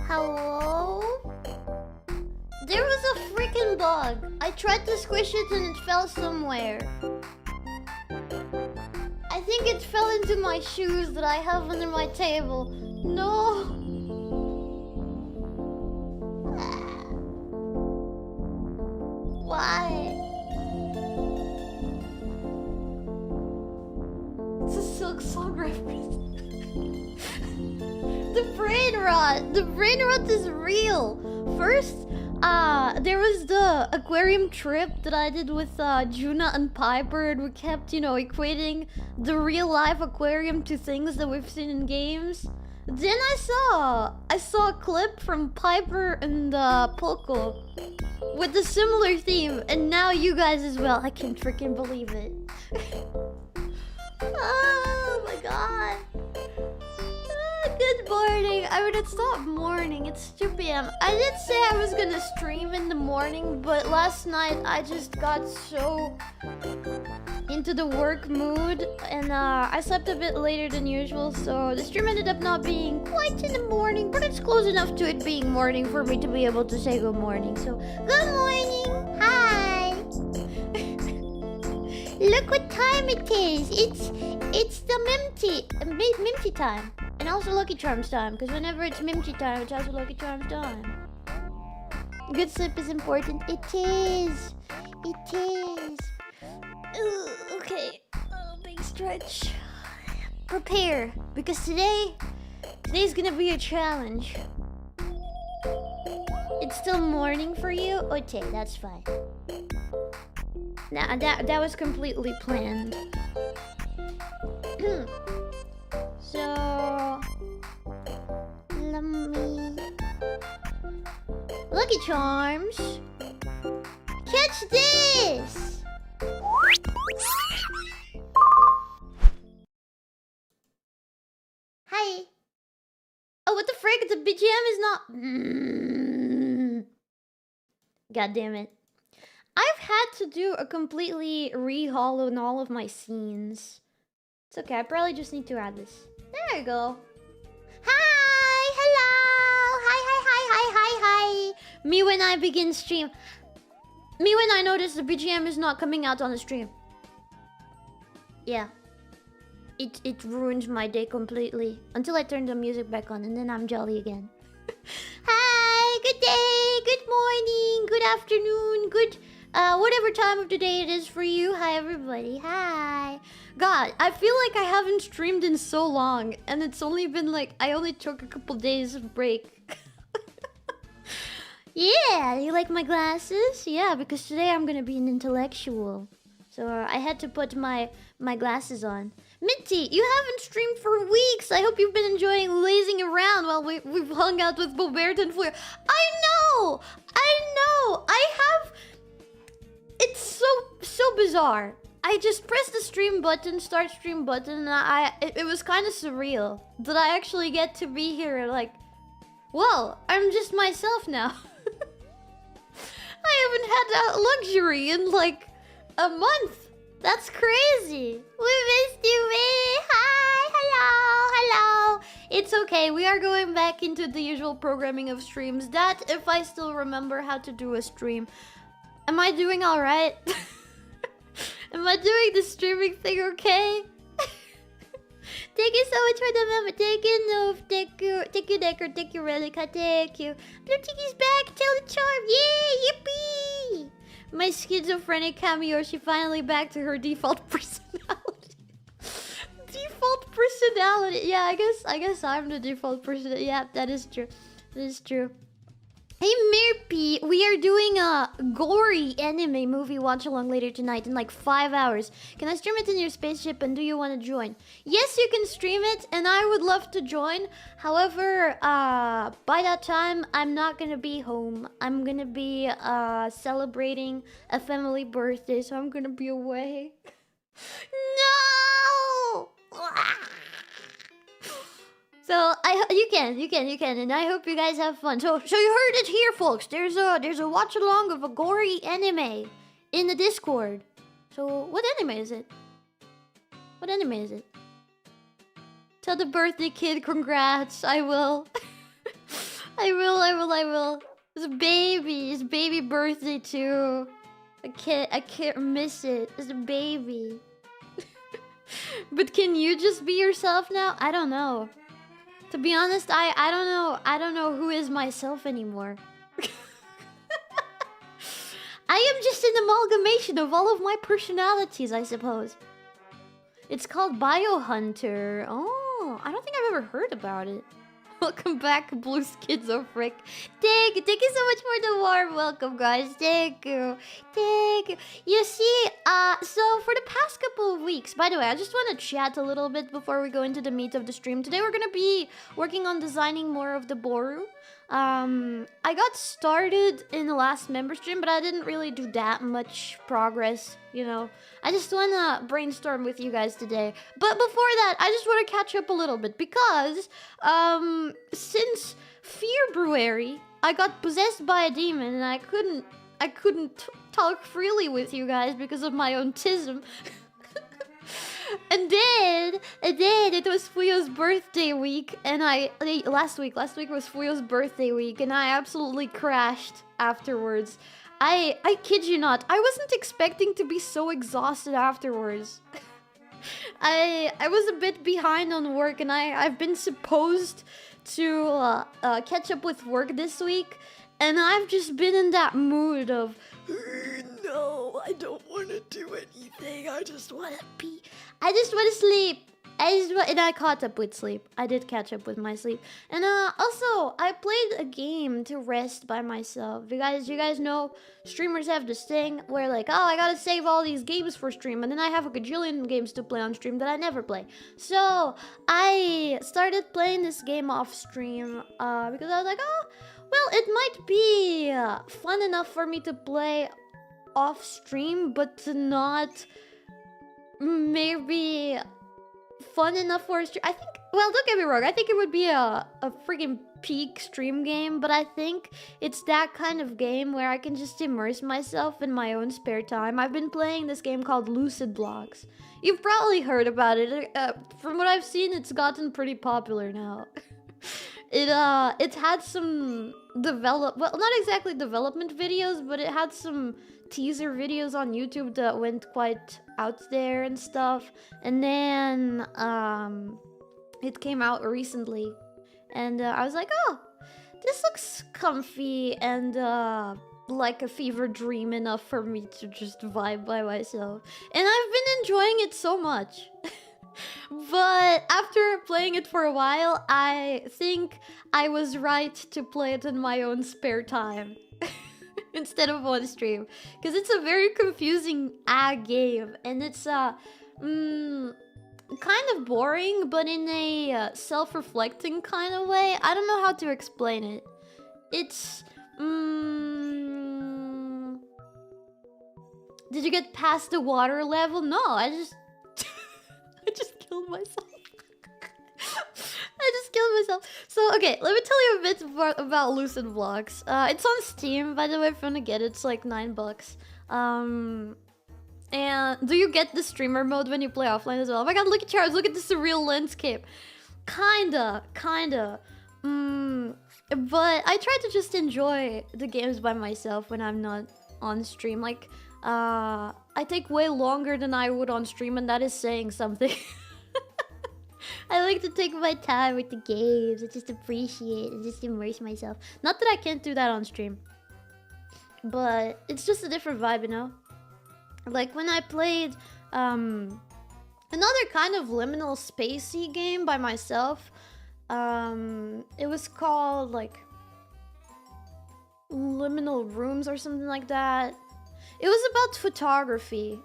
Hello? There was a freaking bug. I tried to squish it and it fell somewhere. I think it fell into my shoes that I have under my table. No. Why? It's a Silk Song reference. The brain rot. The brain rot is real. First, there was the aquarium trip that I did with Juna and Piper, and we kept, you know, equating the real life aquarium to things that we've seen in games. Then I saw a clip from Piper and Poco with a similar theme, and now you guys as well. I can't freaking believe it. Oh my god. Good morning. I mean, it's not morning, it's 2 p.m. I did say I was gonna stream in the morning, but last night I just got so into the work mood, and I slept a bit later than usual, so the stream ended up not being quite in the morning, but it's close enough to it being morning for me to be able to say good morning. So, good morning! Hi! Look what time it is! It's the Mimty time. And also Lucky Charms time, because whenever it's Mimty time, it's also Lucky Charms time. Good sleep is important. It is. It is. Ooh, okay. Oh, big stretch. Prepare, because today's gonna be a challenge. It's still morning for you? Okay, that's fine. Nah, that was completely planned. So, let me... Lucky Charms! Catch this! BGM is not... God damn it. I've had to do a completely rehaul on all of my scenes. It's okay, I probably just need to add this. There you go. Hi! Hello! Hi! Me when I begin stream. Me when I notice the BGM is not coming out on the stream. Yeah. It ruins my day completely. Until I turn the music back on, and then I'm jolly again. Hi! Good day! Good morning! Good afternoon! Good... whatever time of the day it is for you. Hi, everybody. Hi. God, I feel like I haven't streamed in so long. And it's only been like... I only took a couple days of break. Yeah, you like my glasses? Yeah, because today I'm gonna be an intellectual. So I had to put my glasses on. Mitty, you haven't streamed for weeks. I hope you've been enjoying lazing around while we've hung out with 𝥔These and Phobia. I know! I have... It's so bizarre. I just pressed the stream button, start stream button, and it was kind of surreal that I actually get to be here. Like, whoa, I'm just myself now. I haven't had that luxury in like a month. That's crazy. We missed you, man. Hi, hello. It's okay. We are going back into the usual programming of streams. That, if I still remember how to do a stream. Am I doing all right? Am I doing the streaming thing okay? Thank you so much for the member. Thank you, Noof. Thank you, Decker. Thank you, Relica. Thank you. 𝥔Tease's back. Tell the charm. Yay! Yippee! My schizophrenic cameo. She finally back to her default personality. Default personality. Yeah, I guess I'm the default person. Yeah, that is true. That is true. Hey Mirpy, we are doing a gory anime movie watch along later tonight in like 5 hours. Can I stream it in your spaceship and do you want to join? Yes, you can stream it and I would love to join. However, by that time, I'm not gonna be home. I'm gonna be celebrating a family birthday, so I'm gonna be away. No! So you can, and I hope you guys have fun. So you heard it here, folks. There's a watch along of a gory anime in the Discord. So what anime is it? What anime is it? Tell the birthday kid congrats. I will. I will. It's baby birthday too. I can't miss it. It's a baby. But can you just be yourself now? I don't know. To be honest, I don't know who is myself anymore. I am just an amalgamation of all of my personalities, I suppose. It's called Biohunter. Oh, I don't think I've ever heard about it. Welcome back, Blue Schizophrenic. Thank you so much for the warm welcome, guys. Thank you. You see, so for the past couple of weeks, by the way, I just want to chat a little bit before we go into the meat of the stream. Today we're gonna be working on designing more of the Booru. I got started in the last member stream, but I didn't really do that much progress, you know. I just want to brainstorm with you guys today. But before that, I just want to catch up a little bit because, since February, I got possessed by a demon and I couldn't talk freely with you guys because of my autism. And then it was Fuyo's birthday week, and last week was Fuyo's birthday week, and I absolutely crashed afterwards. I kid you not, I wasn't expecting to be so exhausted afterwards. I was a bit behind on work, and I've been supposed to catch up with work this week, and I've just been in that mood of no, I don't want to do anything. I just want to pee. I just want to sleep. And I caught up with sleep. I did catch up with my sleep. And also, I played a game to rest by myself. You guys know streamers have this thing where like, oh, I gotta save all these games for stream, and then I have a gajillion games to play on stream that I never play. So I started playing this game off stream because I was like, oh, well, it might be fun enough for me to play off stream, but to not maybe fun enough for a stream. I think, well, don't get me wrong, I think it would be a freaking peak stream game, but I think it's that kind of game where I can just immerse myself in my own spare time. I've been playing this game called Lucid Blocks. You've probably heard about it. From what I've seen, it's gotten pretty popular now. It had some well, not exactly development videos, but it had some teaser videos on YouTube that went quite out there and stuff. And then it came out recently, and I was like, oh, this looks comfy and like a fever dream enough for me to just vibe by myself. And I've been enjoying it so much. But after playing it for a while, I think I was right to play it in my own spare time instead of on stream, because it's a very confusing game, and it's kind of boring, but in a self-reflecting kind of way. I don't know how to explain it. It's did you get past the water level? No, I just killed myself. I just killed myself. So, okay, let me tell you a bit about Lucid Blocks. It's on Steam, by the way, if you want to get it. It's like $9. And do you get the streamer mode when you play offline as well? Oh my god, look at Charles, look at the surreal landscape. Kinda. But I try to just enjoy the games by myself when I'm not on stream. Like, I take way longer than I would on stream, and that is saying something. I like to take my time with the games. I just appreciate and just immerse myself. Not that I can't do that on stream, but it's just a different vibe, you know? Like when I played another kind of liminal spacey game by myself. It was called like Liminal Rooms or something like that. It was about photography.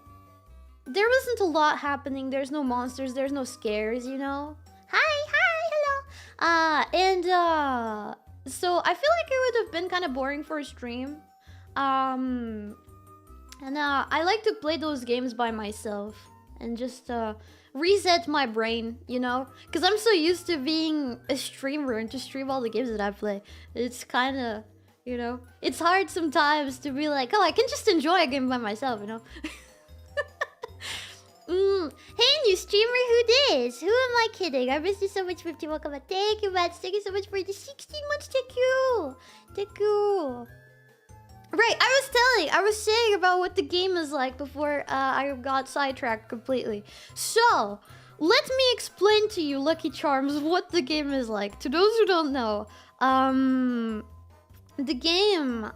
There wasn't a lot happening. There's no monsters. There's no scares, you know? Hi, hello. So I feel like it would have been kind of boring for a stream. I like to play those games by myself and just reset my brain, you know? Because I'm so used to being a streamer and to stream all the games that I play. It's kind of, you know? It's hard sometimes to be like, oh, I can just enjoy a game by myself, you know? Hey, new streamer, who this? Who am I kidding? I miss you so much, 50. Welcome back. Thank you, Matt. Thank you so much for the 16 months. Thank you. Right, I was saying about what the game is like before I got sidetracked completely. So, let me explain to you, Lucky Charms, what the game is like. To those who don't know, the game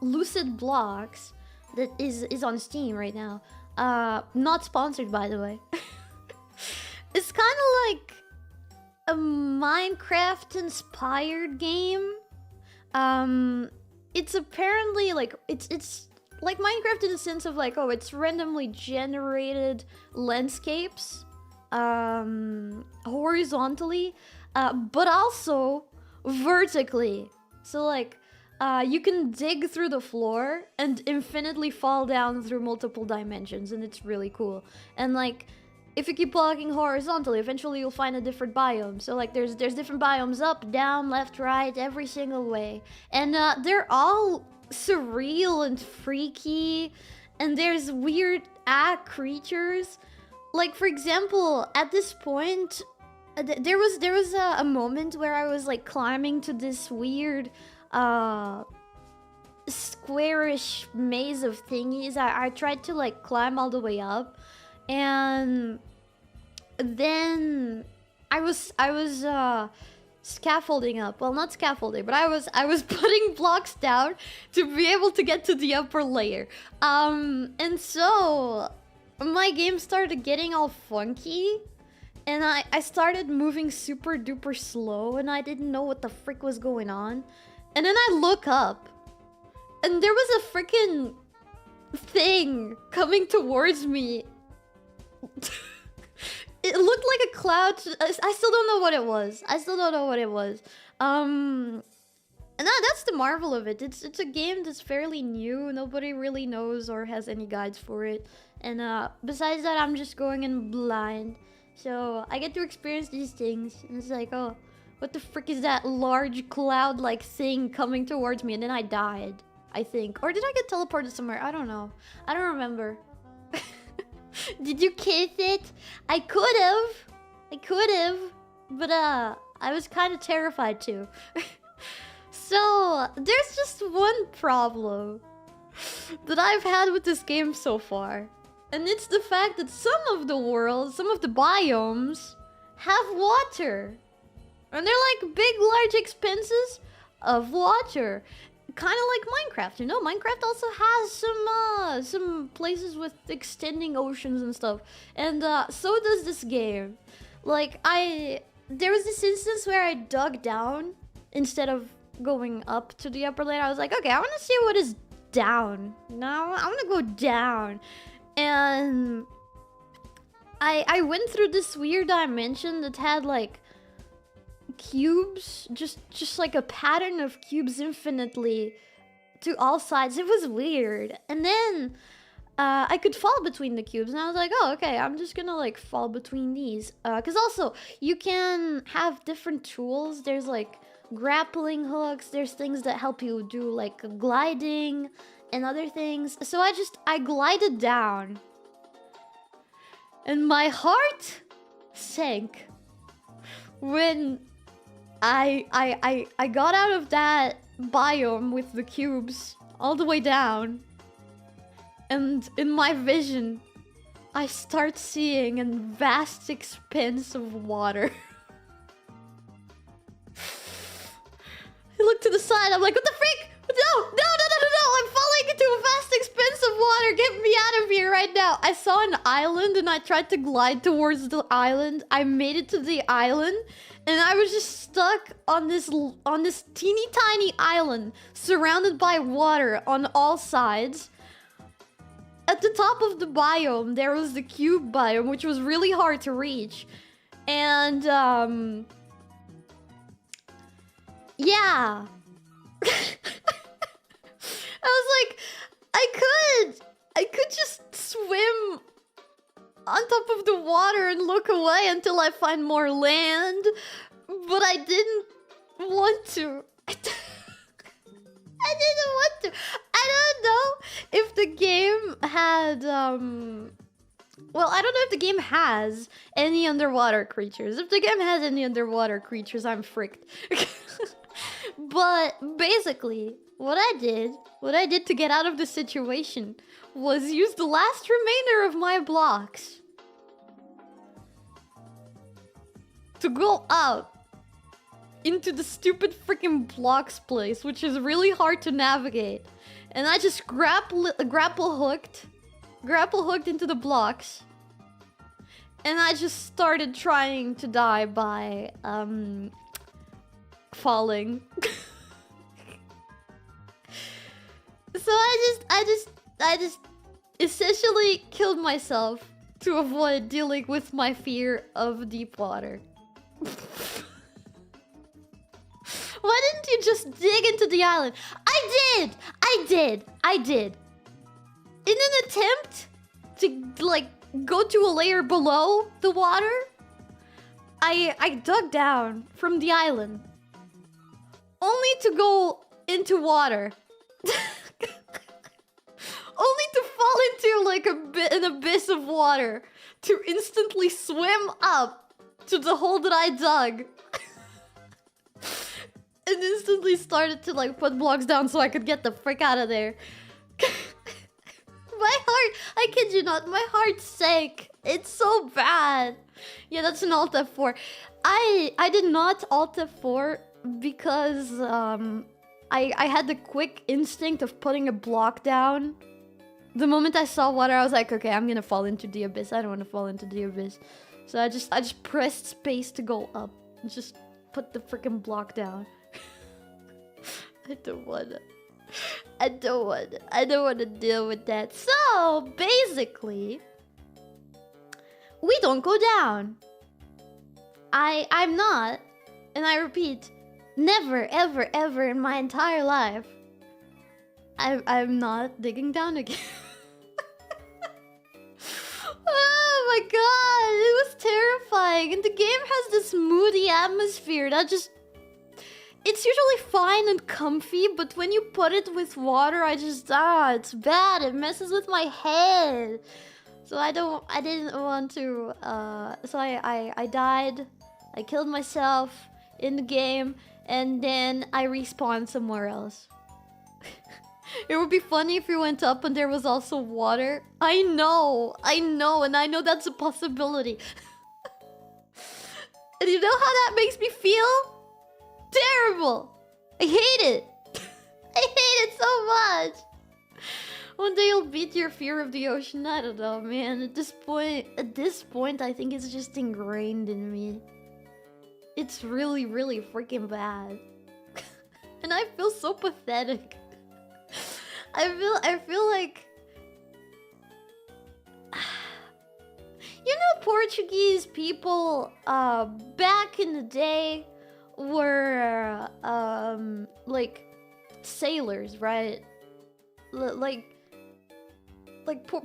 Lucid Blocks that is on Steam right now. Not sponsored, by the way. It's kind of like a Minecraft-inspired game. It's apparently like it's like Minecraft in the sense of like, oh, it's randomly generated landscapes, horizontally, but also vertically. So like, you can dig through the floor and infinitely fall down through multiple dimensions, and it's really cool. And like, if you keep walking horizontally, eventually you'll find a different biome. So like, there's different biomes up, down, left, right, every single way. And they're all surreal and freaky, and there's weird creatures. Like, for example, at this point, there was a moment where I was like climbing to this weird squarish maze of thingies. I tried to like climb all the way up, and then I was scaffolding up. Well, not scaffolding, but I was putting blocks down to be able to get to the upper layer. And so my game started getting all funky, and I started moving super duper slow, and I didn't know what the frick was going on. And then I look up, and there was a freaking thing coming towards me. It looked like a cloud. I still don't know what it was. And that's the marvel of it. It's a game that's fairly new. Nobody really knows or has any guides for it. And besides that, I'm just going in blind. So I get to experience these things. And it's like, oh, What the frick is that large cloud-like thing coming towards me? And then I died, I think. Or did I get teleported somewhere? I don't know. I don't remember. Did you kiss it? I could've. I could've. But, I was kind of terrified too. So, there's just one problem that I've had with this game so far. And it's the fact that some of the worlds, some of the biomes, have water. And they're like big, large expanses of water. Kind of like Minecraft, you know? Minecraft also has some places with extending oceans and stuff. And so does this game. Like, there was this instance where I dug down instead of going up to the upper layer. I was like, okay, I want to see what is down. Now, I want to go down. And I went through this weird dimension that had like cubes, just like a pattern of cubes infinitely to all sides. It was weird. And then I could fall between the cubes, and I was like, oh, okay, I'm just gonna like fall between these. Because also you can have different tools. There's like grappling hooks, there's things that help you do like gliding and other things. So I glided down, and my heart sank when I got out of that biome with the cubes all the way down, and in my vision I start seeing a vast expanse of water. I look to the side, I'm like, what the freak? No, I'm falling into a vast expanse of water. Get me out of here right now. I saw an island and I tried to glide towards the island. I made it to the island and I was just stuck on this teeny tiny island surrounded by water on all sides. At the top of the biome, there was the cube biome, which was really hard to reach. And, yeah. I was like, I could just swim on top of the water and look away until I find more land, but I didn't want to. I didn't want to. I don't know if the game had, well, I don't know if the game has any underwater creatures. If the game has any underwater creatures, I'm fricked. But basically, what I did to get out of the situation was use the last remainder of my blocks to go out into the stupid freaking blocks place, which is really hard to navigate. And I just grapple hooked into the blocks. And I just started trying to die by falling. So I just essentially killed myself to avoid dealing with my fear of deep water. Why didn't you just dig into the island? I did. In an attempt to like go to a layer below the water, I dug down from the island only to go into water. Only to fall into like an abyss of water to instantly swim up to the hole that I dug. And instantly started to like put blocks down so I could get the frick out of there. My heart, I kid you not, my heart sank. It's so bad. Yeah, that's an Alt F4. I did not Alt F4 because I had the quick instinct of putting a block down. The moment I saw water, I was like, okay, I'm gonna fall into the abyss. I don't want to fall into the abyss. So I just pressed space to go up. Just put the freaking block down. I don't wanna deal with that. So basically, we don't go down. I'm not, and I repeat, never, ever, ever in my entire life, I'm not digging down again. Oh my god, it was terrifying. And the game has this this moody atmosphere that just... It's usually fine and comfy, but when you put it with water, it's bad. It messes with my head. So I didn't want to, so I died. I killed myself in the game, and then I respawned somewhere else. It would be funny if you went up and there was also water. I know, and I know that's a possibility. And you know how that makes me feel? Terrible! I hate it! I hate it so much! One day you'll beat your fear of the ocean. I don't know, man. At this point, I think it's just ingrained in me. It's really, really freaking bad. And I feel so pathetic. I feel like... You know, Portuguese people, back in the day were, like, sailors, right?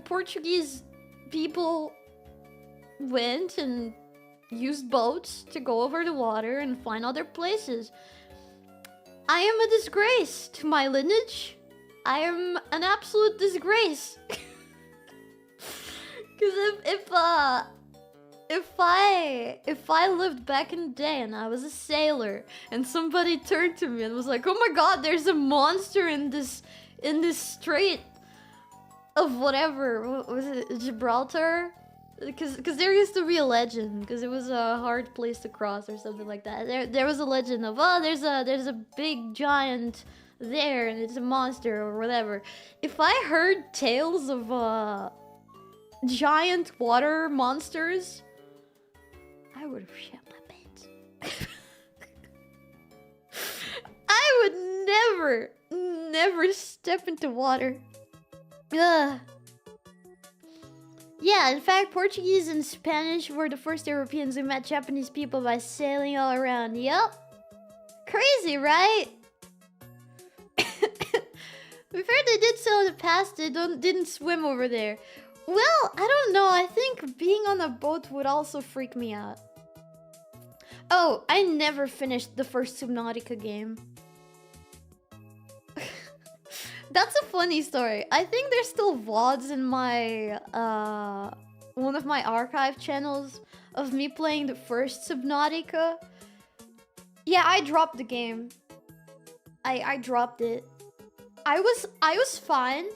Portuguese people went and used boats to go over the water and find other places. I am a disgrace to my lineage. I am an absolute disgrace. Because if I lived back in the day and I was a sailor and somebody turned to me and was like, "Oh my God, there's a monster in this strait of whatever, what was it, Gibraltar?" Because there used to be a legend, because it was a hard place to cross or something like that. There was a legend of, oh, there's a big giant there and it's a monster or whatever. If I heard tales of giant water monsters, I would have shit my pants. I would never step into water. Ugh. Yeah, in fact, Portuguese and Spanish were the first Europeans who met Japanese people by sailing all around. Yup. Crazy, right? We've heard they did sail in the past, they didn't swim over there. Well, I don't know, I think being on a boat would also freak me out. Oh, I never finished the first Subnautica game. That's a funny story. I think there's still VODs in my, one of my archive channels of me playing the first Subnautica. Yeah, I dropped the game. I dropped it. I was fine.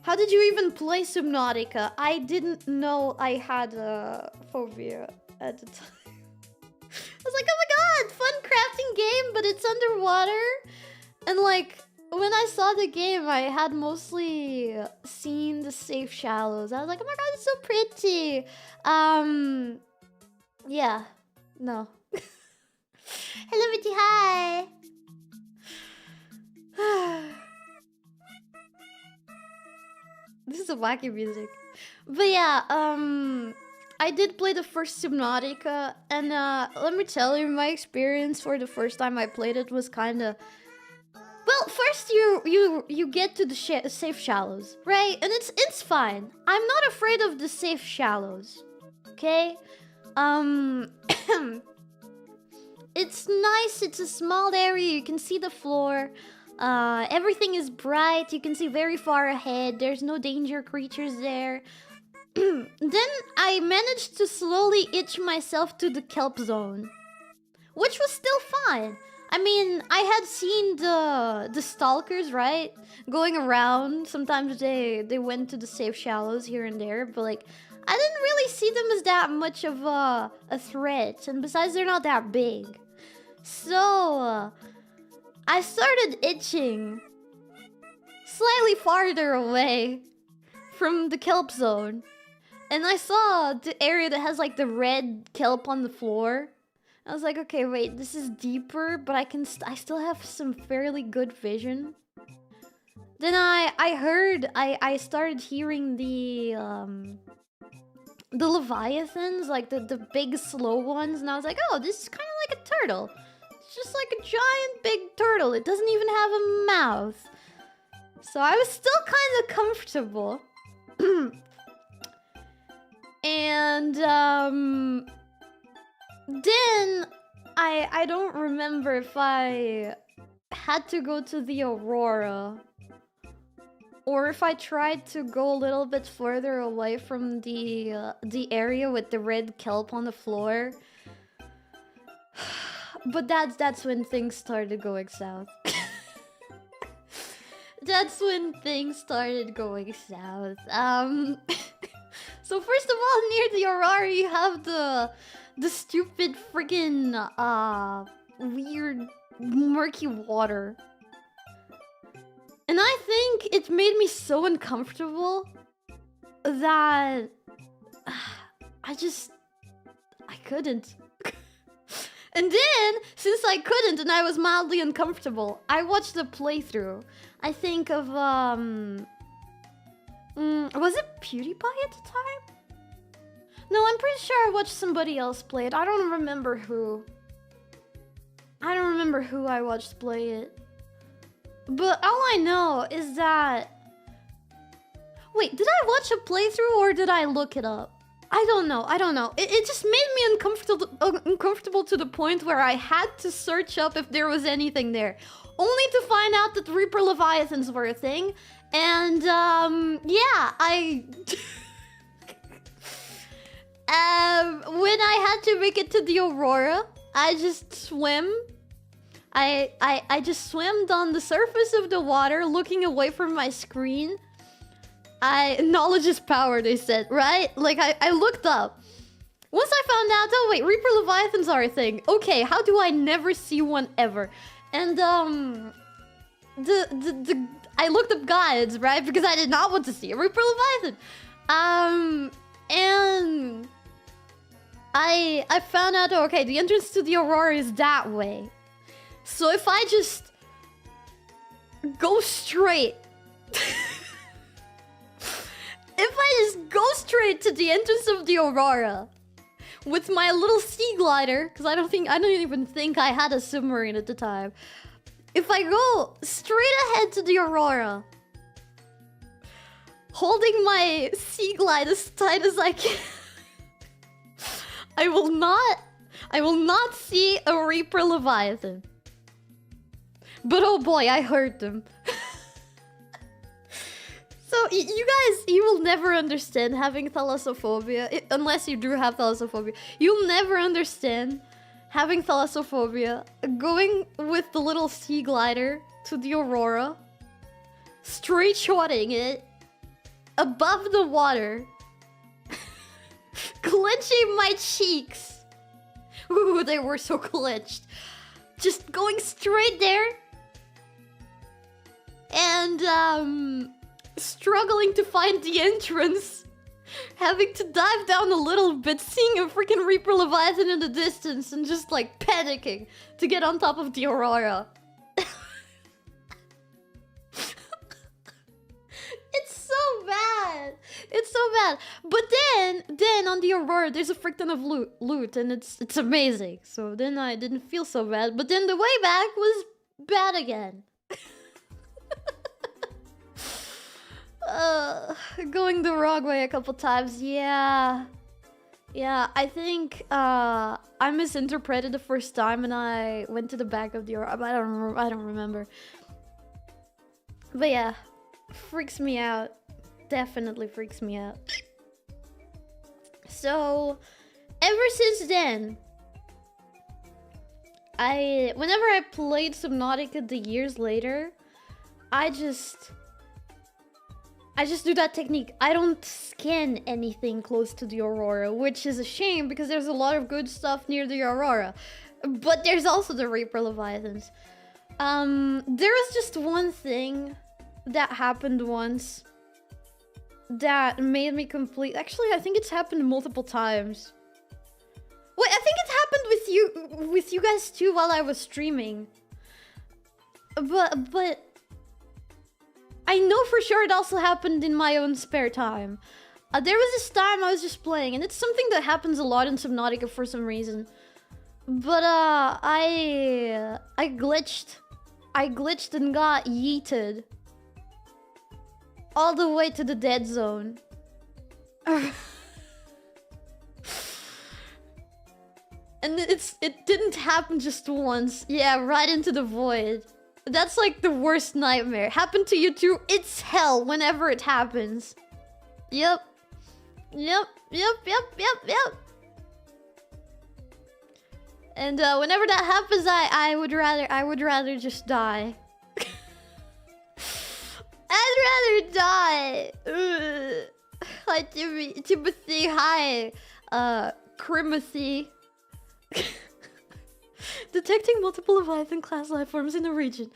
How did you even play Subnautica? I didn't know I had a phobia at the time. I was like, oh my God, fun crafting game, but it's underwater. And like, when I saw the game, I had mostly seen the safe shallows. I was like, oh my God, it's so pretty. Yeah, no. Hello, Mitty, hi. This is a wacky music. But yeah, I did play the first Subnautica, and let me tell you, my experience for the first time I played it was kind of... Well, first you get to the safe shallows, right? And it's fine. I'm not afraid of the safe shallows, okay? It's nice, it's a small area, you can see the floor. Everything is bright, you can see very far ahead, there's no danger creatures there. Then I managed to slowly itch myself to the kelp zone, which was still fine. I mean, I had seen the stalkers, right? Going around. Sometimes they went to the safe shallows here and there, but like, I didn't really see them as that much of a threat. And besides, they're not that big. So, I started itching slightly farther away from the kelp zone. And I saw the area that has like the red kelp on the floor. I was like, okay, wait, this is deeper, but I still have some fairly good vision. Then I started hearing the Leviathans, like the big slow ones, and I was like, oh, this is kind of like a turtle. It's just like a giant big turtle. It doesn't even have a mouth. So I was still kind of comfortable. And Then I don't remember if I had to go to the Aurora or if I tried to go a little bit further away from the area with the red kelp on the floor. But that's when things started going south. That's when things started going south. So first of all, near the Aurora, you have the stupid freaking weird murky water. And I think it made me so uncomfortable that I couldn't. And then, since I couldn't and I was mildly uncomfortable, I watched a playthrough. I think of, was it PewDiePie at the time? No, I'm pretty sure I watched somebody else play it. I don't remember who. I don't remember who I watched play it. But all I know is that... Wait, did I watch a playthrough or did I look it up? I don't know. It just made me uncomfortable to the point where I had to search up if there was anything there. Only to find out that Reaper Leviathans were a thing. And, yeah, when I had to make it to the Aurora, I just swam. I just swam on the surface of the water, looking away from my screen. Knowledge is power, they said, right? Like, I looked up. Once I found out, oh wait, Reaper Leviathans are a thing. Okay, how do I never see one ever? And, I looked up guides, right? Because I did not want to see a Reaper Leviathan. And... I found out, okay, the entrance to the Aurora is that way. So if I just... go straight... If I just go straight to the entrance of the Aurora with my little sea glider, because I don't even think I had a submarine at the time. If I go straight ahead to the Aurora, holding my sea glide as tight as I can, I will not see a Reaper Leviathan. But oh boy, I heard them. So, you will never understand having thalassophobia, unless you do have thalassophobia. You'll never understand having thalassophobia, going with the little sea glider to the Aurora, straight shotting it, above the water, clenching my cheeks. Ooh, they were so clenched. Just going straight there, and, struggling to find the entrance, having to dive down a little bit, seeing a freaking Reaper Leviathan in the distance, and just like panicking to get on top of the Aurora. It's so bad. It's so bad. But then on the Aurora, there's a frick ton of loot, and it's amazing. So then I didn't feel so bad. But then the way back was bad again. Going the wrong way a couple times, yeah. Yeah, I think I misinterpreted the first time and I went to the back of the Aurora. I don't remember. But yeah, freaks me out. Definitely freaks me out. So, ever since then, whenever I played Subnautica the years later, I just do that technique. I don't scan anything close to the Aurora, which is a shame because there's a lot of good stuff near the Aurora. But there's also the Reaper Leviathans. There was just one thing that happened once that made me complete... Actually, I think it's happened multiple times. Wait, I think it's happened with you guys too while I was streaming. But I know for sure it also happened in my own spare time. There was this time I was just playing, and it's something that happens a lot in Subnautica for some reason. But I glitched and got yeeted all the way to the dead zone. And And it didn't happen just once. Yeah, right into the void. That's like the worst nightmare. Happened to you too? It's hell whenever it happens. Yep. Yep. And whenever that happens, I would rather just die. I'd rather die. Ugh. Hi Timothy. Hi, Crimothy. Detecting multiple Leviathan class life forms in the region.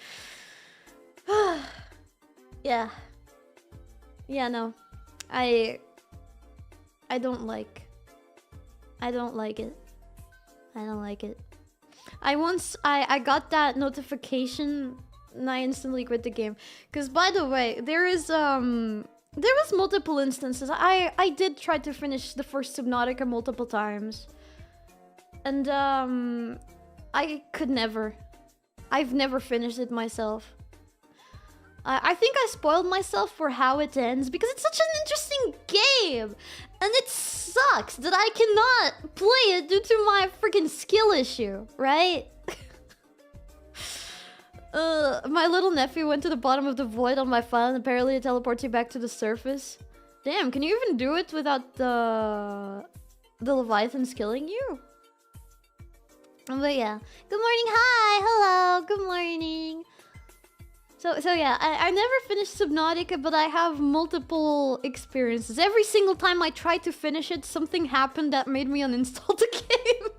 Yeah. Yeah, no. I don't like it. I don't like it. I got that notification and I instantly quit the game. Cause by the way, there was multiple instances. I did try to finish the first Subnautica multiple times. And I could never. I've never finished it myself. I think I spoiled myself for how it ends because it's such an interesting game. And it sucks that I cannot play it due to my freaking skill issue, right? My little nephew went to the bottom of the void on my phone and apparently it teleports you back to the surface. Damn, can you even do it without the Leviathans killing you? But yeah. Good morning, hi, hello, good morning. So yeah, I never finished Subnautica, but I have multiple experiences. Every single time I tried to finish it, something happened that made me uninstall the game.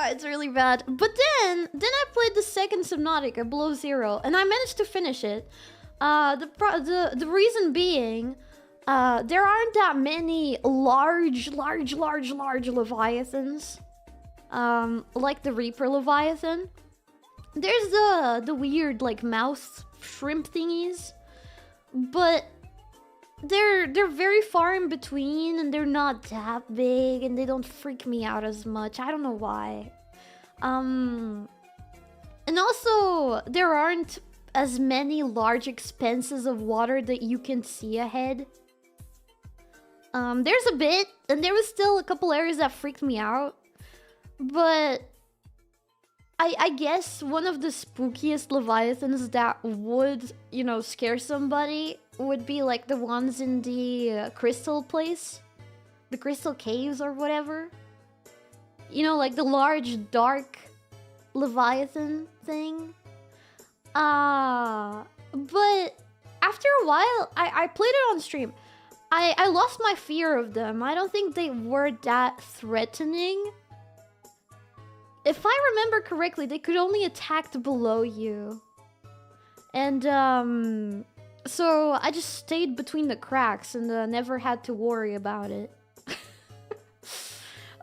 It's really bad. But then I played the second Subnautica, Below Zero, and I managed to finish it. The reason being, there aren't that many large Leviathans. Like the Reaper Leviathan. There's the weird like mouth shrimp thingies, but they're very far in between and they're not that big and they don't freak me out as much. I don't know why. And also there aren't as many large expanses of water that you can see ahead. There's a bit, and there was still a couple areas that freaked me out, but I guess one of the spookiest Leviathans that would, you know, scare somebody would be like the ones in the crystal place. The crystal caves or whatever. You know, like the large, dark Leviathan thing. But after a while, I played it on stream. I lost my fear of them. I don't think they were that threatening. If I remember correctly, they could only attack below you. And, so I just stayed between the cracks and never had to worry about it.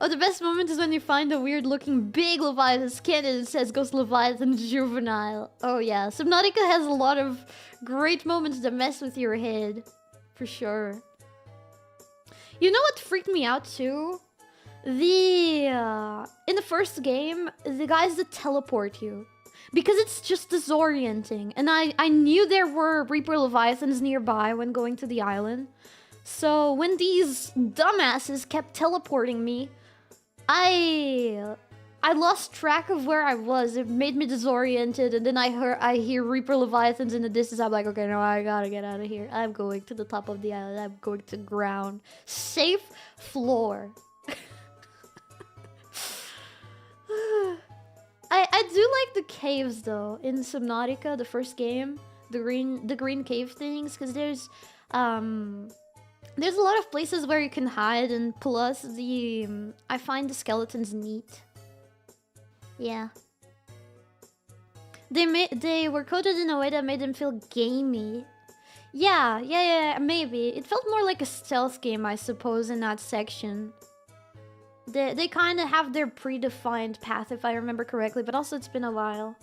Oh, the best moment is when you find a weird-looking big Leviathan skin and it says Ghost Leviathan Juvenile. Oh yeah, Subnautica has a lot of great moments that mess with your head. For sure. You know what freaked me out too? In the first game, the guys that teleport you. Because it's just disorienting. And I knew there were Reaper Leviathans nearby when going to the island. So when these dumbasses kept teleporting me, I lost track of where I was. It made me disoriented, and then I hear Reaper Leviathans in the distance. I'm like, okay, no, I gotta get out of here. I'm going to the top of the island. I'm going to ground. Safe floor. I do like the caves though in Subnautica, the first game, the green cave things, because there's a lot of places where you can hide, and plus I find the skeletons neat. Yeah. They were coded in a way that made them feel gamey. Yeah, maybe. It felt more like a stealth game, I suppose, in that section. They kind of have their predefined path, if I remember correctly, but also it's been a while.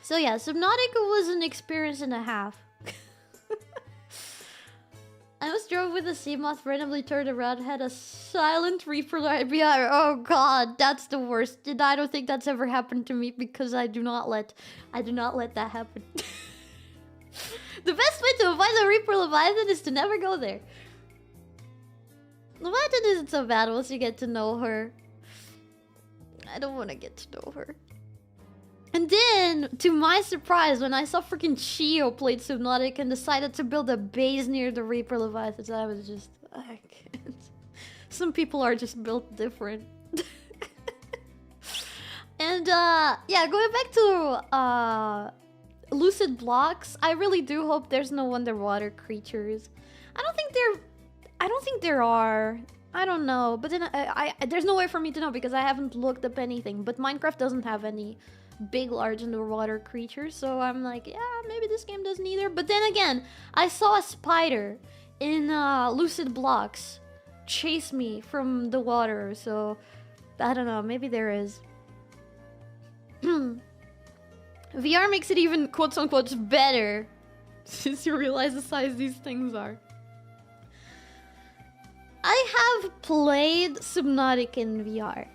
So yeah, Subnautica was an experience and a half. I almost drove with a sea moth, randomly turned around, had a silent reaper right behind her. Oh god, that's the worst. And I don't think that's ever happened to me because I do not let that happen. The best way to avoid the Reaper Leviathan is to never go there. Leviathan isn't so bad once you get to know her. I don't want to get to know her. And then, to my surprise, when I saw freaking Chio played Subnautica and decided to build a base near the Reaper Leviathans, I was just... I can't. Some people are just built different. And, yeah, going back to, Lucid Blocks, I really do hope there's no underwater creatures. I don't think there are. I don't know. But then, there's no way for me to know because I haven't looked up anything. But Minecraft doesn't have any big, large underwater creatures. So I'm like, yeah, maybe this game doesn't either. But then again, I saw a spider in, Lucid Blocks chase me from the water. So, I don't know. Maybe there is. VR makes it even quote-unquote better since you realize the size these things are. I have played Subnautica in VR.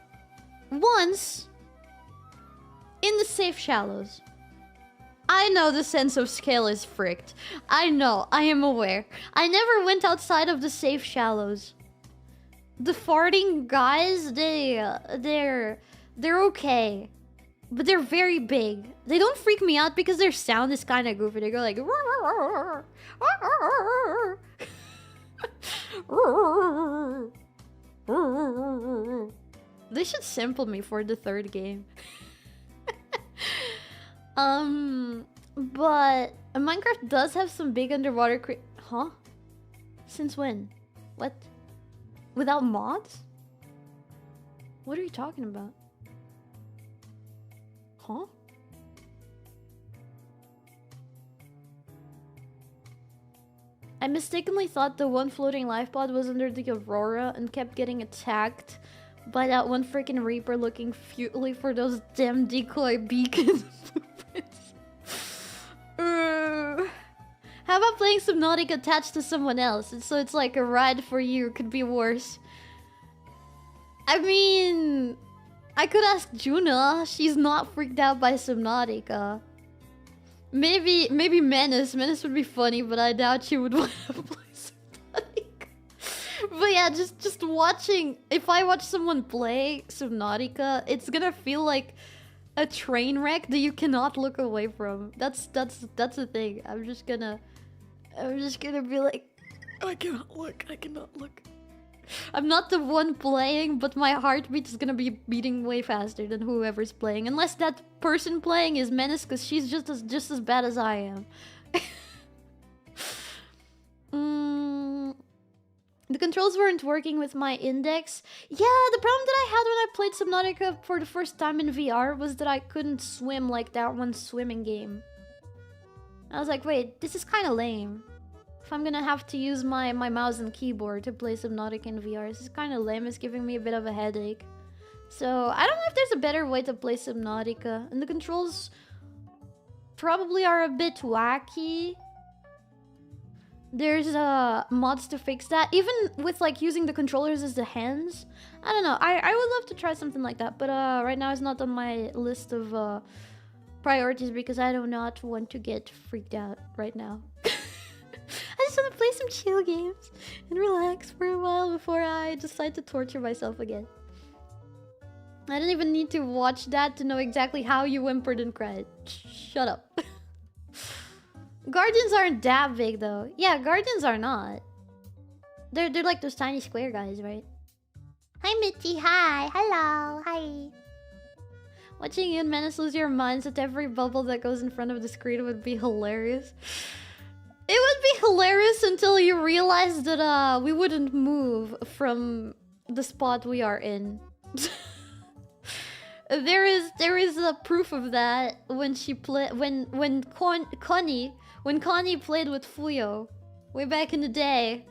Once, in the safe shallows. I know the sense of scale is fricked. I know, I am aware. I never went outside of the safe shallows. The farting guys, they're okay. But they're very big. They don't freak me out because their sound is kind of goofy. They go like... They should sample me for the third game. But Minecraft does have some big underwater Huh? Since when? What? Without mods? What are you talking about? Huh? I mistakenly thought the one floating life pod was under the Aurora and kept getting attacked by that one freaking Reaper looking futilely for those damn decoy beacons. How about playing Subnautica attached to someone else? So it's like a ride for you. Could be worse. I mean... I could ask Juna. She's not freaked out by Subnautica. Maybe Menace. Menace would be funny, but I doubt she would want to play Subnautica. But yeah, just watching... If I watch someone play Subnautica, it's gonna feel like a train wreck that you cannot look away from. That's the thing. I'm just gonna be like... I cannot look. I'm not the one playing, but my heartbeat is gonna be beating way faster than whoever's playing. Unless that person playing is Menace, because she's just as bad as I am. The controls weren't working with my index. Yeah, the problem that I had when I played Subnautica for the first time in VR was that I couldn't swim like that one swimming game. I was like, wait, this is kind of lame. If I'm gonna have to use my mouse and keyboard to play Subnautica in VR, this is kind of lame. It's giving me a bit of a headache. So, I don't know if there's a better way to play Subnautica. And the controls probably are a bit wacky. There's mods to fix that. Even with like using the controllers as the hands. I don't know. I would love to try something like that. But right now it's not on my list of priorities because I do not want to get freaked out right now. I just want to play some chill games and relax for a while before I decide to torture myself again. I don't even need to watch that to know exactly how you whimpered and cried. Shut up. Guardians aren't that big though. Yeah, Guardians are not. They're like those tiny square guys, right? Hi Mitty, hi. Hello, hi. Watching you and Menace lose your minds at every bubble that goes in front of the screen would be hilarious. It would be hilarious until you realize that we wouldn't move from the spot we are in. There is a proof of that when she when Connie played with Fuyo way back in the day.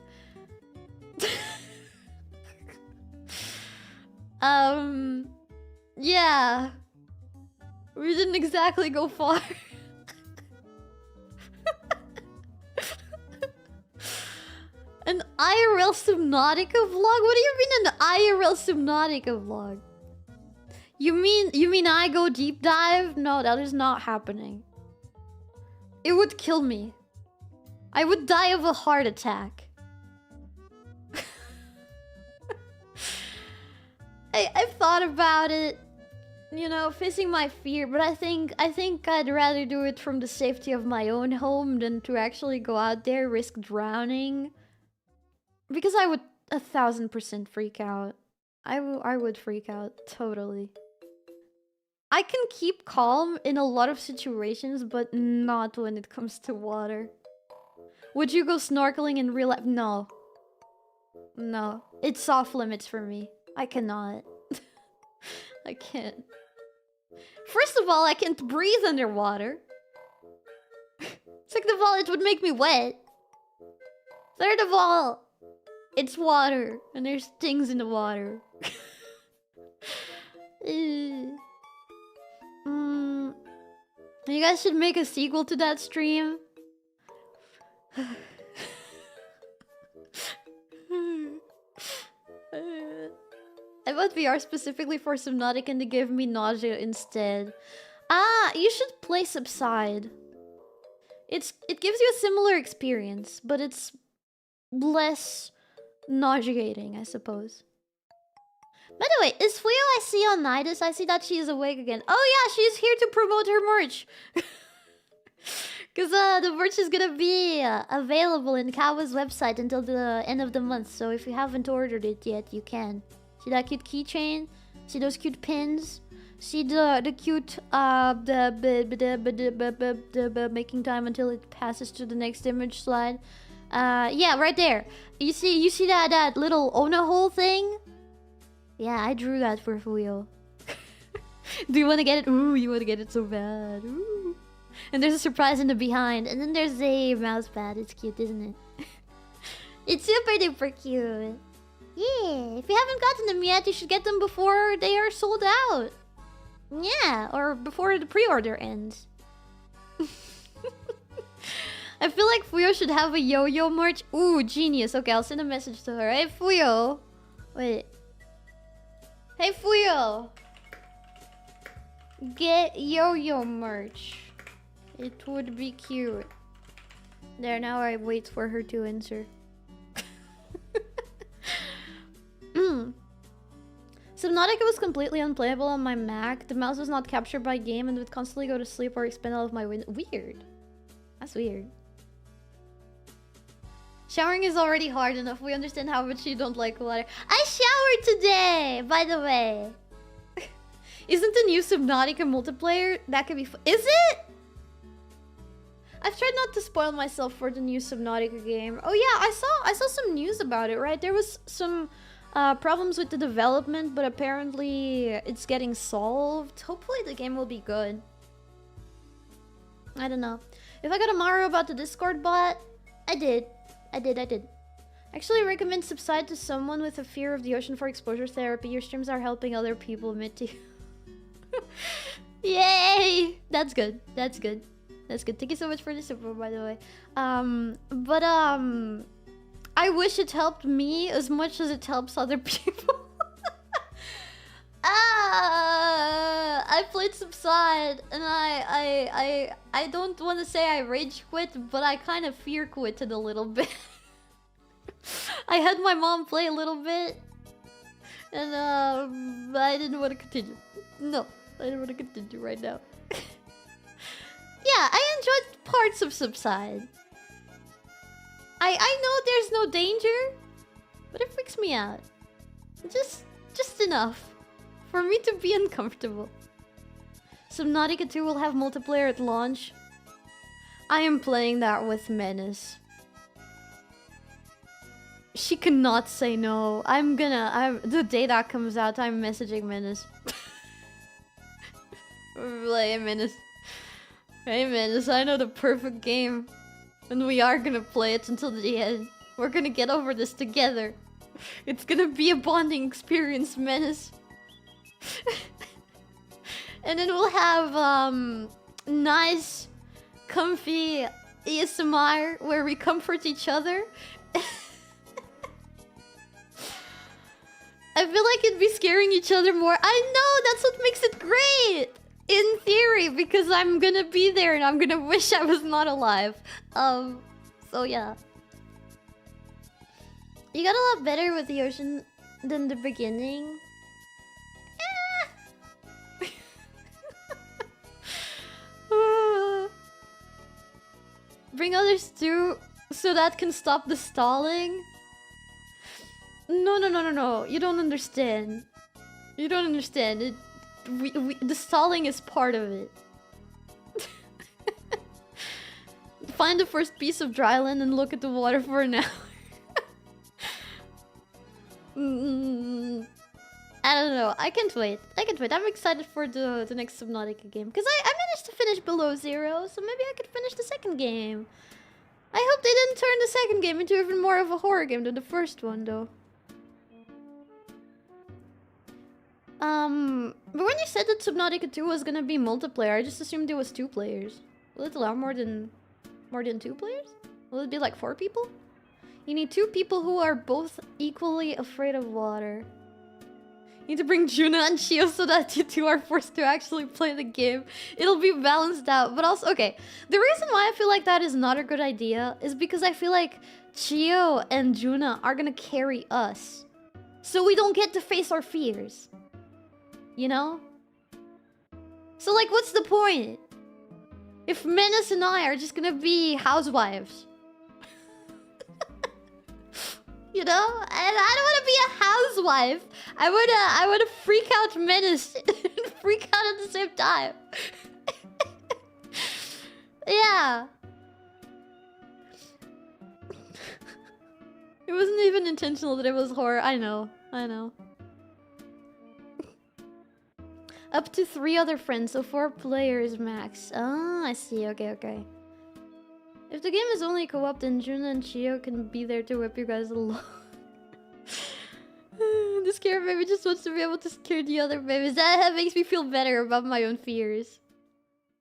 Yeah. We didn't exactly go far. An IRL Subnautica vlog? What do you mean an IRL Subnautica vlog? You mean I go deep dive? No, that is not happening. It would kill me. I would die of a heart attack. I've thought about it, you know, facing my fear, but I think I'd rather do it from the safety of my own home than to actually go out there, risk drowning. Because I would 1000% freak out. I would freak out, totally. I can keep calm in a lot of situations, but not when it comes to water. Would you go snorkeling in real life? No. No. It's off limits for me. I cannot. I can't. First of all, I can't breathe underwater. Second of all, it would make me wet. Third of all, it's water, and there's things in the water. You guys should make a sequel to that stream. I bought VR specifically for Subnautica and they gave me nausea instead. Ah, you should play Subside. It gives you a similar experience, but it's less nauseating, I suppose. By the way, is Fuyo I see on Nidus? I see that she is awake again. Oh yeah, she's here to promote her merch. Because the merch is gonna be available in Kawa's website until the end of the month. So if you haven't ordered it yet, you can. See that cute keychain? See those cute pins? See the cute making time until it passes to the next image slide. Yeah, right there. You see that little Ona hole thing? Yeah, I drew that for Fuyo. Do you want to get it? Ooh, you want to get it so bad. Ooh. And there's a surprise in the behind. And then there's a mouse pad. It's cute, isn't it? It's super duper cute. Yeah, if you haven't gotten them yet, you should get them before they are sold out. Yeah, or before the pre-order ends. I feel like Fuyo should have a yo-yo merch. Ooh, genius. Okay, I'll send a message to her. Hey, Fuyo. Wait. Hey, Fuyo. Get yo-yo merch. It would be cute. There, now I wait for her to answer. Subnautica was completely unplayable on my Mac. The mouse was not captured by game and would constantly go to sleep or expand out of my window. Weird. That's weird. Showering is already hard enough. We understand how much you don't like water. I showered today, by the way. Isn't the new Subnautica multiplayer? That could be fun. Is it? I've tried not to spoil myself for the new Subnautica game. Oh yeah, I saw some news about it, right? There was some problems with the development, but apparently it's getting solved. Hopefully the game will be good. I don't know. If I got a Mario about the Discord bot, I did. Actually, recommend Subside to someone with a fear of the ocean for exposure therapy. Your streams are helping other people, Mitty. Yay! That's good. That's good. That's good. Thank you so much for the support, by the way. I wish it helped me as much as it helps other people. I played Subside, and I don't want to say I rage quit, but I kind of fear quitted a little bit. I had my mom play a little bit, and I didn't want to continue. No, I didn't want to continue right now. Yeah, I enjoyed parts of Subside. I know there's no danger, but it freaks me out. Just enough for me to be uncomfortable. Subnautica 2 will have multiplayer at launch. I am playing that with Menace. She cannot say no. The day that comes out, I'm messaging Menace. Hey Menace. Hey Menace, I know the perfect game. And we are gonna play it until the end. We're gonna get over this together. It's gonna be a bonding experience, Menace. And then we'll have nice, comfy ASMR where we comfort each other. I feel like it'd be scaring each other more. I know, that's what makes it great! In theory, because I'm gonna be there and I'm gonna wish I was not alive. So yeah. You got a lot better with the ocean than the beginning. Bring others too, so that can stop the stalling. No. You don't understand. You don't understand. The stalling is part of it. Find the first piece of dry land and look at the water for an hour. I don't know. I can't wait. I'm excited for the next Subnautica game. Because I managed to finish below 0, so maybe I could finish the second game. I hope they didn't turn the second game into even more of a horror game than the first one, though. But when you said that Subnautica 2 was gonna be multiplayer, I just assumed it was 2 players. Will it allow more than 2 players? Will it be like 4 people? You need 2 people who are both equally afraid of water. You need to bring Juna and Chio so that you two are forced to actually play the game. It'll be balanced out. But also, okay, the reason why I feel like that is not a good idea is because I feel like Chio and Juna are gonna carry us. So we don't get to face our fears. You know? So like, what's the point? If Menace and I are just gonna be housewives. You know? And I don't want to be a housewife. I wanna freak out Menace and freak out at the same time. Yeah. It wasn't even intentional that it was horror. I know. Up to 3 other friends, so 4 players max. Ah, I see. Okay. If the game is only co-op, then Juna and Chio can be there to whip you guys along. The scare baby just wants to be able to scare the other babies. That makes me feel better about my own fears.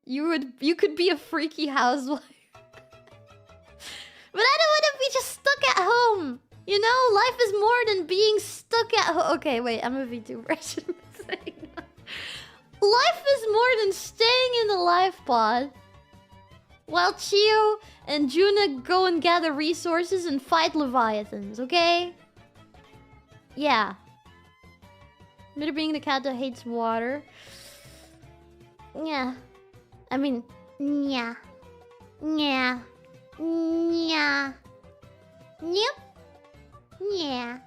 You could be a freaky housewife. But I don't want to be just stuck at home. You know, life is more than being stuck at home. Okay, wait, I'm a VTuber. I shouldn't be saying that. Life is more than staying in the life pod. While Chio and Juna go and gather resources and fight Leviathans, okay? Yeah. Mitty being the cat that hates water. Yeah. I mean, yeah. Yeah. Yeah. Yep. Yeah.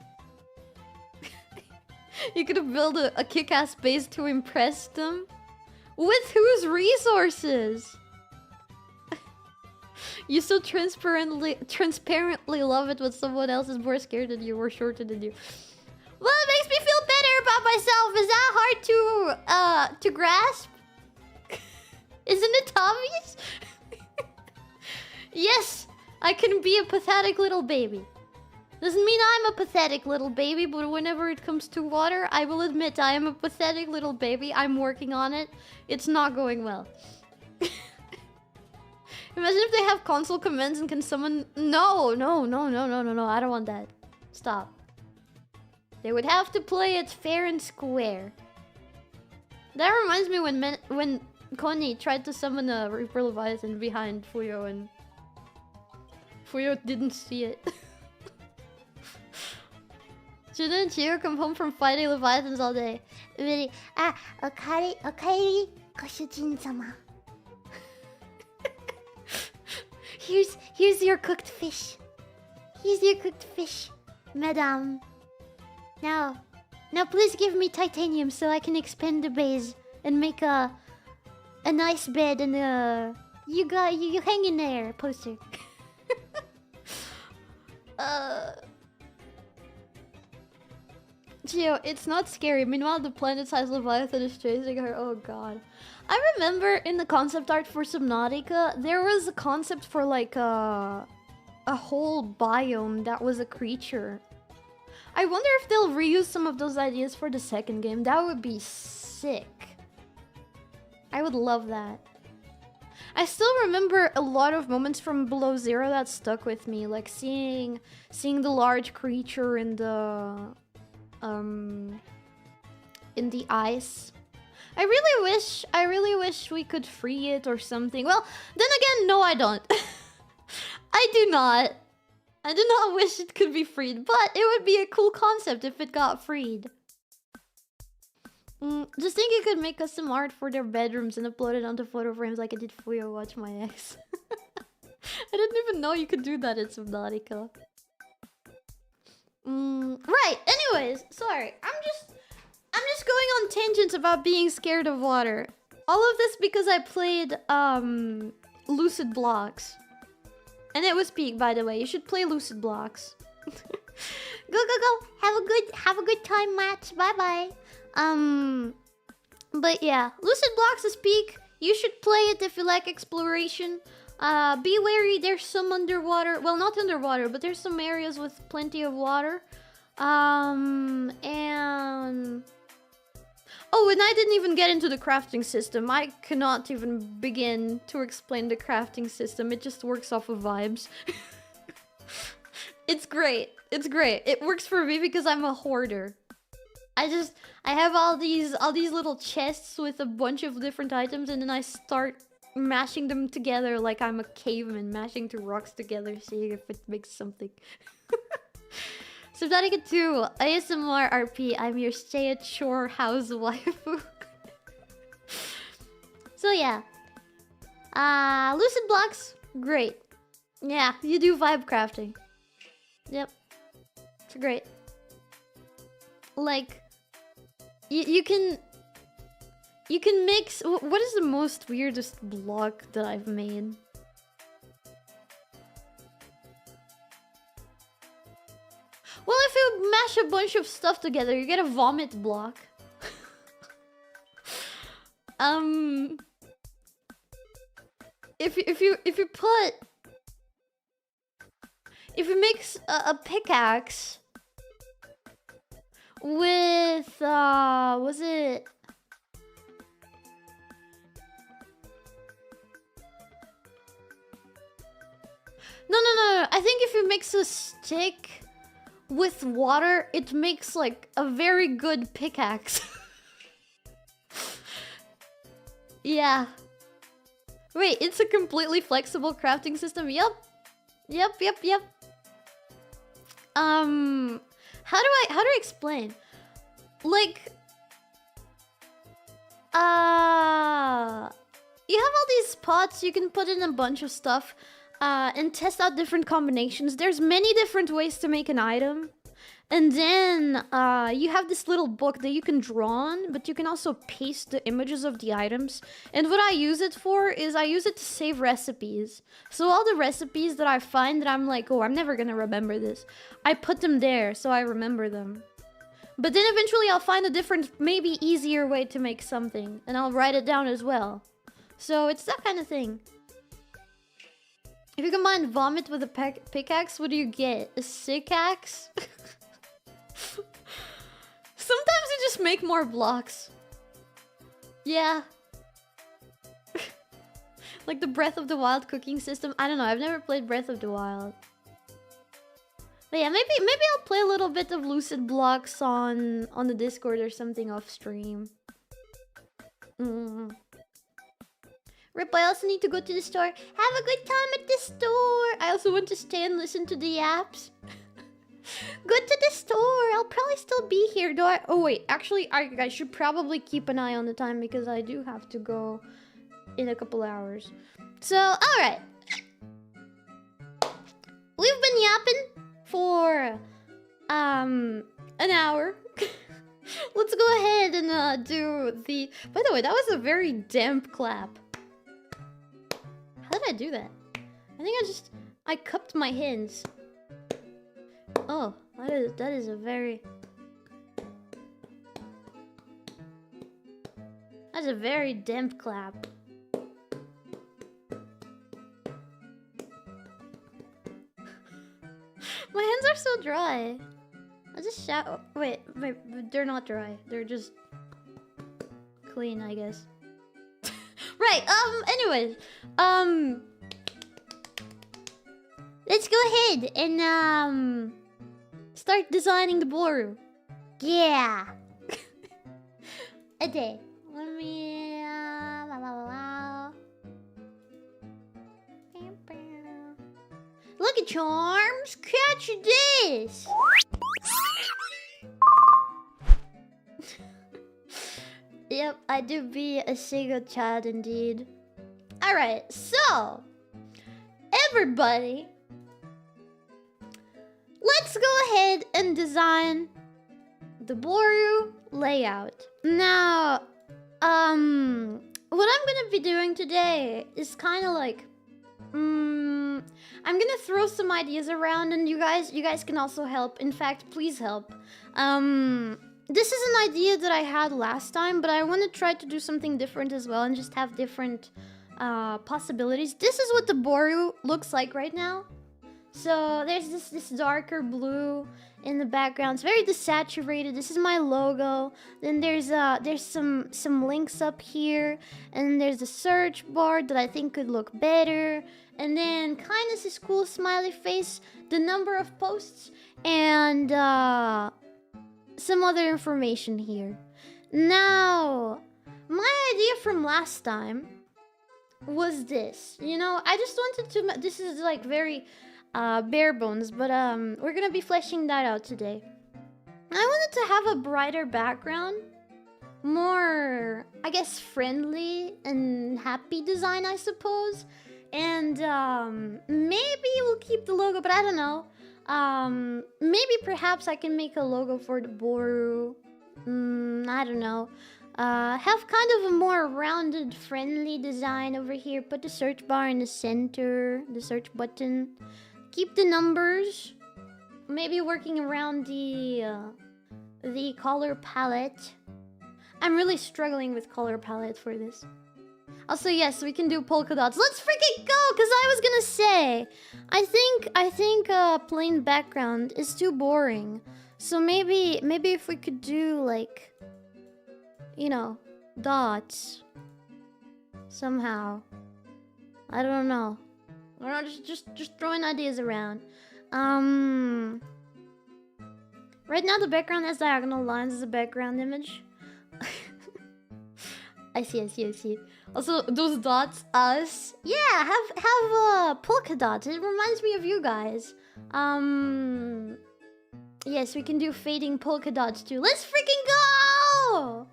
You could have built a kick-ass base to impress them. With whose resources? You so transparently love it when someone else is more scared than you or shorter than you. Well, it makes me feel better about myself. Is that hard to grasp? Isn't it obvious? Yes, I can be a pathetic little baby. Doesn't mean I'm a pathetic little baby, but whenever it comes to water, I will admit I am a pathetic little baby. I'm working on it. It's not going well. Imagine if they have console commands and can summon... No. I don't want that. Stop. They would have to play it fair and square. That reminds me when Connie tried to summon a Reaper Leviathan behind Fuyo and... Fuyo didn't see it. Juna and Chio come home from fighting Leviathans all day. Really? Okaeri, Goshujin-sama. Here's your cooked fish. Here's your cooked fish, madame. Now please give me titanium so I can expand the base and make a nice bed and you hang in there, poster. Chio, it's not scary. Meanwhile, the planet-sized Leviathan is chasing her. Oh god. I remember in the concept art for Subnautica, there was a concept for like a whole biome that was a creature. I wonder if they'll reuse some of those ideas for the second game. That would be sick. I would love that. I still remember a lot of moments from Below Zero that stuck with me, like seeing the large creature in the ice. I really wish we could free it or something. Well, then again, no, I don't. I do not wish it could be freed, but it would be a cool concept if it got freed. Just think you could make custom art for their bedrooms and upload it onto photo frames like I did for you. Watch my ex. I didn't even know you could do that in Subnautica. Right. Anyways, sorry. I'm just going on tangents about being scared of water. All of this because I played Lucid Blocks. And it was peak, by the way. You should play Lucid Blocks. Go, go, go. Have a good time, match. Bye-bye. But yeah, Lucid Blocks is peak. You should play it if you like exploration. Be wary, there's some underwater, well, not underwater, but there's some areas with plenty of water. And oh, and I didn't even get into the crafting system. I cannot even begin to explain the crafting system. It just works off of vibes. It's great. It's great. It works for me because I'm a hoarder. I have all these little chests with a bunch of different items, and then I start mashing them together like I'm a caveman, mashing two rocks together, seeing if it makes something. Subnautica 2, ASMR RP, I'm your stay-at-shore housewife. So yeah. Lucid Blocks, great. Yeah, you do vibe crafting. Yep. It's great. Like, you can mix... What is the most weirdest block that I've made? Well, if you mash a bunch of stuff together, you get a vomit block. If you mix a pickaxe with was it? No. I think if you mix a stick with water, it makes like a very good pickaxe. Yeah. Wait, it's a completely flexible crafting system. Yep. How do I explain? Like, you have all these pots, you can put in a bunch of stuff, and test out different combinations. There's many different ways to make an item. And then, you have this little book that you can draw on, but you can also paste the images of the items. And what I use it for is I use it to save recipes. So all the recipes that I find that I'm like, oh, I'm never gonna remember this, I put them there so I remember them. But then eventually I'll find a different, maybe easier way to make something, and I'll write it down as well. So it's that kind of thing. If you combine vomit with a pickaxe, what do you get? A sick axe? Sometimes you just make more blocks. Yeah. Like the Breath of the Wild cooking system. I don't know, I've never played Breath of the Wild. But yeah, maybe I'll play a little bit of Lucid Blocks on the Discord or something off stream. Rip, I also need to go to the store. Have a good time at the store. I also want to stay and listen to the apps. Go to the store. I'll probably still be here. Do I? Oh wait, actually, I should probably keep an eye on the time because I do have to go in a couple hours. So, all right. We've been yapping for an hour. Let's go ahead and do the. By the way, that was a very damp clap. How did I do that? I think I cupped my hands. Oh, that is a very... That's a very damp clap. My hands are so dry. I just shout. Wait, they're not dry. They're just clean, I guess. Right. Anyways, let's go ahead and start designing the Booru. Yeah. Okay. Let me. Look at Charms. Catch this. Yep, I do be a single child indeed. Alright, so everybody, let's go ahead and design the Booru layout. Now, what I'm gonna be doing today is kind of like, I'm gonna throw some ideas around, and you guys can also help. In fact, please help. This is an idea that I had last time, but I want to try to do something different as well and just have different possibilities. This is what the Booru looks like right now. So there's this darker blue in the background. It's very desaturated. This is my logo. Then there's some links up here, and there's a search bar that I think could look better. And then kind of this cool smiley face, the number of posts, and some other information here. Now, my idea from last time was this. You know, I just wanted to. This is like very bare bones, but we're gonna be fleshing that out today. I wanted to have a brighter background, more, I guess, friendly and happy design, I suppose. And maybe we'll keep the logo, but I don't know. Maybe perhaps I can make a logo for the Booru. I don't know. Have kind of a more rounded, friendly design over here. Put the search bar in the center, the search button. Keep the numbers. Maybe working around the color palette. I'm really struggling with color palette for this. Also, yes, we can do polka dots. Let's freaking go! Because I was gonna say, I think plain background is too boring. So maybe if we could do like, you know, dots somehow. I don't know. Or just throwing ideas around. Right now the background has diagonal lines as a background image. I see. Also, those dots, us. Yeah, have polka dots. It reminds me of you guys. Yes, we can do fading polka dots too. Let's freaking go!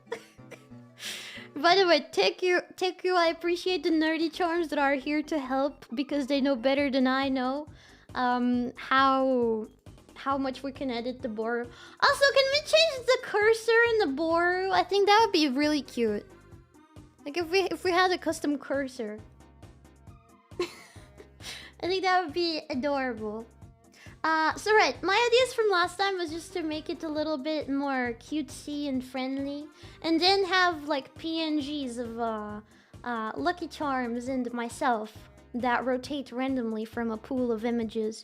By the way, take you, I appreciate the nerdy charms that are here to help because they know better than I know how much we can edit the Booru. Also, can we change the cursor in the Booru? I think that would be really cute. Like if we had a custom cursor. I think that would be adorable. So right, my ideas from last time was just to make it a little bit more cutesy and friendly, and then have like PNGs of Lucky Charms and myself that rotate randomly from a pool of images.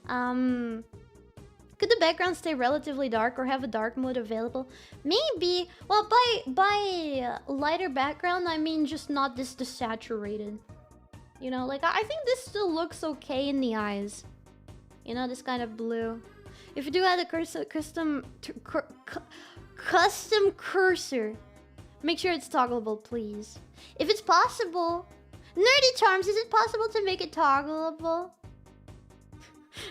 Could the background stay relatively dark or have a dark mode available? Maybe. Well, by lighter background, I mean just not this desaturated. You know, like I think this still looks okay in the eyes. You know, this kind of blue. If you do add a custom cursor, make sure it's toggleable, please. If it's possible. Nerdy Charms, is it possible to make it toggleable?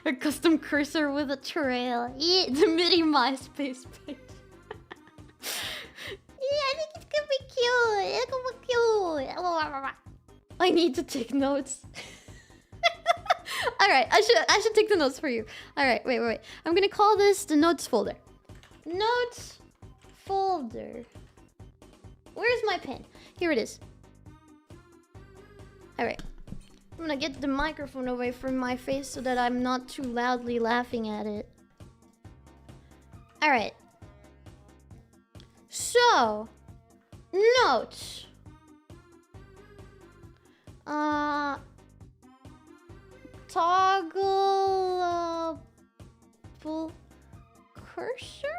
A custom cursor with a trail. Yeah, the Mitty MySpace page. Yeah, I think it's gonna be cute. It's gonna be cute. I need to take notes. Alright, I should take the notes for you. Alright, wait. I'm gonna call this the notes folder. Notes folder. Where's my pen? Here it is. Alright. I'm gonna get the microphone away from my face so that I'm not too loudly laughing at it. Alright. So, notes. Toggleable cursor?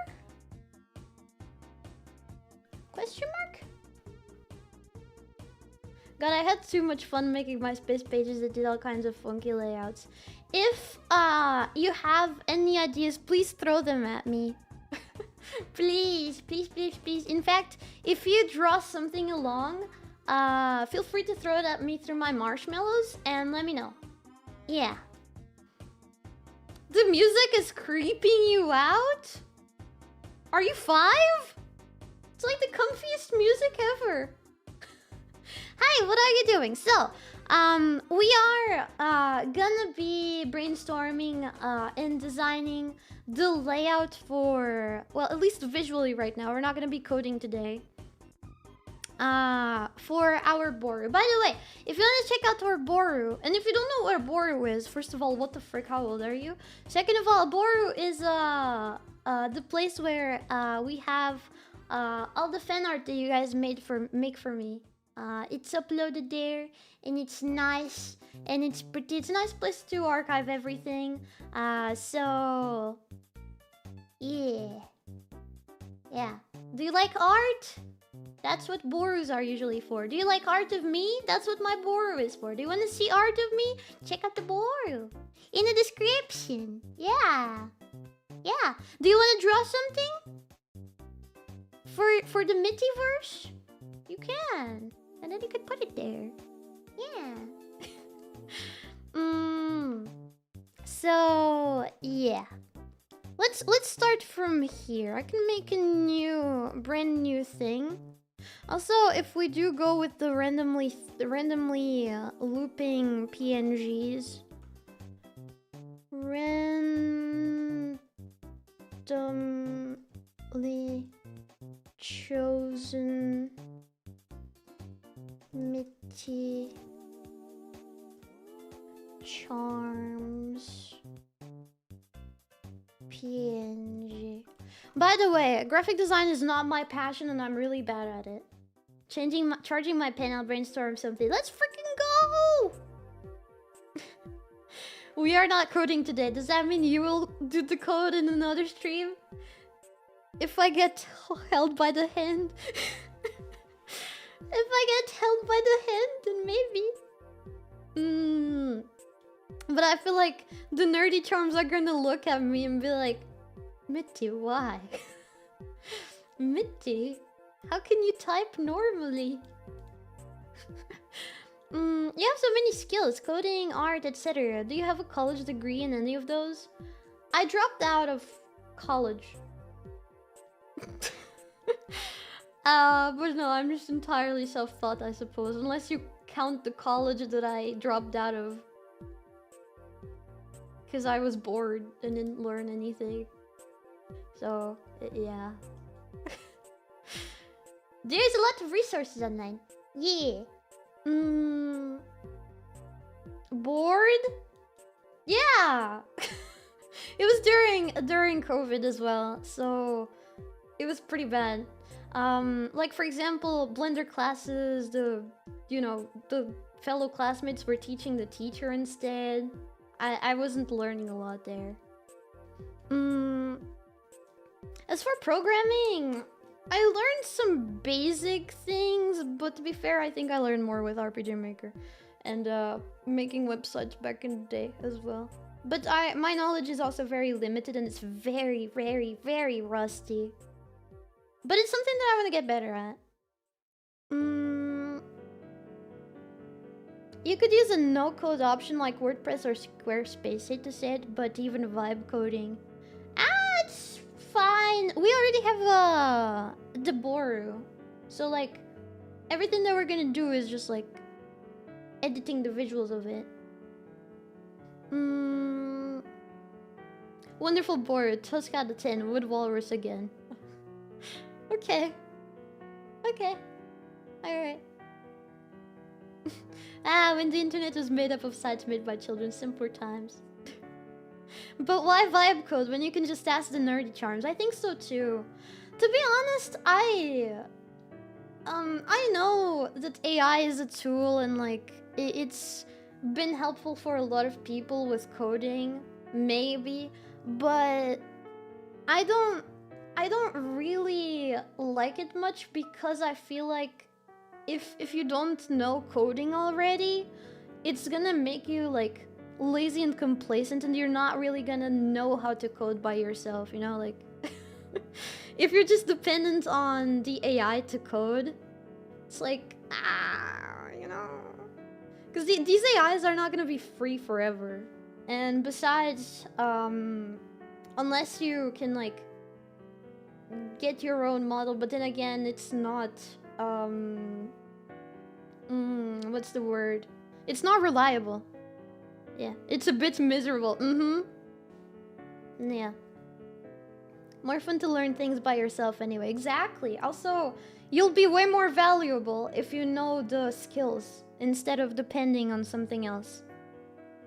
Question mark? God, I had too much fun making MySpace pages that did all kinds of funky layouts. If you have any ideas, please throw them at me. Please. In fact, if you draw something along, feel free to throw it at me through my marshmallows and let me know. Yeah. The music is creeping you out? Are you 5? It's like the comfiest music ever. Hi, what are you doing? So, We are gonna be brainstorming and designing the layout for, well, at least visually right now. We're not gonna be coding today. For our Booru. By the way, if you want to check out our Booru, and if you don't know what a Booru is, first of all, what the frick, how old are you? Second of all, Booru is the place where we have all the fan art that you guys make for me. It's uploaded there, and it's nice, and it's pretty. It's a nice place to archive everything. So yeah. Do you like art? That's what Boorus are usually for. Do you like art of me? That's what my Booru is for. Do you want to see art of me? Check out the Booru in the description. Yeah. Do you want to draw something for the Mittyverse? You can, and then you can put it there. Yeah. So yeah. Let's start from here. I can make a brand new thing. Also, if we do go with the randomly looping PNGs, randomly chosen Mitty charms PNG. By the way, graphic design is not my passion and I'm really bad at it. Charging my pen, I'll brainstorm something. Let's freaking go! We are not coding today. Does that mean you will do the code in another stream? If I get held by the hand? If I get held by the hand, then maybe. But I feel like the nerdy charms are gonna look at me and be like, Mitty, why? Mitty, how can you type normally? You have so many skills, coding, art, etc. Do you have a college degree in any of those? I dropped out of college. But no, I'm just entirely self-taught, I suppose. Unless you count the college that I dropped out of. Because I was bored and didn't learn anything. So, yeah. There's a lot of resources online. Yeah. Bored? Yeah. It was during COVID as well, so it was pretty bad. Like for example, Blender classes, the fellow classmates were teaching the teacher instead. I wasn't learning a lot there. As for programming, I learned some basic things, but to be fair, I think I learned more with RPG Maker and making websites back in the day as well. But my knowledge is also very limited and it's very, very, very rusty. But it's something that I want to get better at. You could use a no-code option like WordPress or Squarespace, hate to say it, but even vibe coding. It's fine. We already have the Booru. So like, everything that we're gonna do is just like editing the visuals of it. Wonderful Booru, Tusk out of 10, Wood Walrus again. Okay. Alright. When the internet was made up of sites made by children, simpler times. But why vibe code when you can just ask the nerdy charms? I think so too. To be honest, I know that AI is a tool and like it's been helpful for a lot of people with coding, maybe, but I don't really like it much because I feel like if you don't know coding already, it's gonna make you like lazy and complacent and you're not really gonna know how to code by yourself, you know, like if you're just dependent on the AI to code, it's like you know, because these AIs are not gonna be free forever. And besides, unless you can like get your own model, but then again, it's not what's the word? It's not reliable. Yeah, it's a bit miserable. Yeah. More fun to learn things by yourself anyway. Exactly. Also, you'll be way more valuable if you know the skills instead of depending on something else.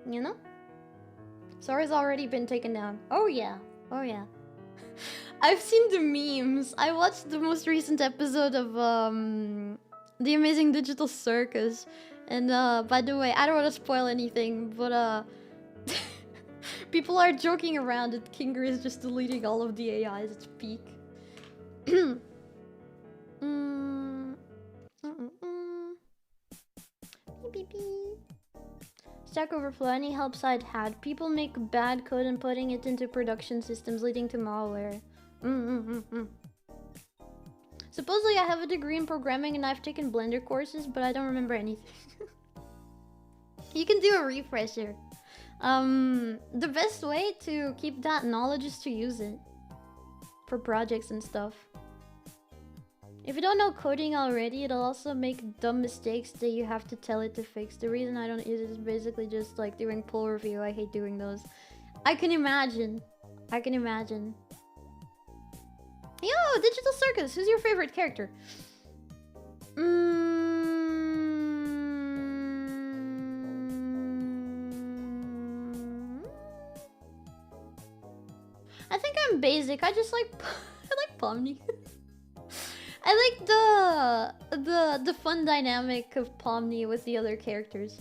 You know? Sora's already been taken down. Oh yeah. Oh yeah. I've seen the memes. I watched the most recent episode of The Amazing Digital Circus. And by the way, I don't want to spoil anything, but people are joking around that Kinger is just deleting all of the AIs at peak. Beep, beep, beep. Stack Overflow, any help site had. People make bad code and putting it into production systems, leading to malware. Supposedly I have a degree in programming and I've taken Blender courses, but I don't remember anything. You can do a refresher. The best way to keep that knowledge is to use it for projects and stuff. If you don't know coding already, it'll also make dumb mistakes that you have to tell it to fix. The reason I don't use it is basically just like doing pull review. I hate doing those. I can imagine. I can imagine. Yo, Digital Circus, who's your favorite character? I think I'm basic. I just like I like Pomni. I like the fun dynamic of Pomni with the other characters.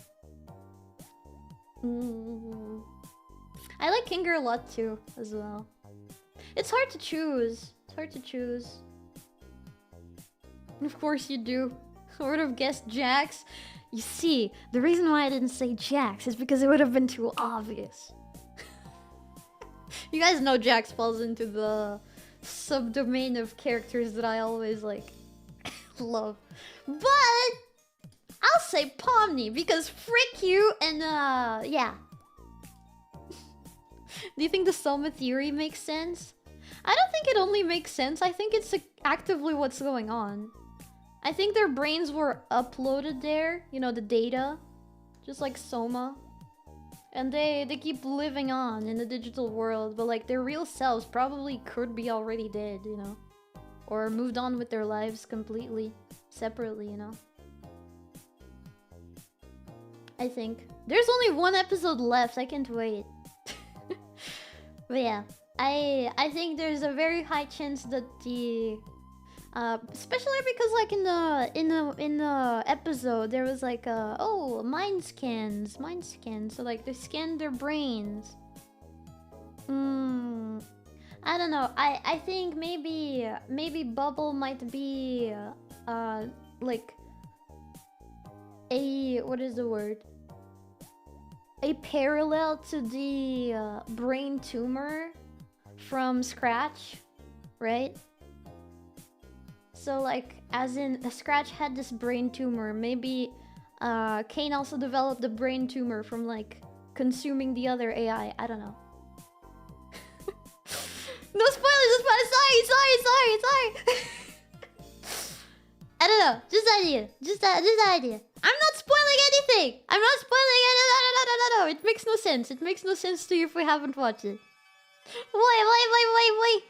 I like Kinger a lot too, as well. It's hard to choose. It's hard to choose. Of course you do. I would have guessed Jax. You see, the reason why I didn't say Jax is because it would have been too obvious. You guys know Jax falls into the subdomain of characters that I always like love. But I'll say Pomni because frick you and yeah. Do you think the Soma theory makes sense? I don't think it only makes sense. I think it's actively what's going on. I think their brains were uploaded there, you know, the data, just like Soma. And they keep living on in the digital world, but like their real selves probably could be already dead, you know? Or moved on with their lives completely, separately, you know? I think. There's only one episode left, I can't wait. But yeah, I think there's a very high chance that the... especially because like in the episode there was like oh, mind scans, so like they scanned their brains. I don't know. I think maybe Bubble might be like a, what is the word, a parallel to the brain tumor from Scratch, right? So like, as in, Scratch had this brain tumor. Maybe Kane also developed a brain tumor from like consuming the other AI. I don't know. No spoilers, sorry. I don't know. Just idea. Just idea. I'm not spoiling anything. I'm not spoiling it. No. It makes no sense. It makes no sense to you if we haven't watched it. Wait.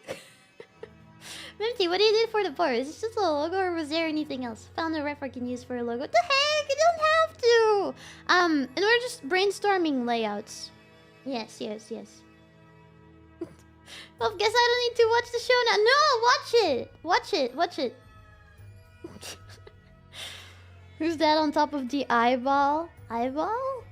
Mitty, what do you do for the bar? Is this just a logo or was there anything else? Found a ref I can use for a logo. What the heck? You don't have to! And we're just brainstorming layouts. Yes. Well, guess I don't need to watch the show now. No, watch it. Who's that on top of the eyeball? Eyeball?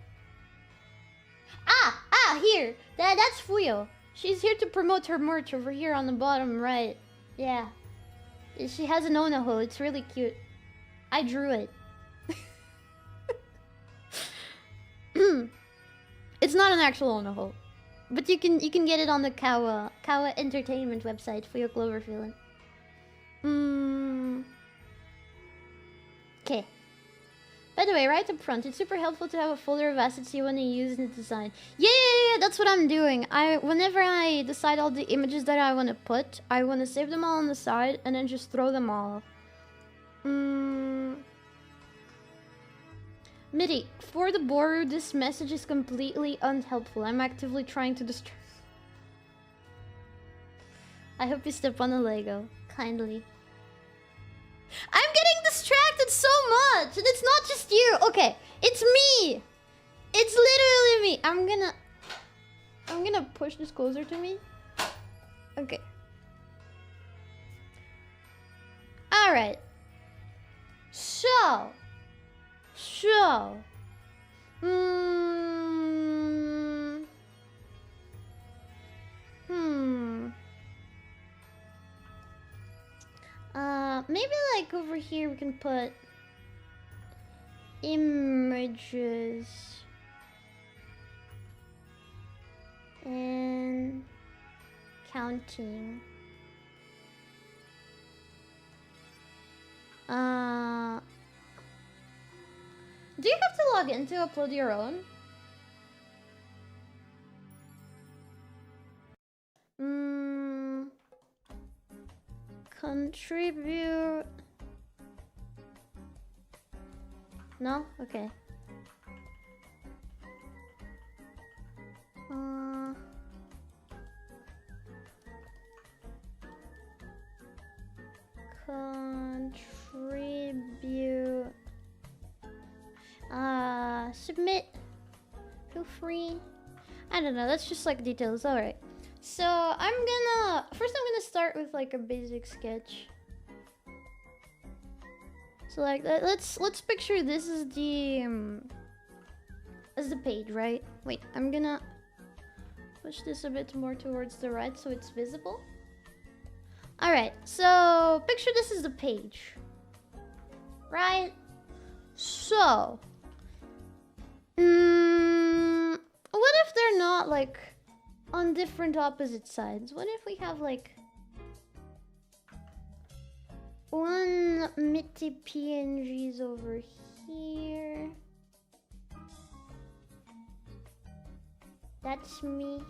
Ah, here. That's Fuyo. She's here to promote her merch over here on the bottom right. Yeah. She has an Onaho. It's really cute. I drew it. It's not an actual Onaho. But you can get it on the Kawa Entertainment website for your Clover feeling. Okay. By the way, right up front, it's super helpful to have a folder of assets you want to use in the design. Yeah, that's what I'm doing. Whenever I decide all the images that I want to put, I want to save them all on the side and then just throw them all. Mitty, for the Booru, this message is completely unhelpful. I'm actively trying to distract. I hope you step on a Lego. Kindly. I'm getting distracted so much! And it's not just you! Okay, it's me! It's literally me! I'm gonna push this closer to me. Okay. Alright. So. Maybe like over here we can put images and counting. Do you have to log in to upload your own? Contribute. No? Okay. Contribute. Submit. Feel free. I don't know, that's just like details. Alright. So I'm gonna start with like a basic sketch. So like let's picture this is the page, right? Wait, I'm gonna push this a bit more towards the right so it's visible. Alright, so picture this is the page. Right? So what if they're not like on different opposite sides? What if we have like one Mitty PNGs over here? That's me.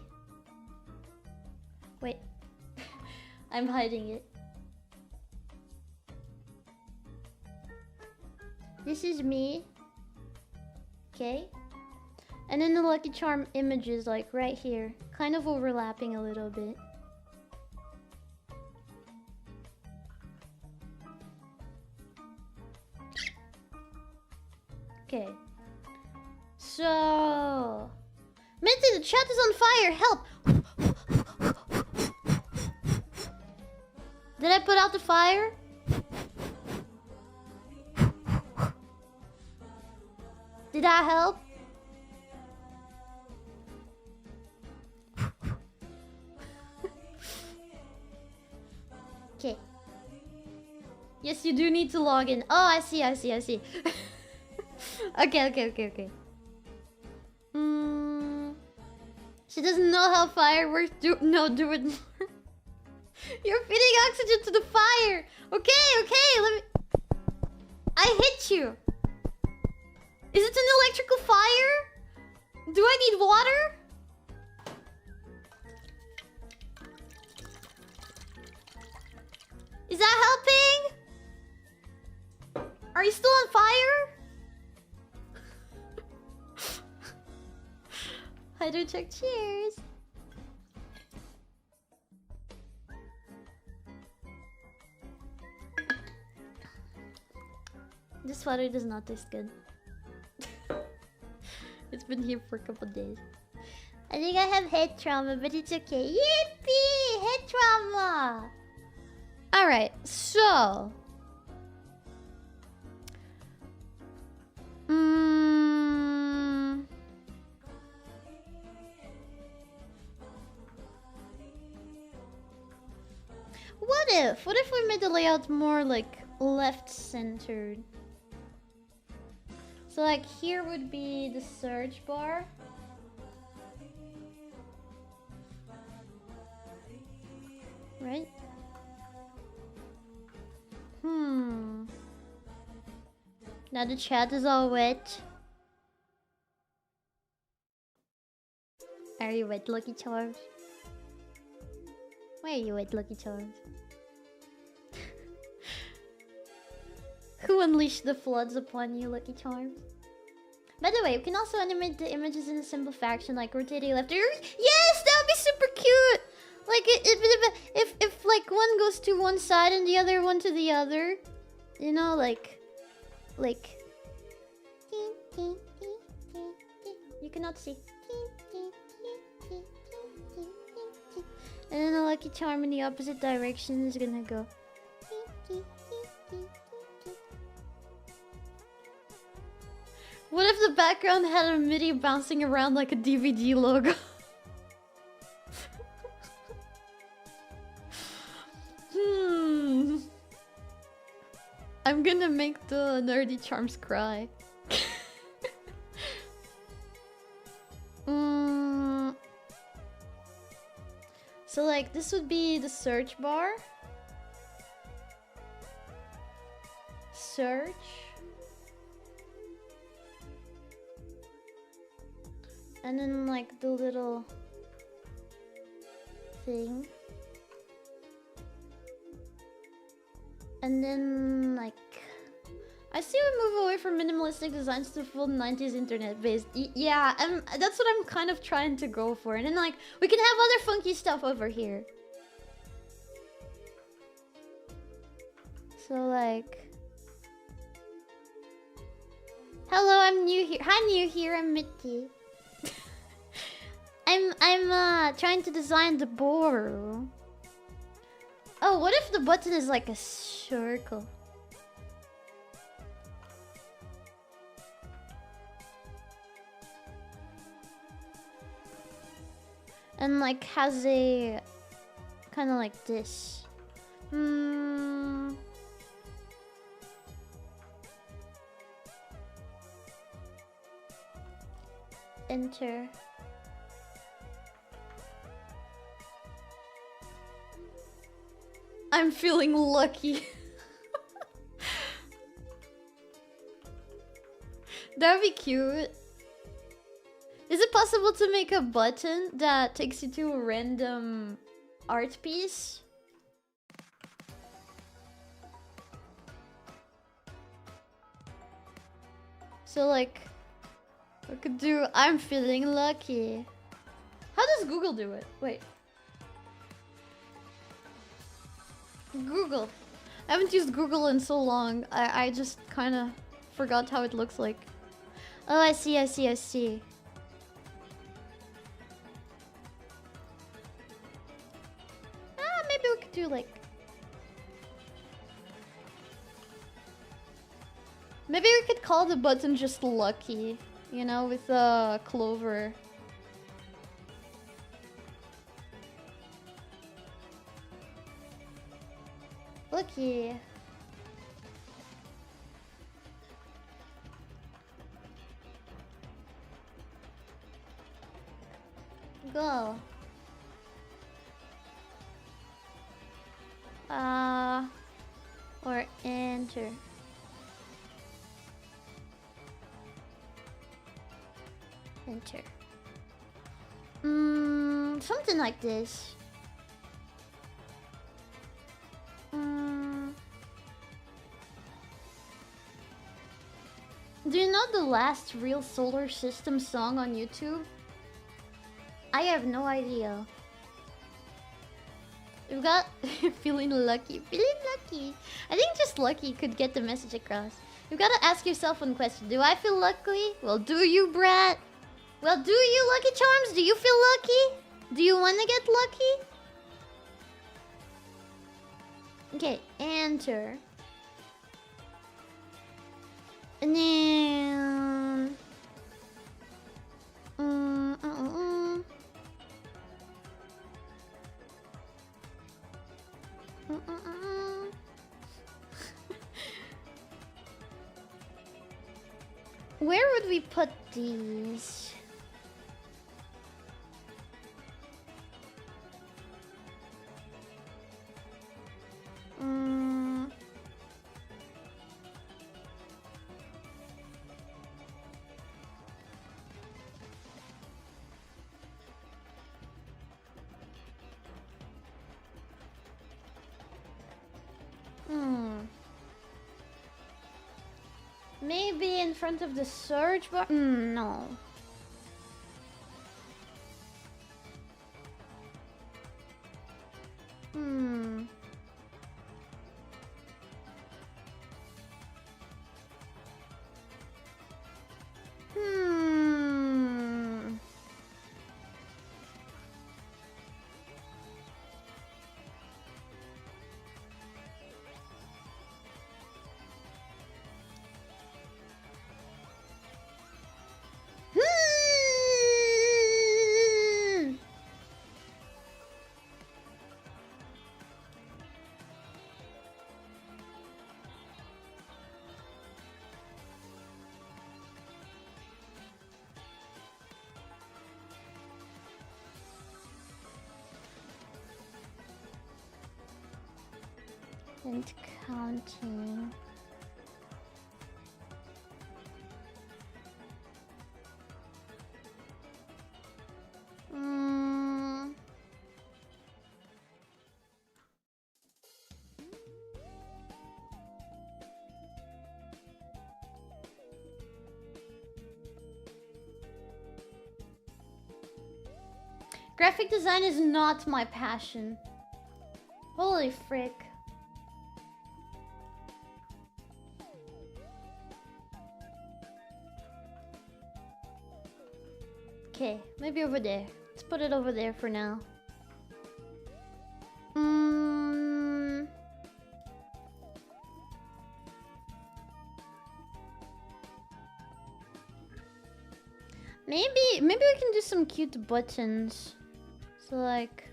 Wait. I'm hiding it. This is me. Okay. And then the Lucky Charm images like right here. Kind of overlapping a little bit. Okay. So... Mitty, the chat is on fire! Help! Did I put out the fire? Did that help? Okay. Yes, you do need to log in. Oh, I see. Okay. She doesn't know how fire works. Do it more. You're feeding oxygen to the fire. Okay. Let me. I hit you. Is it an electrical fire? Do I need water? Is that helping? Are you still on fire? Hydro-check, cheers. This water does not taste good. It's been here for a couple days. I think I have head trauma, but it's okay. Yippee! Head trauma! Alright, so... What if we made the layout more like left-centered? So like here would be the search bar. Right? Now the chat is all wet. Are you wet, Lucky Charms? Why are you wet, Lucky Charms? Who unleashed the floods upon you, Lucky Charms? By the way, we can also animate the images in a simple fashion, like rotating left or yes, that would be super cute. Like if like one goes to one side and the other one to the other, you know, like you cannot see. And then a lucky charm in the opposite direction is gonna go. What if the background had a Mitty bouncing around like a DVD logo? I'm gonna make the nerdy charms cry. So like this would be the search bar. Search. And then like the little thing. And then like I see we move away from minimalistic designs to full 90s internet based. Yeah, that's what I'm kind of trying to go for. And then like we can have other funky stuff over here. So like hello, I'm new here. Hi, new here. I'm Mitty. I'm trying to design the Booru. Oh, what if the button is like a circle? And like has a kind of like this. Enter. I'm feeling lucky. That'd be cute. Is it possible to make a button that takes you to a random art piece? So like, I could do I'm feeling lucky. How does Google do it? Wait. Google. I haven't used Google in so long. I just kind of forgot how it looks like. Oh, I see. Maybe we could do like... Maybe we could call the button just lucky. You know, with a clover. Lucky. Go. Or enter. Enter. Something like this. Do you know the last real solar system song on YouTube? I have no idea. We've got feeling lucky. Feeling lucky. I think just lucky could get the message across. You've got to ask yourself one question. Do I feel lucky? Well, do you, Brat? Well, do you, Lucky Charms? Do you feel lucky? Do you want to get lucky? Okay, enter. And then... Where would we put these? Maybe in front of the search bar? No. Hmm. And counting. Graphic design is not my passion. Holy frick. Okay, maybe over there. Let's put it over there for now. Maybe we can do some cute buttons. So like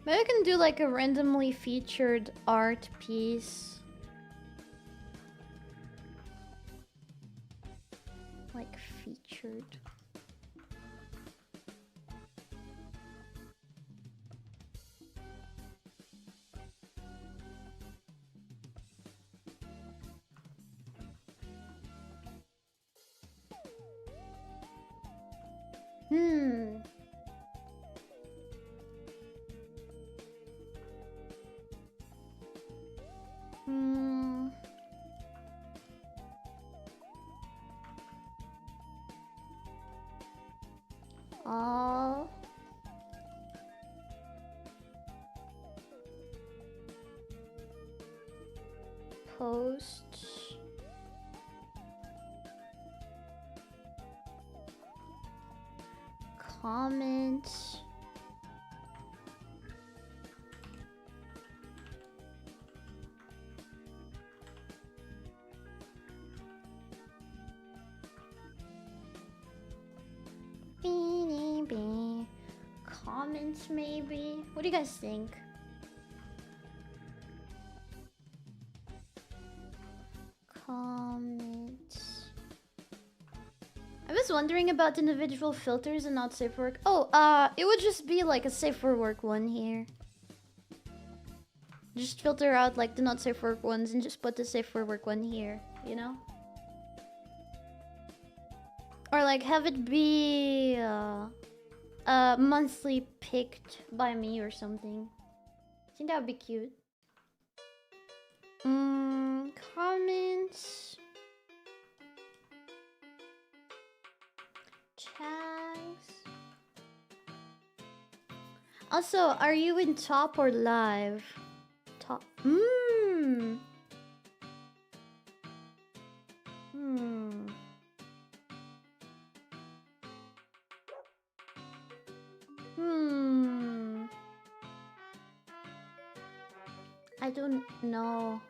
maybe I can do like a randomly featured art piece. Like featured. All posts comments comments maybe. What do you guys think? Comments. I was wondering about individual filters and not safe for work. Oh, it would just be like a safe for work one here. Just filter out like the not safe for work ones and just put the safe for work one here, you know? Or like have it be monthly picked by me or something. I think that would be cute. Comments. Tags. Also, are you in top or live? Top. I don't know.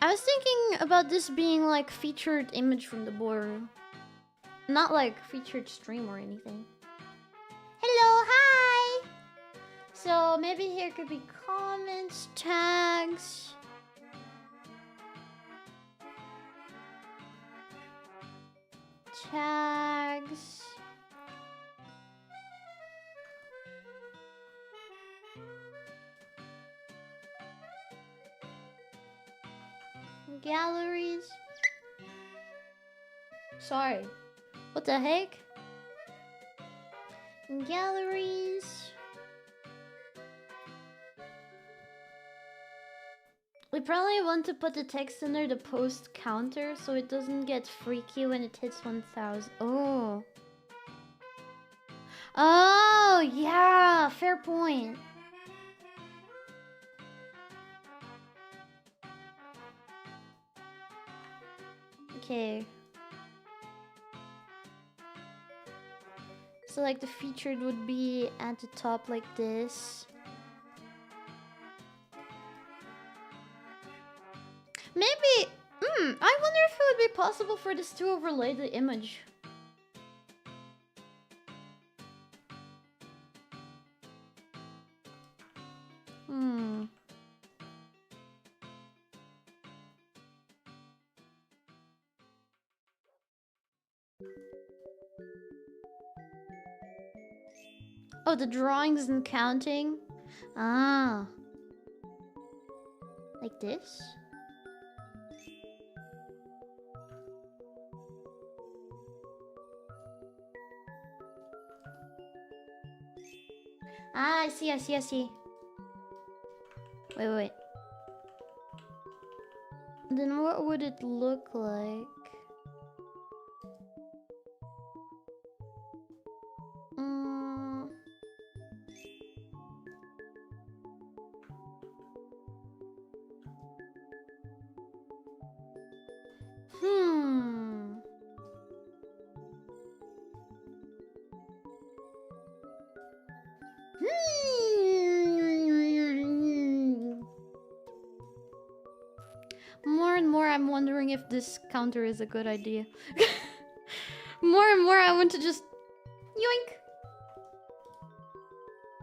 I was thinking about this being like featured image from the Booru. Not like featured stream or anything. Hello, hi! So maybe here could be comments, tags. Tags. Galleries. Sorry. What the heck? Galleries. We probably want to put the text under the post counter so it doesn't get freaky when it hits 1000. Oh. Oh, yeah, fair point. Okay. So like the featured would be at the top like this. Maybe, I wonder if it would be possible for this to overlay the image. Oh, the drawings and counting? Ah. Like this? Ah, I see, I see, I see. Wait, wait. Then what would it look like? More and more I'm wondering if this counter is a good idea. More and more I want to just yoink.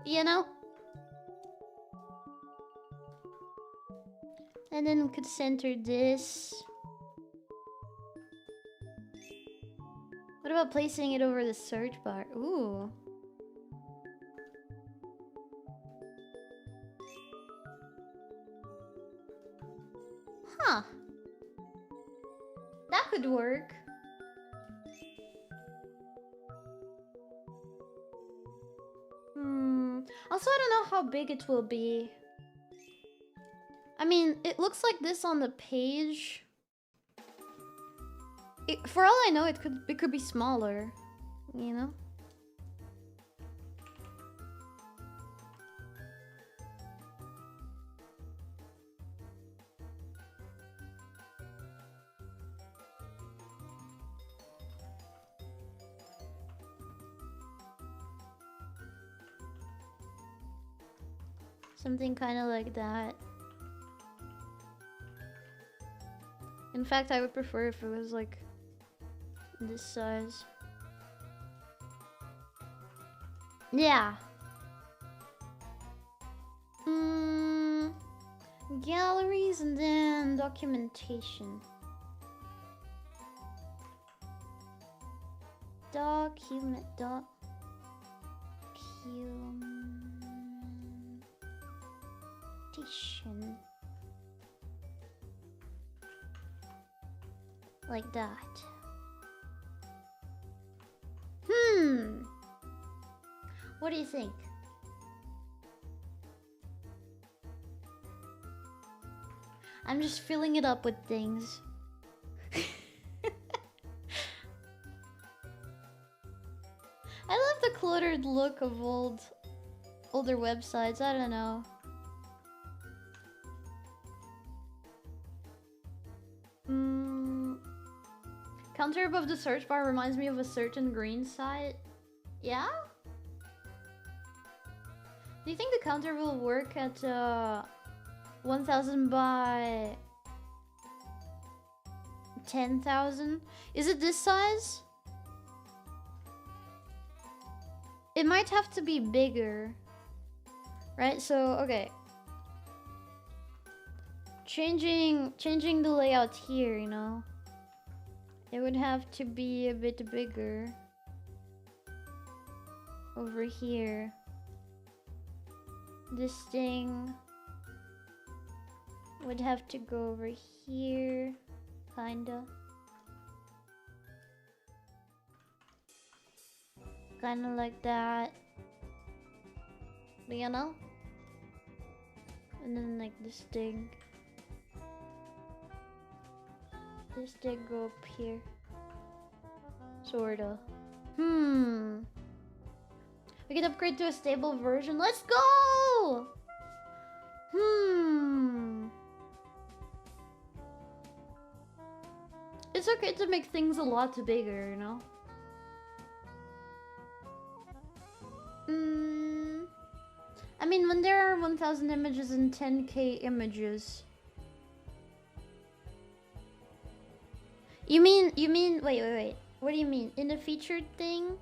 You know? And then we could center this. What about placing it over the search bar? Ooh. Huh. That could work. Also, I don't know how big it will be. I mean, it looks like this on the page. For all I know, it could be smaller, you know? Something kind of like that. In fact, I would prefer if it was like this size. Yeah. Galleries and then documentation. Documentation. Like that. What do you think? I'm just filling it up with things. I love the cluttered look of older websites. I don't know. Counter above the search bar reminds me of a certain green site. Yeah? Do you think the counter will work at 1000 by 10,000? Is it this size? It might have to be bigger. Right? So, okay. Changing the layout here, you know. It would have to be a bit bigger. Over here. This thing would have to go over here. Kinda. kind of like that. You know? And then like this thing. This thing go up here. Sorta. We can upgrade to a stable version. Let's go! It's okay to make things a lot bigger, you know? I mean, when there are 1000 images and 10k images. You mean, wait. What do you mean? In the featured thing?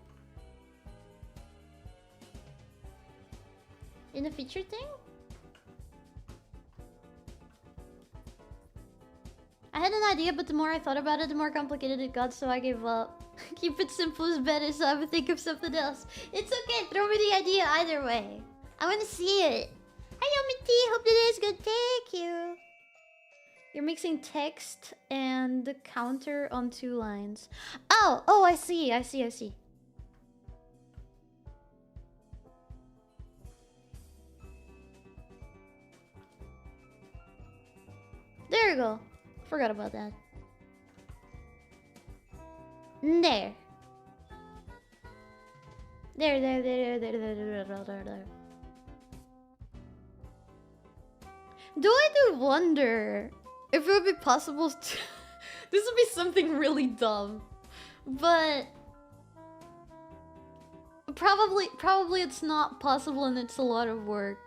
In the featured thing? I had an idea, but the more I thought about it, the more complicated it got, so I gave up. Keep it simple is better, so I would think of something else. It's okay, throw me the idea either way. I want to see it. Hello, Mitty. Hope today is good. Thank you. You're mixing text and the counter on 2 lines. Oh, I see. There you go. Forgot about that. There. There. I do wonder if it would be possible to... This would be something really dumb. But... Probably it's not possible and it's a lot of work.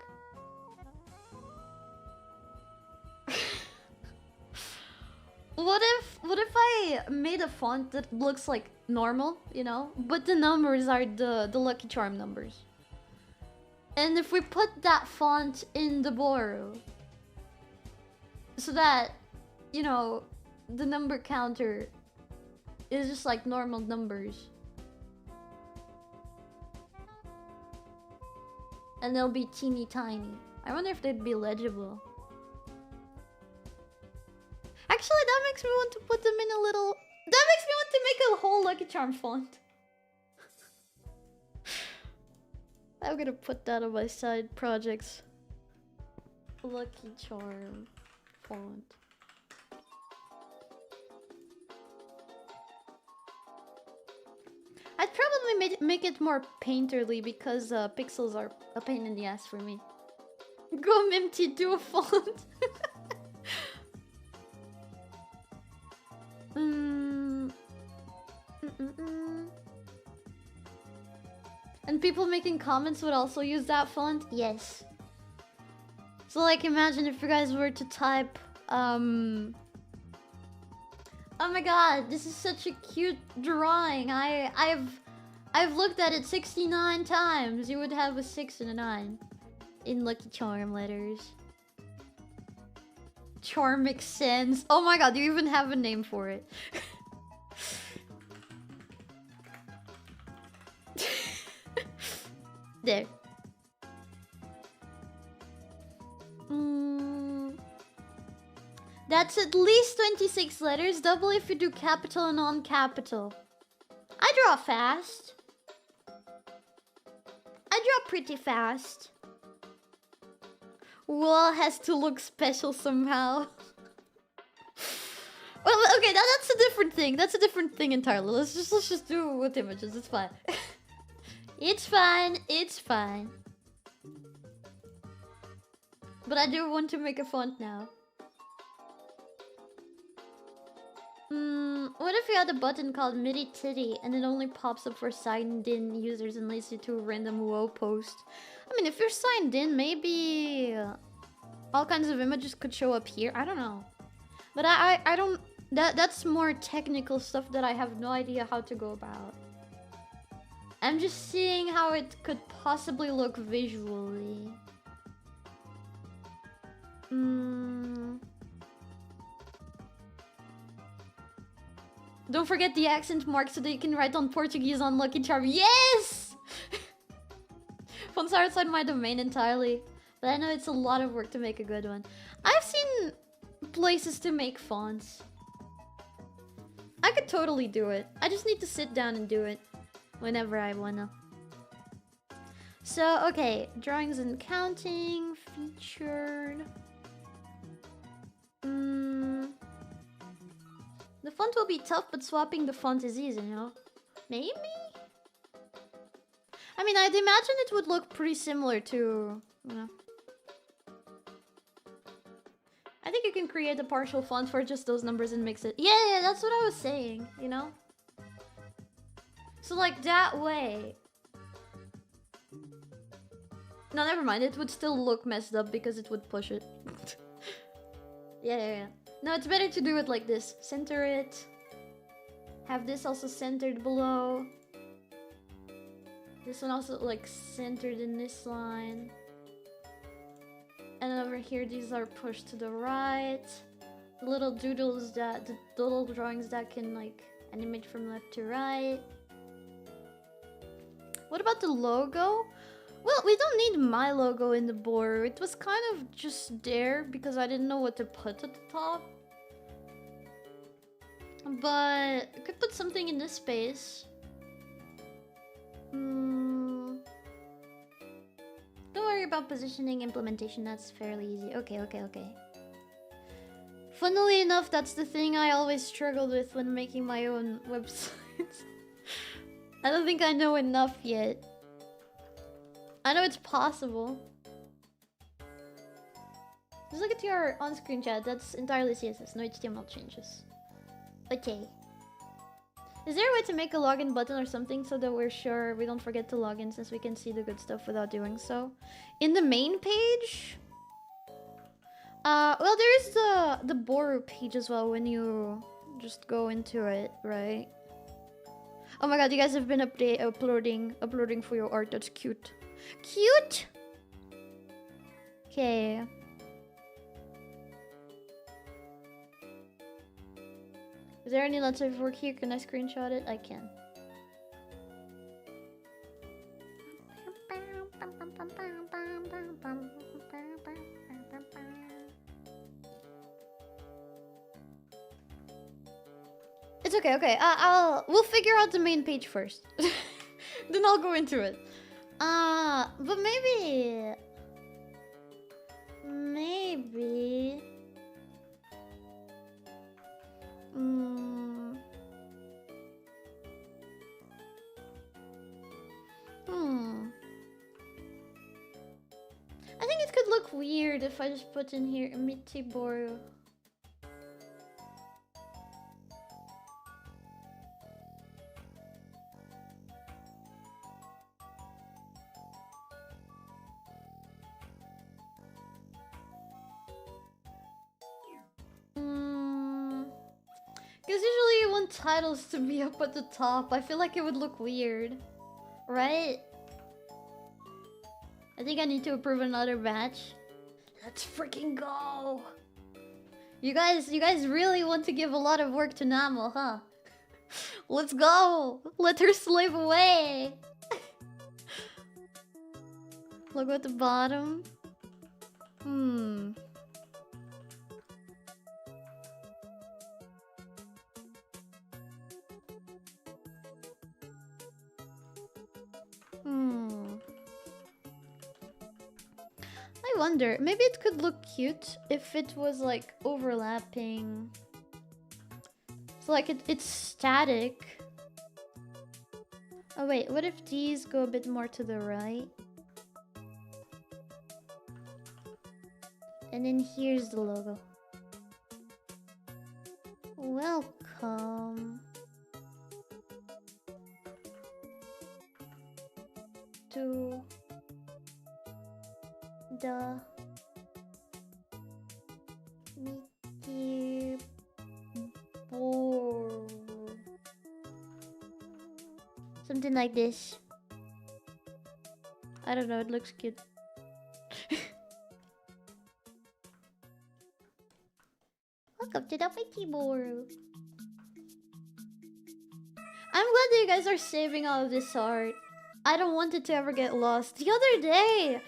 What if I made a font that looks like normal, you know? But the numbers are the Lucky Charm numbers. And if we put that font in the Booru, so that, you know, the number counter is just like normal numbers. And they'll be teeny tiny. I wonder if they'd be legible. Actually, that makes me want to put them in a little... That makes me want to make a whole Lucky Charm font. I'm gonna put that on my side projects. Lucky Charm font. I'd probably make it more painterly because pixels are a pain in the ass for me. Go Mimty, do a font. And people making comments would also use that font? Yes. So like imagine if you guys were to type oh my god, this is such a cute drawing. I've looked at it 69 times. You would have a 6 and a 9 in Lucky Charm letters. Charm makes sense. Oh my god, you even have a name for it. There. That's at least 26 letters, double if you do capital and non-capital. I draw fast. I draw pretty fast. Wall has to look special somehow. Well, okay, that's a different thing. That's a different thing entirely. Let's just do it with images. It's fine. It's fine. It's fine. But I do want to make a font now. What if you had a button called 𝥔These and it only pops up for signed in users and leads you to a random WoW post? I mean, if you're signed in, maybe all kinds of images could show up here. I don't know. But I don't... That's more technical stuff that I have no idea how to go about. I'm just seeing how it could possibly look visually. Don't forget the accent mark so that you can write on Portuguese on Lucky Charm. Yes! Fonts are outside my domain entirely. But I know it's a lot of work to make a good one. I've seen places to make fonts. I could totally do it. I just need to sit down and do it whenever I wanna. So, okay, drawings and counting, featured. The font will be tough, but swapping the font is easy, you know? Maybe? I mean, I'd imagine it would look pretty similar to, you know. I think you can create a partial font for just those numbers and mix it. Yeah, that's what I was saying, you know? So like that way. No, never mind. It would still look messed up because it would push it. Yeah. No, it's better to do it like this. Center it. Have this also centered below. This one also like centered in this line. And then over here, these are pushed to the right. The little doodles that, the doodle drawings that can like animate from left to right. What about the logo? Well, we don't need my logo in the Booru. It was kind of just there because I didn't know what to put at the top. But I could put something in this space. Don't worry about positioning, implementation, that's fairly easy. Okay. Funnily enough, that's the thing I always struggled with when making my own websites. I don't think I know enough yet. I know it's possible. Just look at your on-screen chat, that's entirely CSS, no HTML changes. Okay. Is there a way to make a login button or something so that we're sure we don't forget to log in since we can see the good stuff without doing so? In the main page? Well, there is the Booru page as well when you just go into it, right? Oh my god, you guys have been uploading for your art, that's cute. Cute? Okay. Is there any lots of work here? Can I screenshot it? I can. It's okay, we'll figure out the main page first. Then I'll go into it. But maybe... I think it could look weird if I just put in here Mitty Booru. Because usually you want titles to be up at the top. I feel like it would look weird. Right? I think I need to approve another batch. Let's freaking go! You guys really want to give a lot of work to Namo, huh? Let's go! Let her slave away! Logo at the bottom. I wonder, maybe it could look cute if it was like overlapping. So like it's static. Oh wait, what if these go a bit more to the right? And then here's the logo. Welcome to the Mitty Booru. Something like this. I don't know, it looks cute. Welcome to the Mitty Booru. I'm glad that you guys are saving all of this art. I don't want it to ever get lost. The other day,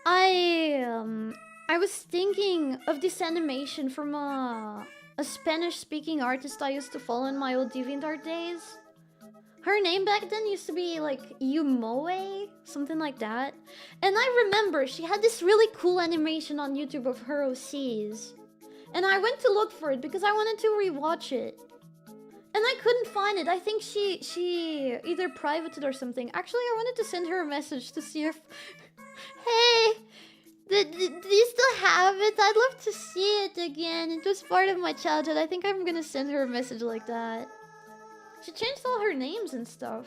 I was thinking of this animation from a Spanish-speaking artist I used to follow in my old DeviantArt days. Her name back then used to be like Yumoe, something like that. And I remember she had this really cool animation on YouTube of her OCs. And I went to look for it because I wanted to rewatch it. And I couldn't find it. I think she either privated or something. Actually, I wanted to send her a message to see if... Hey! Do you still have it? I'd love to see it again. It was part of my childhood. I think I'm gonna send her a message like that. She changed all her names and stuff.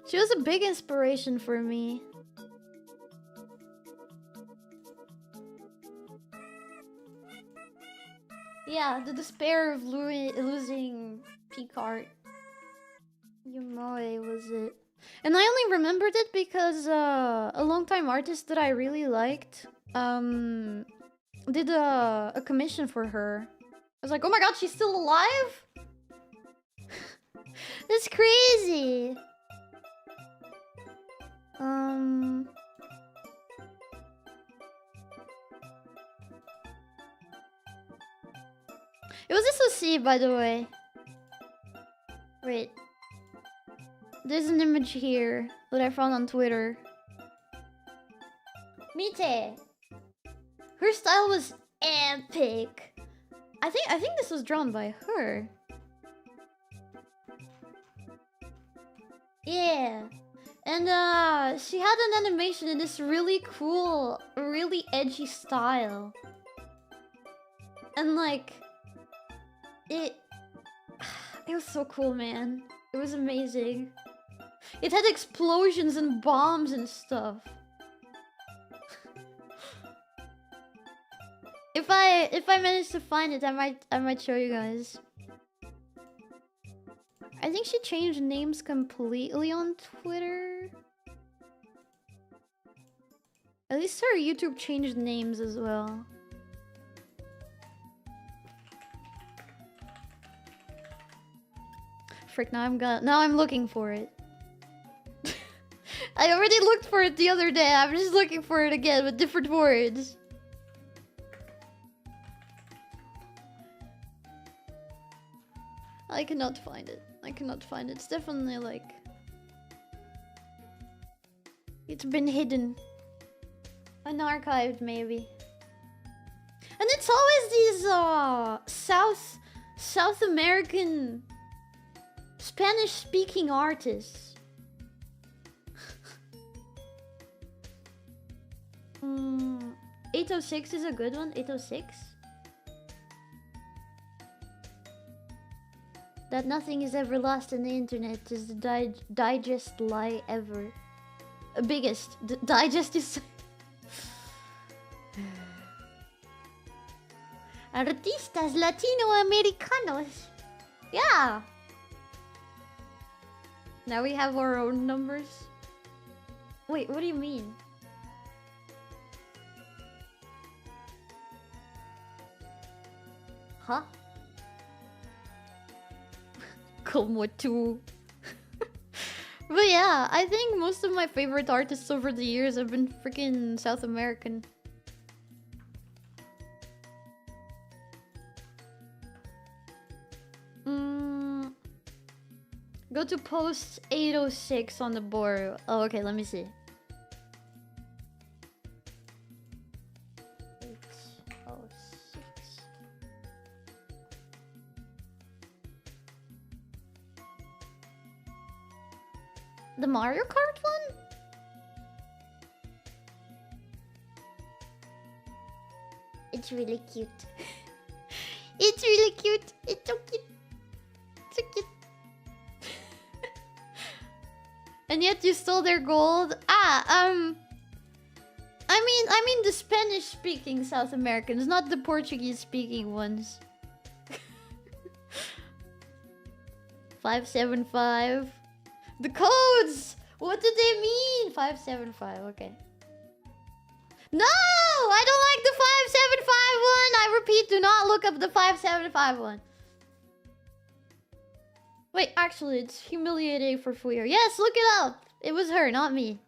She was a big inspiration for me. Yeah, the despair of losing Picard. Yumoe was it. And I only remembered it because a longtime artist that I really liked did a commission for her. I was like, oh my god, she's still alive? That's crazy. It was this OC, by the way. Wait. There's an image here that I found on Twitter. Mitty. Her style was epic. I think this was drawn by her. Yeah. And she had an animation in this really cool, really edgy style. And like it was so cool, man. It was amazing. It had explosions and bombs and stuff. If I manage to find it, I might show you guys. I think she changed names completely on Twitter. At least her YouTube changed names as well. Frick, now I'm looking for it. I already looked for it the other day. I'm just looking for it again with different words. I cannot find it. I cannot find it. It's definitely like... It's been hidden. Unarchived, maybe. And it's always these South American Spanish-speaking artists. 806 is a good one. 806. That nothing is ever lost in the internet is the digest lie ever. Biggest. Digest is... Artistas Latinoamericanos. Yeah. Now we have our own numbers. Wait, what do you mean? Huh? Como tu. But yeah, I think most of my favorite artists over the years have been freaking South American. Go to post 806 on the Booru. Oh, okay, let me see. 806. The Mario Kart one? It's really cute. It's really cute. It's so cute. So cute. And yet you stole their gold. I mean the Spanish-speaking South Americans, not the Portuguese-speaking ones. 575. The codes! What did they mean? 575, okay. No! I don't like the 575 one! I repeat, do not look up the 575 one. Wait, actually, it's humiliating for Fuyo. Yes, look it up! It was her, not me.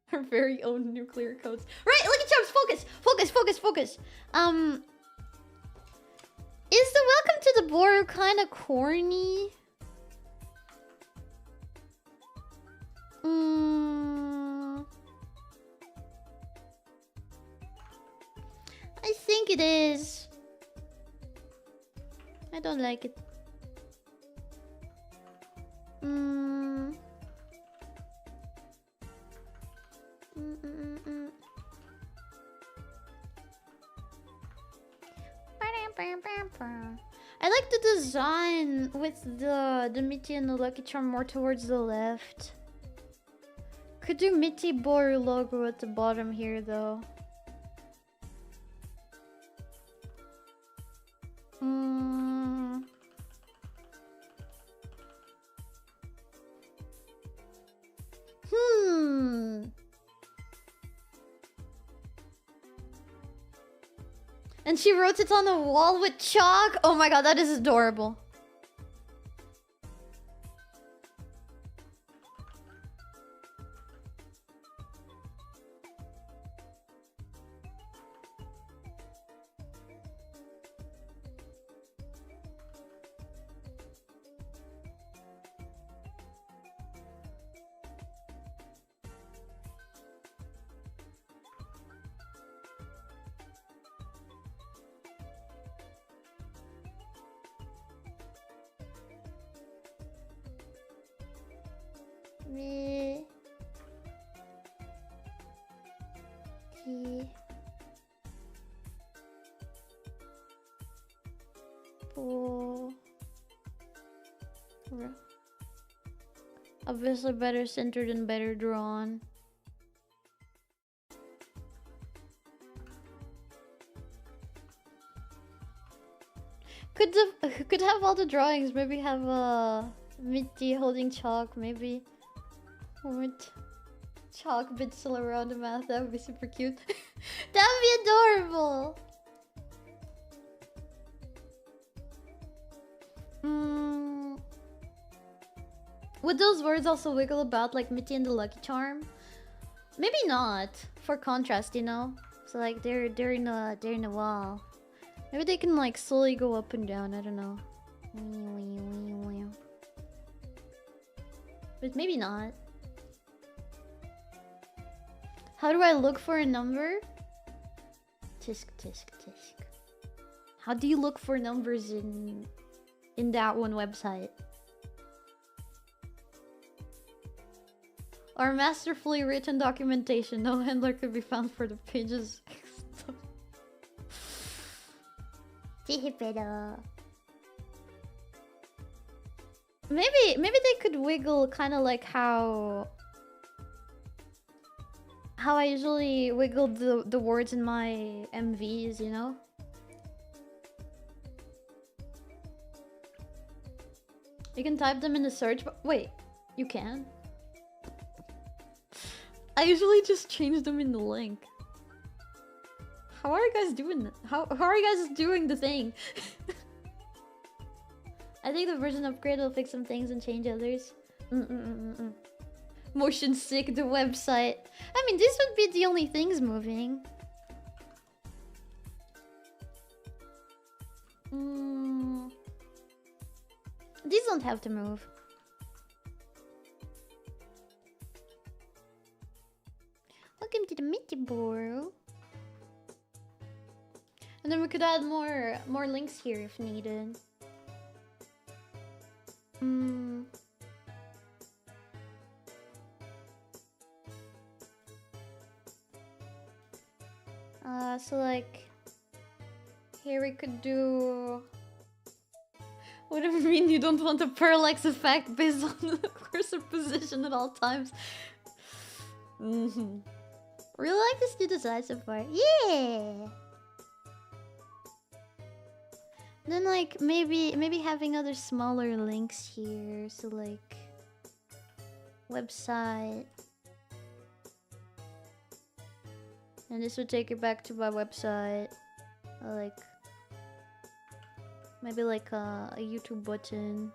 Her very own nuclear codes. Right, look at Chubs! focus, focus, focus, focus. Is the welcome to the Booru kind of corny? I think it is. I don't like it. I like the design with the Mitty and the Lucky Charm more towards the left. Could do Mitty Booru logo at the bottom here though. And she wrote it on the wall with chalk. Oh my god, that is adorable. Obviously better centered and better drawn. Could have all the drawings. Maybe have Mitty holding chalk. Maybe with chalk bits all around the mouth. That would be super cute. That would be adorable. Would those words also wiggle about like Mitty and the Lucky Charm? Maybe not. For contrast, you know. So like they're in a wall. Maybe they can like slowly go up and down. I don't know. But maybe not. How do I look for a number? Tisk tisk tisk. How do you look for numbers in that one website? Our masterfully written documentation. No handler could be found for the pages. Maybe they could wiggle kind of like how I usually wiggle the words in my MVs, you know? You can type them in the search bar. Wait, you can? I usually just change them in the link. How are you guys doing that? How are you guys doing the thing? I think the version upgrade will fix some things and change others. Motion sick, the website. I mean, this would be the only things moving. These don't have to move. Welcome to the Mitty Booru. And then we could add more links here if needed. So like here we could do. What do you mean you don't want a parallax effect based on the cursor position at all times? Really like this new design so far. Yeah. Then like maybe having other smaller links here. So like website. And this would take you back to my website. Or like maybe like a YouTube button.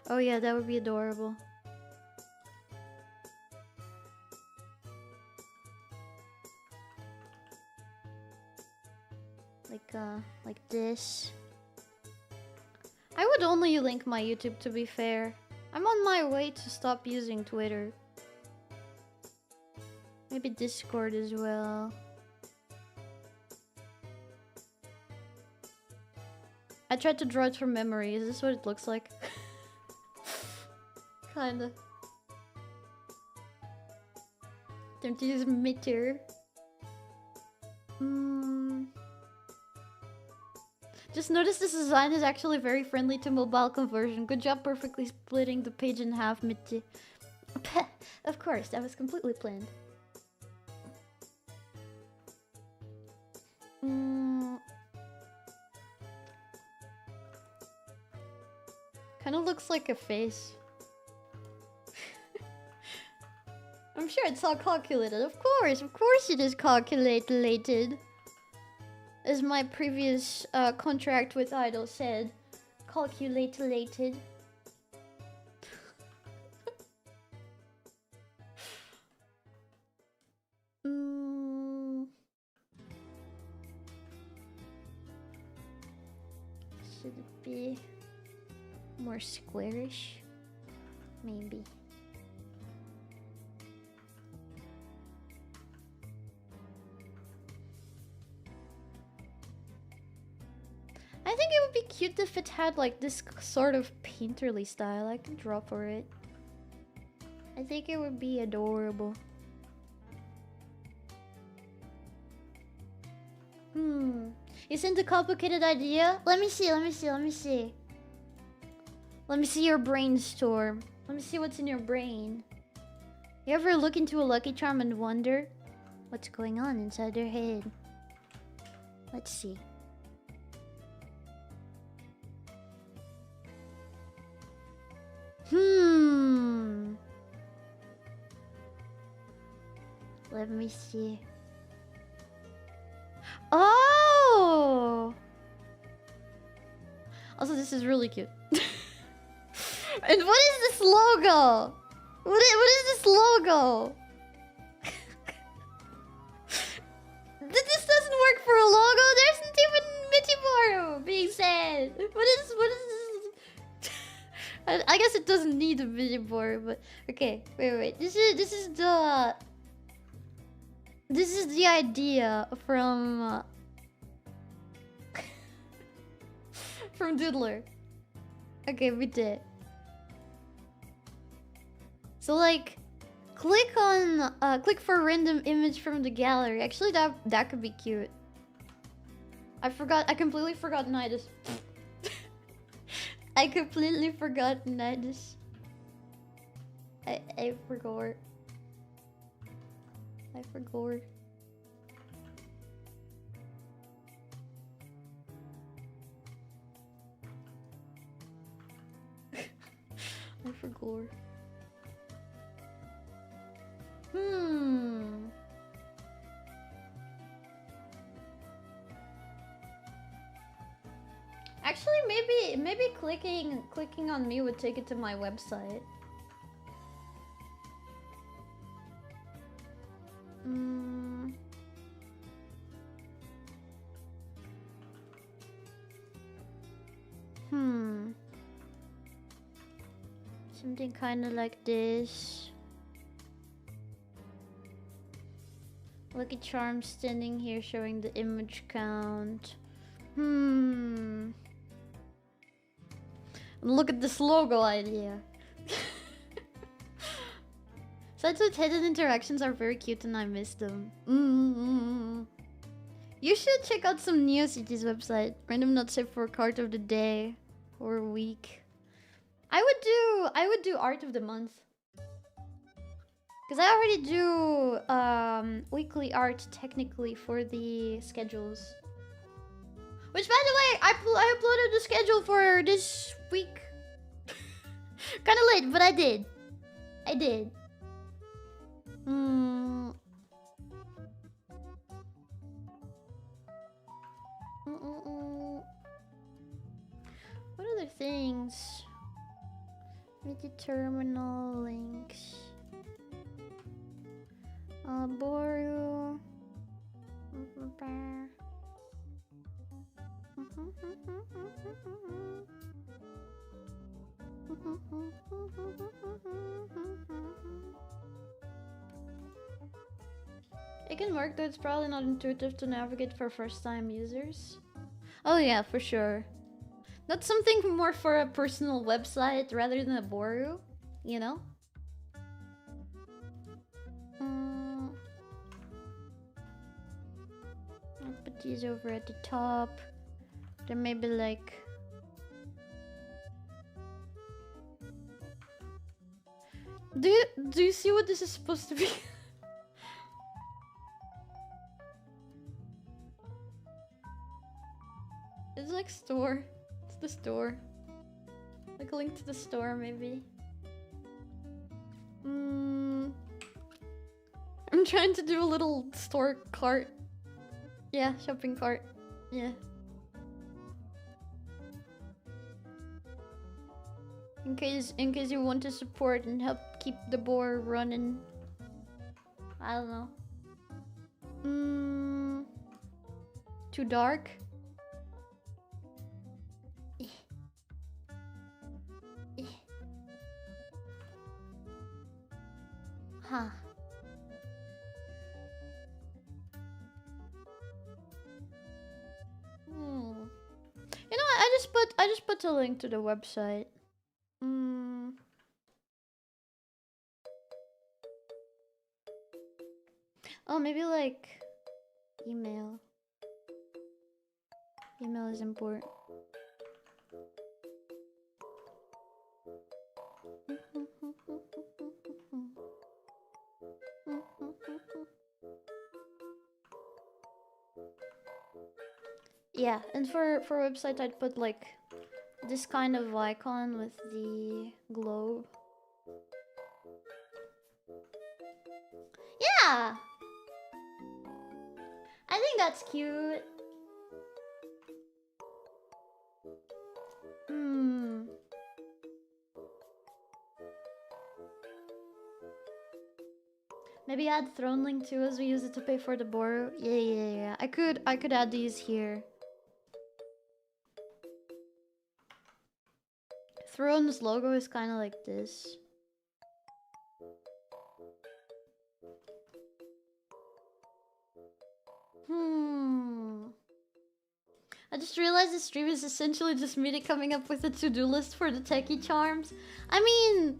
Oh yeah, that would be adorable. Like this. I would only link my YouTube, to be fair. I'm on my way to stop using Twitter. Maybe Discord as well. I tried to draw it from memory. Is this what it looks like? Kinda. Don't use Mitty. Just notice this design is actually very friendly to mobile conversion. Good job perfectly splitting the page in half, Mitty. Of course, that was completely planned. Kinda looks like a face. I'm sure it's all calculated. Of course it is calculated. As my previous contract with Idol said, calculated. Should it be more squarish? Maybe. I think it would be cute if it had like this sort of painterly style. I can draw for it. I think it would be adorable. You sent a complicated idea? Let me see. Let me see your brainstorm. Let me see what's in your brain. You ever look into a Lucky Charm and wonder what's going on inside their head? Let's see. Let me see. Oh! Also, this is really cute. And what is this logo? What is this logo? This doesn't work for a logo. There isn't even Mitty Booru being said. What is this? I guess it doesn't need a Mitty Booru, but okay. Wait. This is the idea from from Doodler. Okay, we did. So like, click for a random image from the gallery. Actually, that could be cute. I completely forgot Nidus. I completely forgot Nidus. I forgot. I forgot. I forgot. Actually, maybe clicking on me would take it to my website. Something kind of like this. Lucky Charm standing here showing the image count. Look at this logo idea. Sites with hidden interactions are very cute and I miss them. You should check out some NeoCity's website. Random not safe for card of the day or week. I would do art of the month. Because I already do weekly art technically for the schedules. Which, by the way, I uploaded the schedule for this week. Kind of late, but I did. What other things? Mitty terminal links. Booru. It can work, though it's probably not intuitive to navigate for first-time users. Oh yeah, for sure. That's something more for a personal website rather than a Booru, you know? I'll put these over at the top. Then maybe like... Do you see what this is supposed to be? It's like store. It's the store. Like a link to the store, maybe. I'm trying to do a little store cart. Yeah, shopping cart. Yeah. In case you want to support and help keep the board running. I don't know. Too dark? Huh. You know what? I just put a link to the website. Oh, maybe like email. Email is important. Yeah, and for website I'd put like this kind of icon with the globe. Yeah! I think that's cute. Maybe add throne link too, as we use it to pay for the Booru. Yeah. I could add these here. Throne's logo is kind of like this. I just realized the stream is essentially just Mitty coming up with a to-do list for the techie charms. I mean,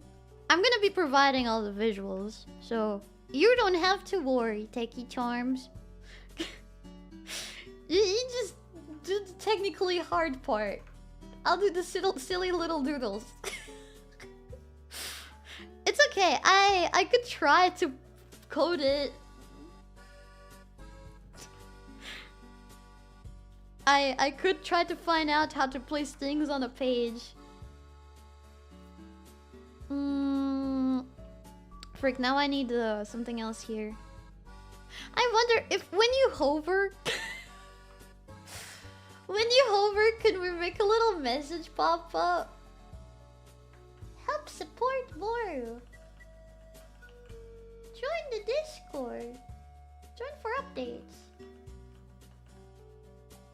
I'm gonna be providing all the visuals, so you don't have to worry, techie charms. you just do the technically hard part. I'll do the silly little doodles. It's okay. I could try to code it. I could try to find out how to place things on a page. Frick, now I need something else here. I wonder if when you hover... when you hover, can we make a little message pop up? Help support Booru. Join the Discord. Join for updates.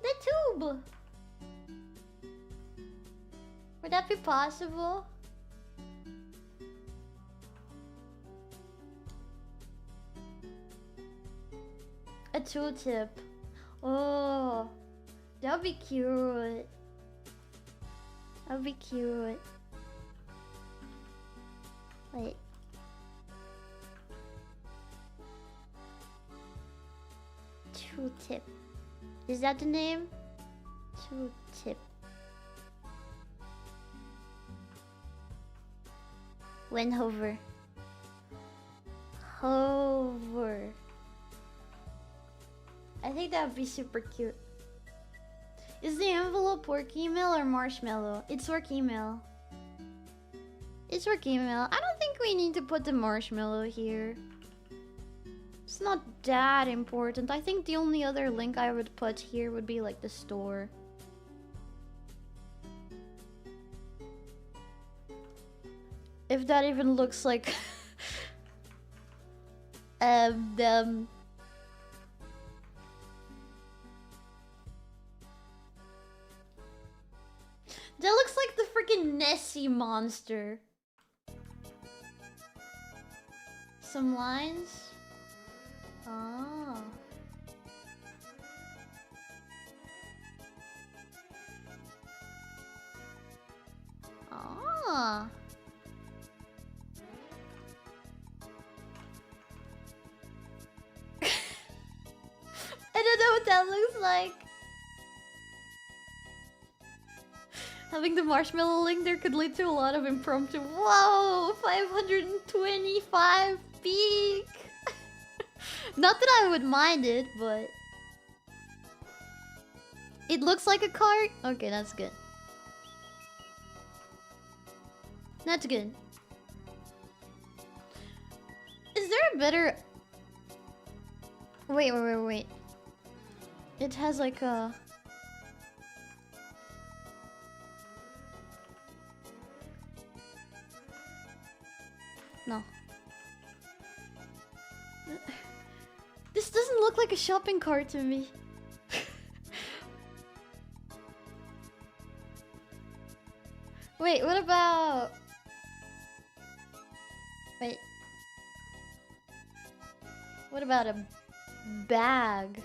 The tube. Would that be possible? A tooltip. Oh, that would be cute. That would be cute. Wait. Tooltip. Is that the name? Tooltip. When hover. Hover. I think that would be super cute. Is the envelope work email or marshmallow? It's work email. It's work email. I don't think we need to put the marshmallow here. It's not that important. I think the only other link I would put here would be like the store. If that even looks like them. freaking Nessie monster. Some lines. Ah. Ah. I don't know what that looks like. Having the marshmallow link there could lead to a lot of impromptu. Whoa, 525 peak. Not that I would mind it, but it looks like a cart. Okay, that's good. That's good. Is there a better... Wait. It has like a... No. This doesn't look like a shopping cart to me. Wait, what about... Wait. What about a bag?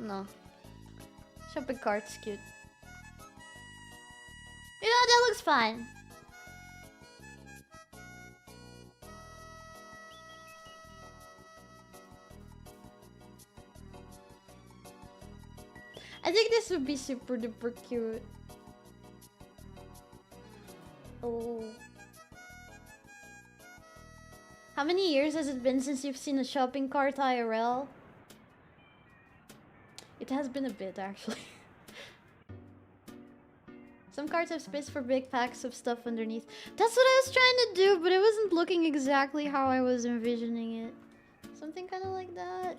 No. Shopping cart's cute. You know, that looks fine. I think this would be super duper cute. Oh. How many years has it been since you've seen a shopping cart IRL? It has been a bit, actually. Some carts have space for big packs of stuff underneath. That's what I was trying to do, but it wasn't looking exactly how I was envisioning it. Something kind of like that.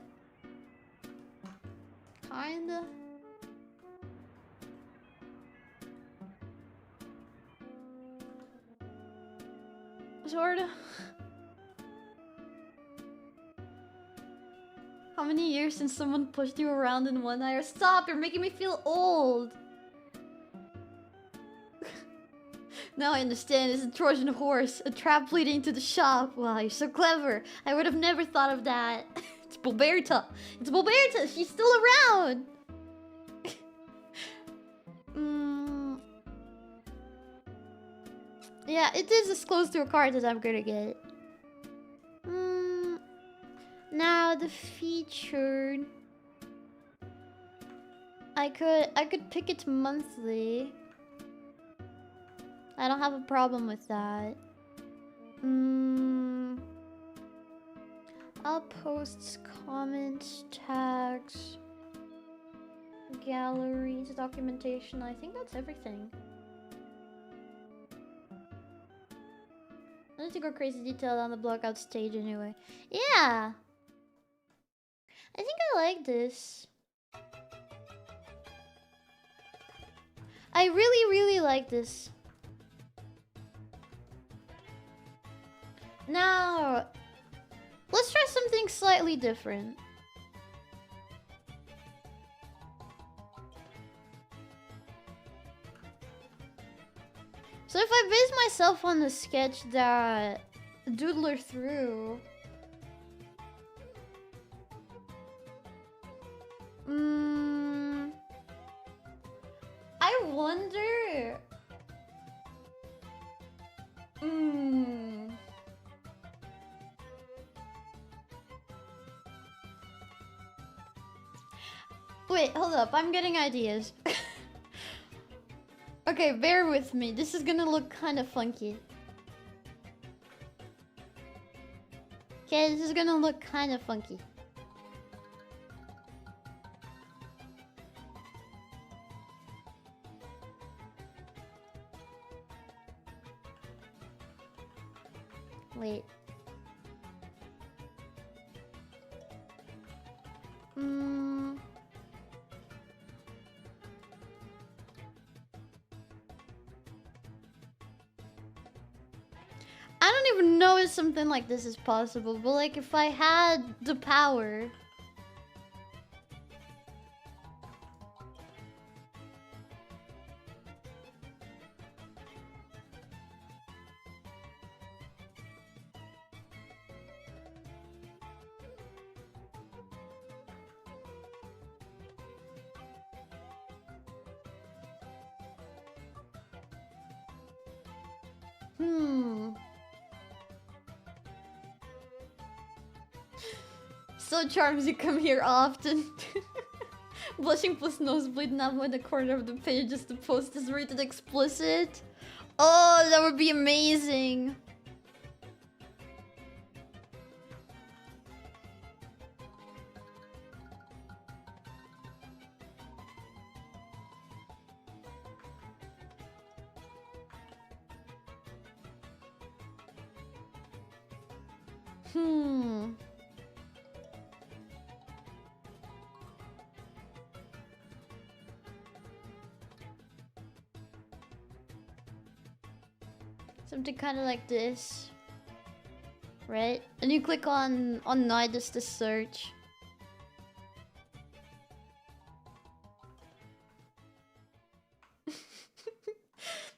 Kinda. Sorta. How many years since someone pushed you around in one eye? Stop! You're making me feel old! Now I understand. It's a Trojan horse. A trap leading to the shop. Wow, you're so clever. I would have never thought of that. It's 𝥔These. It's 𝥔These. She's still around. Yeah, it is as close to a card as I'm gonna get. Now the featured. I could pick it monthly. I don't have a problem with that. Outposts, comments, tags, galleries, documentation. I think that's everything. I need to go crazy detailed on the blockout stage anyway. Yeah! I think I like this. I really like this. Now, let's try something slightly different. So if I base myself on the sketch that Doodler threw, I wonder. Wait, hold up. I'm getting ideas. Okay, bear with me. This is gonna look kind of funky. Okay, this is gonna look kind of funky. Wait. I don't even know if something like this is possible, but like if I had the power. So Charms, you come here often. Blushing plus nosebleed now in the corner of the page just the post is rated explicit. Oh, that would be amazing. Something kind of like this, right? And you click on Nidus to search.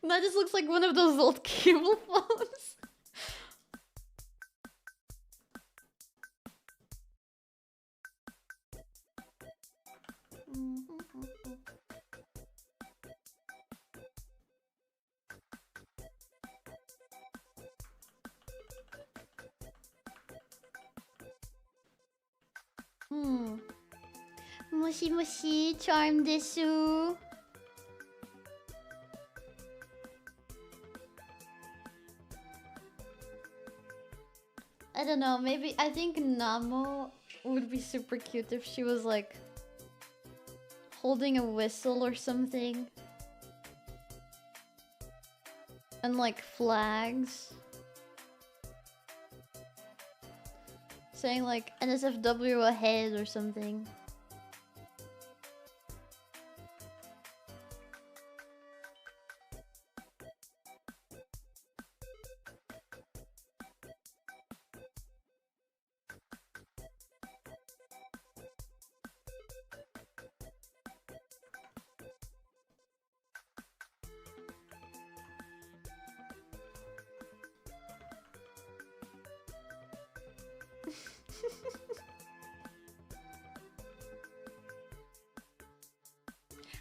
Nidus looks like one of those old cable phones. Moshi moshi, charm desu. I don't know, maybe I think Namo would be super cute if she was like holding a whistle or something. And like flags. Saying like NSFW ahead or something.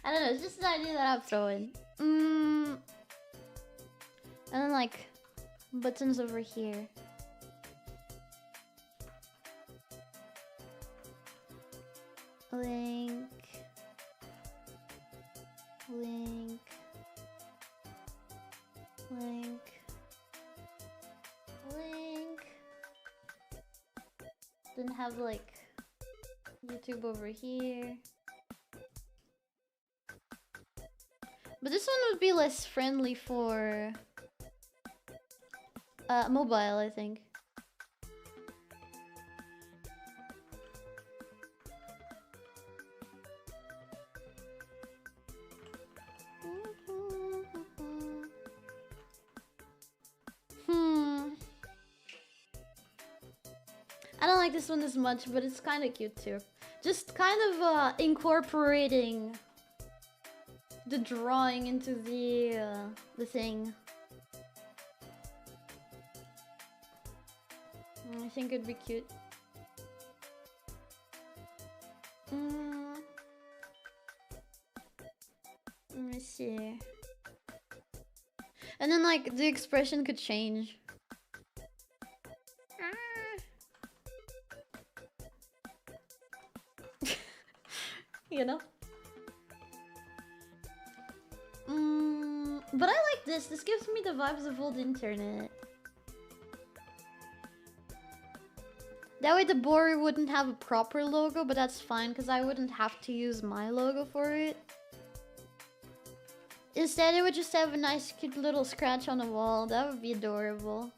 I don't know, it's just an idea that I'm throwing. And then like buttons over here. Link. Link. Link. Link. Then have like YouTube over here. But this one would be less friendly for mobile, I think. I don't like this one as much, but it's kind of cute too. Just kind of incorporating the drawing into the thing. I think it'd be cute. Let me see. And then like the expression could change. You know? But I like this. This gives me the vibes of old internet. That way the Booru wouldn't have a proper logo, but that's fine because I wouldn't have to use my logo for it. Instead, it would just have a nice cute little scratch on the wall. That would be adorable.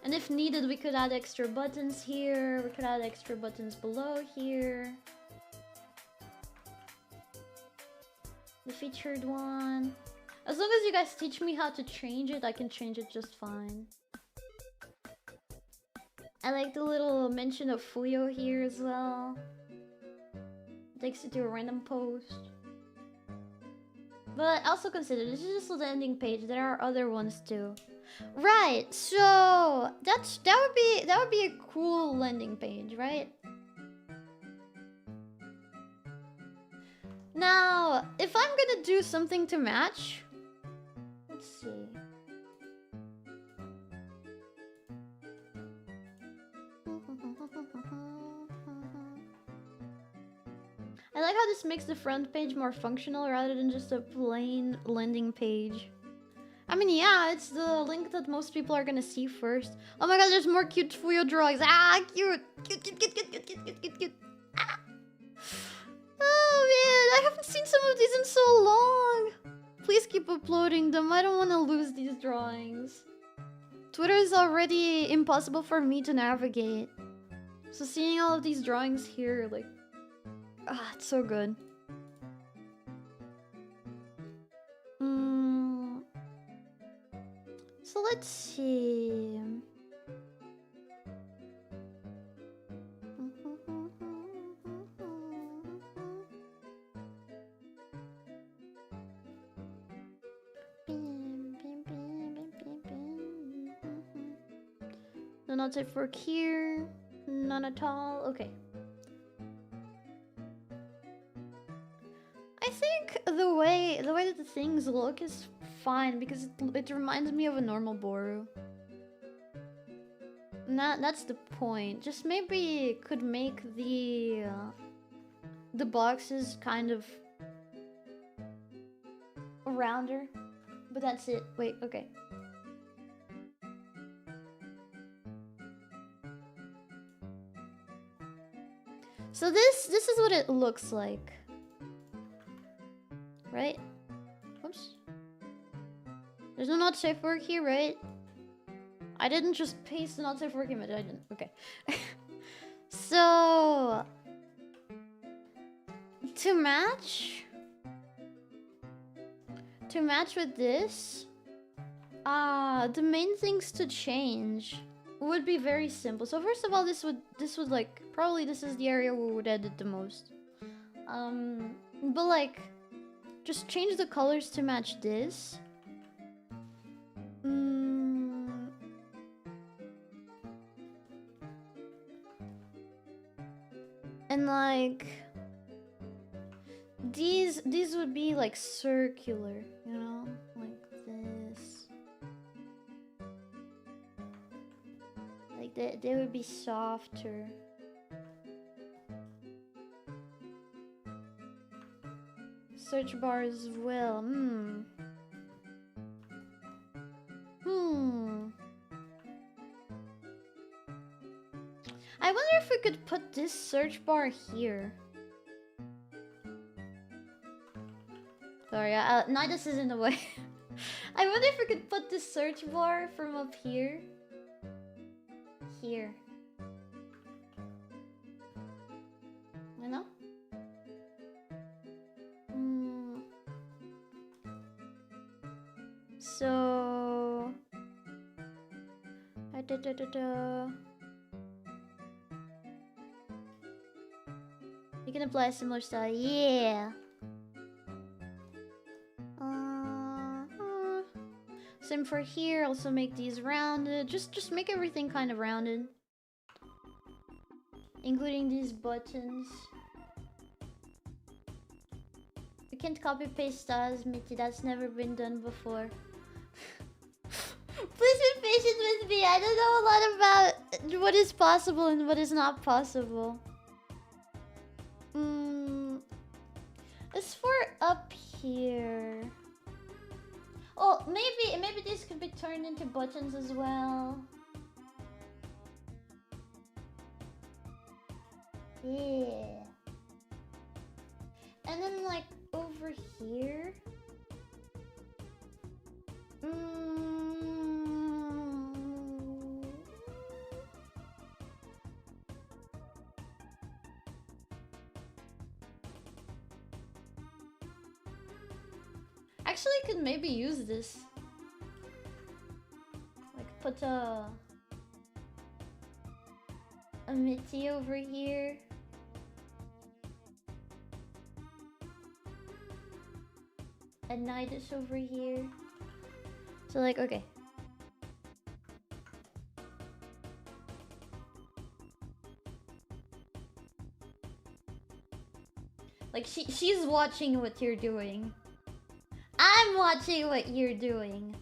And if needed, we could add extra buttons here. We could add extra buttons below here. The featured one. As long as you guys teach me how to change it, I can change it just fine. I like the little mention of Fuyo here as well. Takes it to a random post. But also consider, this is just a landing page. There are other ones too. Right, so that would be a cool landing page, right? Now, if I'm gonna do something to match, let's see. I like how this makes the front page more functional rather than just a plain landing page. I mean, yeah, it's the link that most people are gonna see first. Oh my god, there's more cute Fuyo drawings. Ah, cute! Cute, cute, cute, cute, cute, cute, cute, cute, cute. Ah. Oh man, I haven't seen some of these in so long. Please keep uploading them. I don't want to lose these drawings. Twitter is already impossible for me to navigate. So seeing all of these drawings here, like... ah, it's so good. So let's see... No, not safe work here. None at all. Okay. I think the way that the things look is fine because it reminds me of a normal Booru. That's the point. Just maybe could make the boxes kind of rounder, but that's it. Wait, okay. So this is what it looks like. Right? Oops. There's no not safe work here, right? I didn't just paste the not safe work image, I didn't. Okay. So... to match with this, the main things to change would be very simple. So first of all, this would like, probably this is the area we would edit the most. But like, just change the colors to match this. And like, these would be like circular, you know, like this. Like they would be softer. Search bar as well. I wonder if we could put this search bar here. Sorry, Nidus is in the way. I wonder if we could put this search bar from up here. Here. You know? So... You can apply a similar style. Yeah! Same for here. Also make these rounded. Just make everything kind of rounded. Including these buttons. You can't copy paste styles, Mitty. That's never been done before. Please be patient with me. I don't know a lot about what is possible and what is not possible. As for up here... oh, maybe these could be turned into buttons as well. Yeah. And then like over here. Actually, I could maybe use this. Like put a Mitty over here. A Nidus over here. So like, okay. Like she's watching what you're doing. I'm watching what you're doing.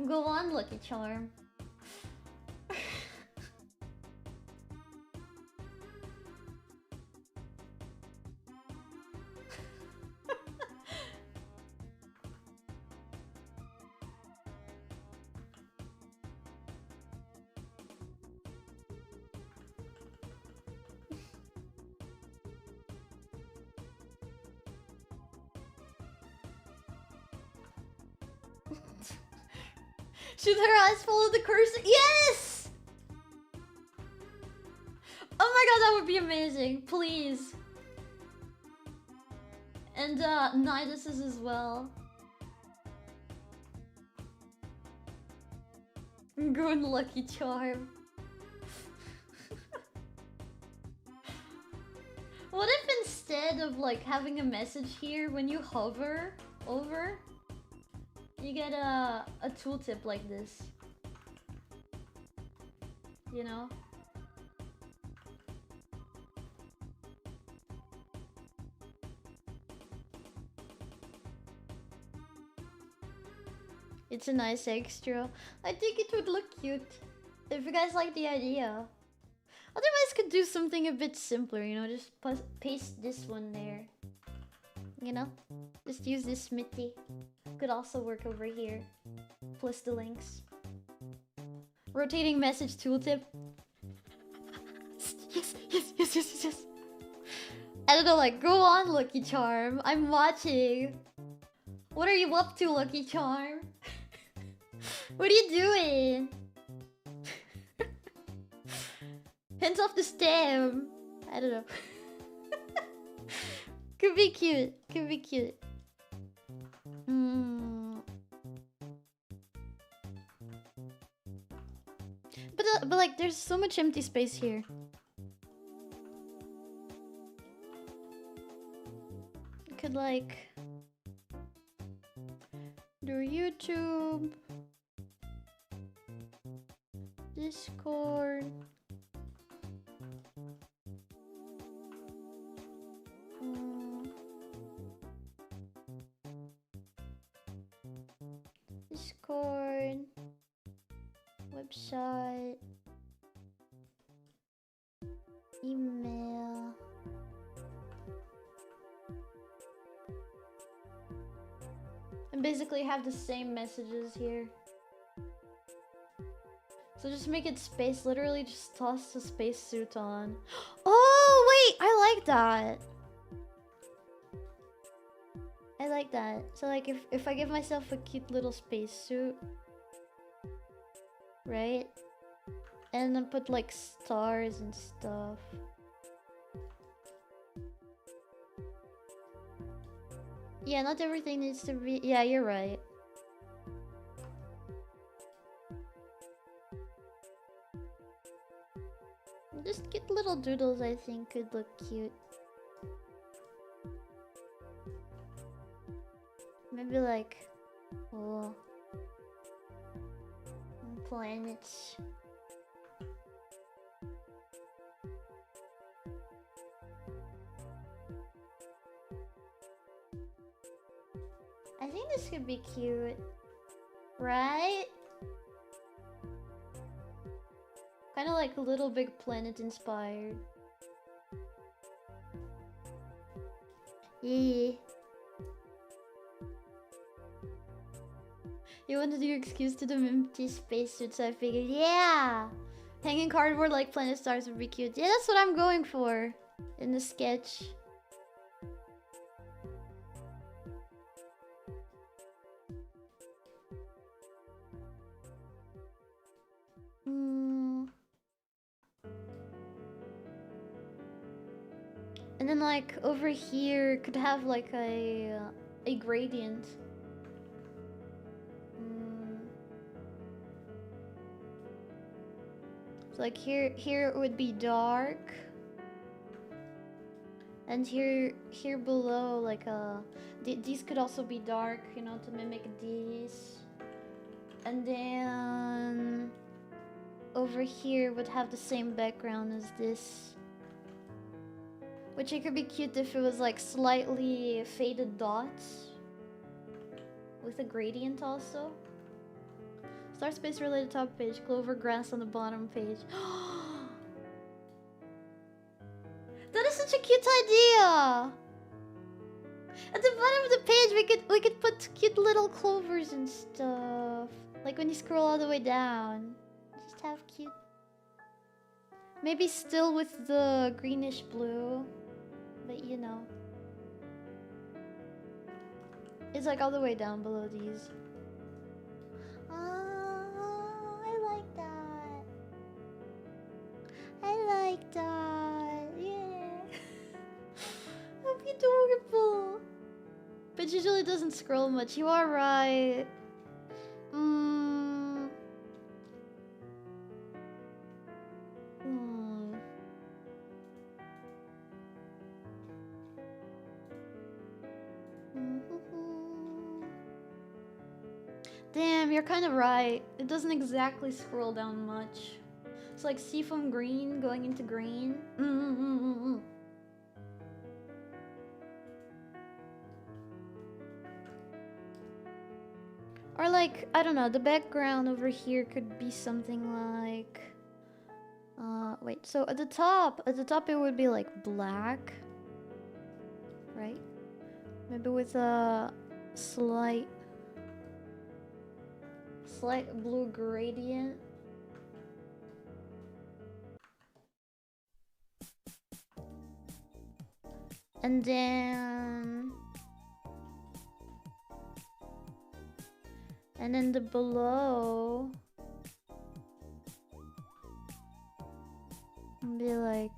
Go on, Lucky Charm. Should her eyes follow the cursor? Yes! Oh my god, that would be amazing. Please. And 𥔔These as well. Good Lucky Charm. What if instead of like having a message here, when you hover over, you get a tooltip like this? You know? It's a nice extra. I think it would look cute. If you guys like the idea. Otherwise, could do something a bit simpler, you know? Just paste this one there. You know? Just use this Mitty. Could also work over here. Plus the links. Rotating message tooltip. Yes, yes, yes, yes, yes. I don't know, like, go on, Lucky Charm. I'm watching. What are you up to, Lucky Charm? What are you doing? Hands off the stem. I don't know. Could be cute. Could be cute. But like, there's so much empty space here. Could like do YouTube, Discord. Discord, website, email. And basically have the same messages here. So just make it space, literally just toss the spacesuit on. Oh, wait, I like that. I like that. So like if I give myself a cute little spacesuit, right? And then put like stars and stuff. Yeah, not everything needs to be... Yeah, you're right. Just cute little doodles, I think, could look cute. Maybe like... Oh... planets. I think this could be cute. Right? Kind of like Little Big Planet inspired. Yeah. You wanted your excuse to do empty spacesuits, so I figured, yeah! Hanging cardboard like planet stars would be cute. Yeah, that's what I'm going for in the sketch. And then like over here could have like a gradient. So like here it would be dark. And here below like these could also be dark, you know, to mimic these. And then over here would have the same background as this. Which it could be cute if it was like slightly faded dots with a gradient also. Star space related top page. Clover grass on the bottom page. That is such a cute idea! At the bottom of the page we could put cute little clovers and stuff. Like when you scroll all the way down. Just have cute. Maybe still with the greenish blue. But you know. It's like all the way down below these. Oh, I like that. I like that. Yeah. That'd be adorable. But usually doesn't scroll much. You are right. Damn, you're kind of right. It doesn't exactly scroll down much. It's like seafoam green going into green. Or like, I don't know, the background over here could be something like... wait, so at the top it would be like black. Right? Maybe with a slight blue gradient. And then the below be like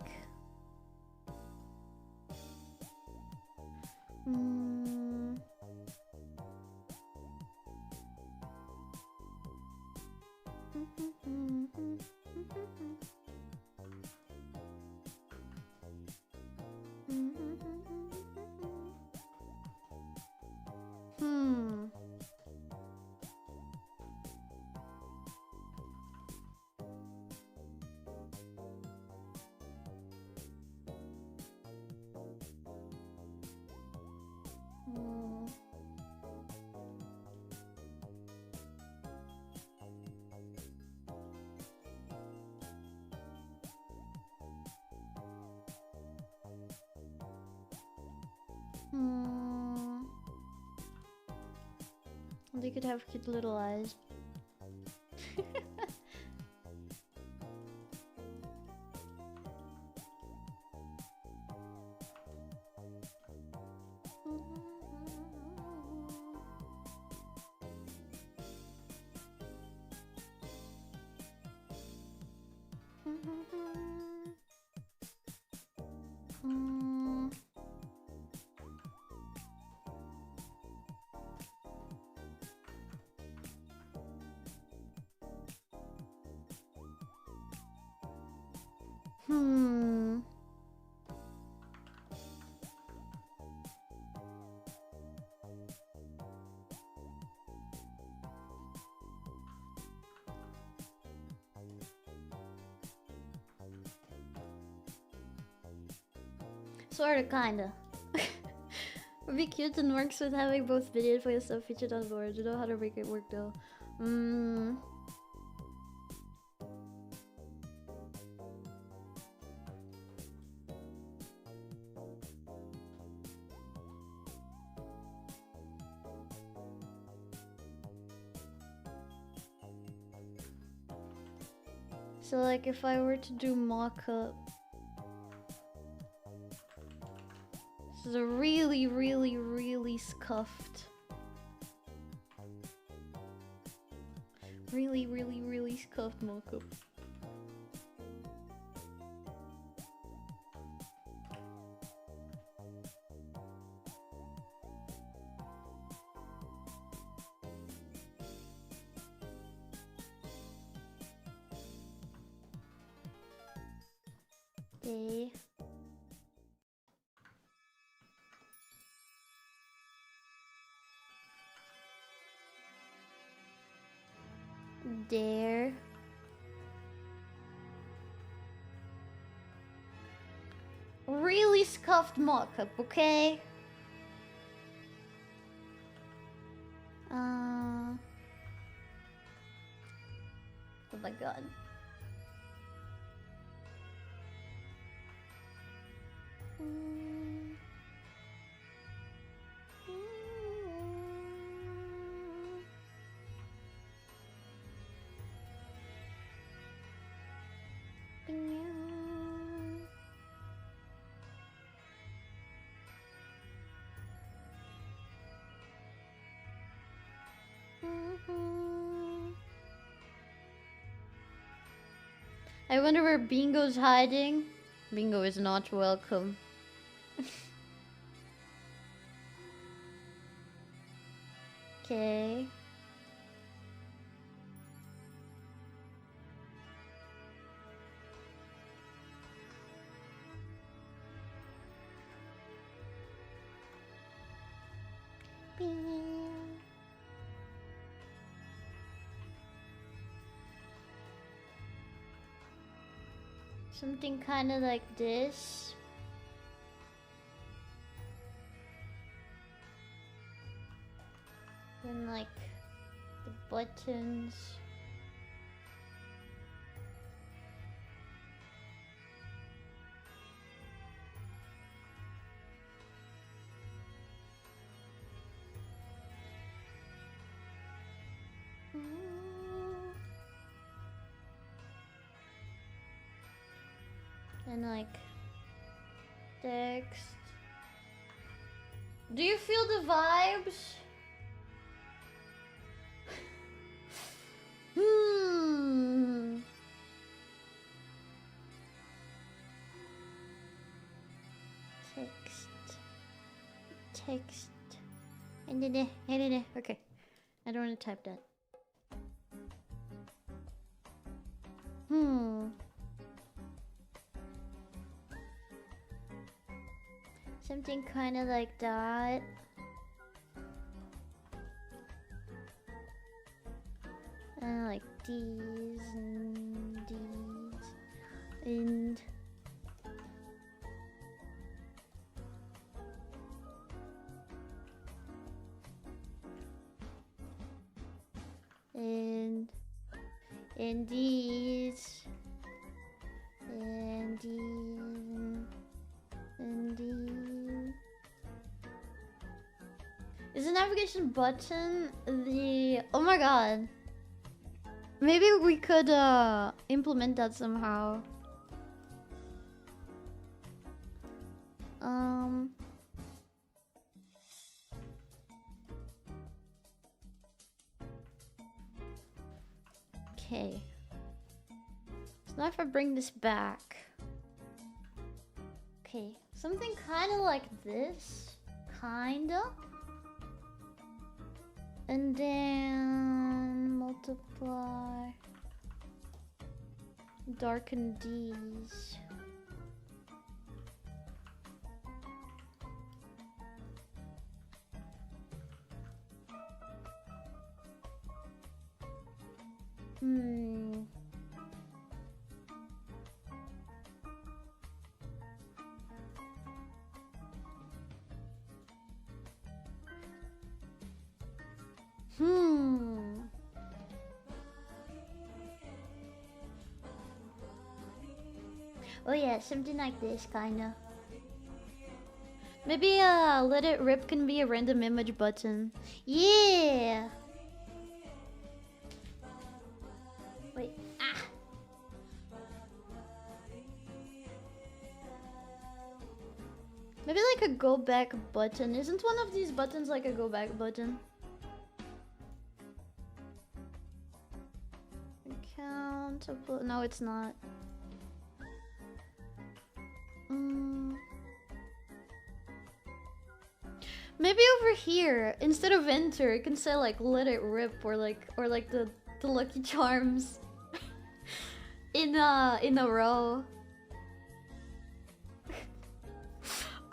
They could have cute little eyes. Sorta, kinda. Would be cute and works with having both video and voice stuff featured on board. You know how to make it work though. So like if I were to do Mockup, this is a really, really, really scuffed. Really, really, really scuffed Mockup. Okay. There. Really scuffed Mockup, okay? my god. I wonder where Bingo's hiding. Bingo is not welcome. Okay. Something kind of like this. And like the buttons. And like text. Do you feel the vibes? Text. And then okay. I don't want to type that. Something kind of like that. And like these and these and these and these and these. Is the navigation button the... Oh my god. Maybe we could implement that somehow. Okay. So now if I bring this back. Okay, something kind of like this. Kinda. And then multiply. Darken these. Oh yeah, something like this, kinda. Maybe let it rip can be a random image button. Yeah! Wait, Maybe like a go back button. Isn't one of these buttons like a go back button? Account, upload. No, it's not. Maybe over here, instead of enter, it can say like let it rip or like the Lucky Charms in a row.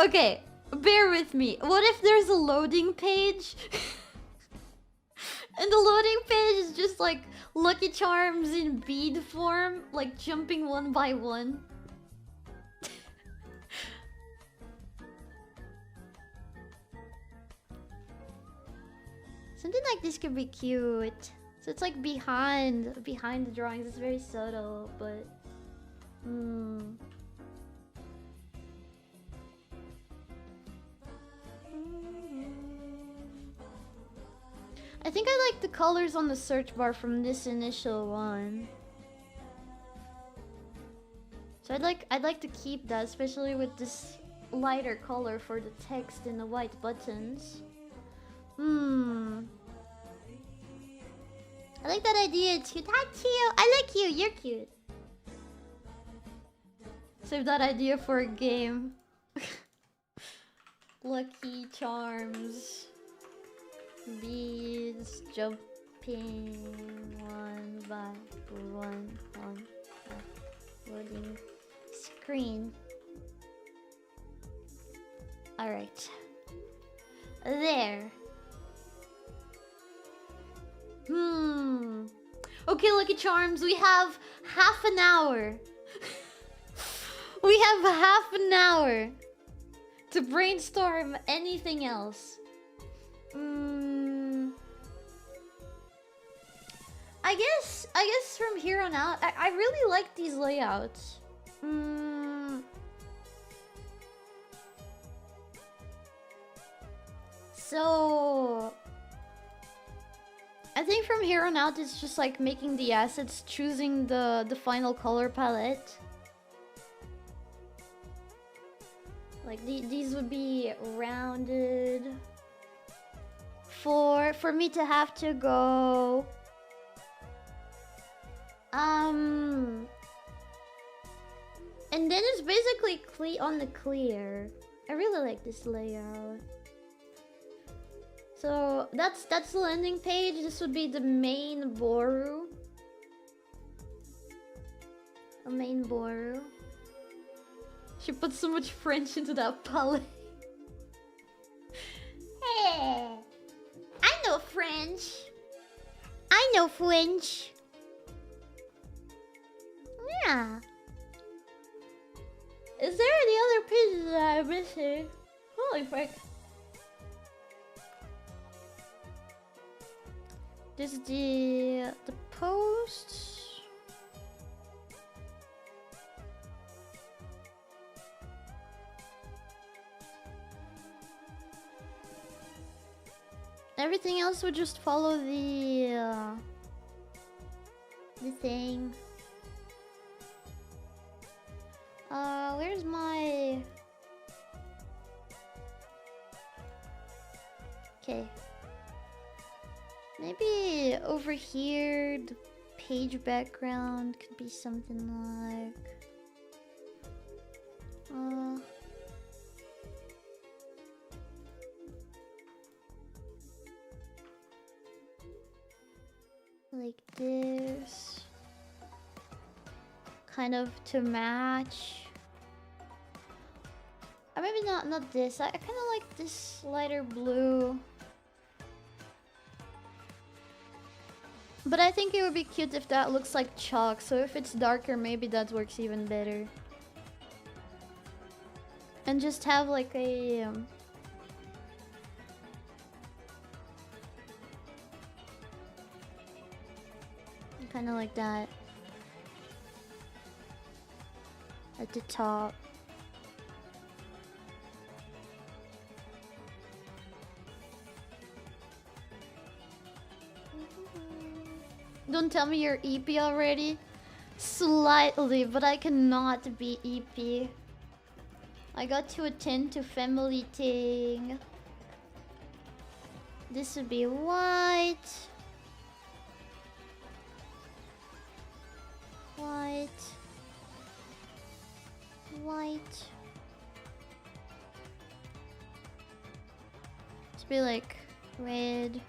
Okay, bear with me. What if there's a loading page? And the loading page is just like Lucky Charms in bead form, like jumping one by one. Something like this could be cute. So it's like behind the drawings. It's very subtle, but I think I like the colors on the search bar from this initial one. So I'd like to keep that, especially with this lighter color for the text and the white buttons. I like that idea. It's cute. Hi, Tio. I like you. You're cute. Save that idea for a game. Lucky charms. Beads jumping one by one on the loading screen. Alright. There. Okay, Lucky Charms, we have half an hour. We have half an hour to brainstorm anything else. I guess from here on out, I really like these layouts. So I think from here on out, it's just like making the assets, choosing the final color palette. Like these would be rounded. For me to have to go and then it's basically on the clear. I really like this layout. So that's the landing page. This would be the main Booru. A main Booru. She put so much French into that palette. Hey, I know French. I know French. Yeah. Is there any other pages that I'm missing? Holy frick. This is the posts. Everything else would just follow the thing. Where's my... Okay. Maybe over here, the page background could be something like this. Kind of to match. Or maybe not this. I kind of like this lighter blue. But I think it would be cute if that looks like chalk. So if it's darker, maybe that works even better. And just have like a... kind of like that. At the top. Don't tell me you're EP already. Slightly, but I cannot be EP. I got to attend to family thing. This would be white. White. White. Let's be like red.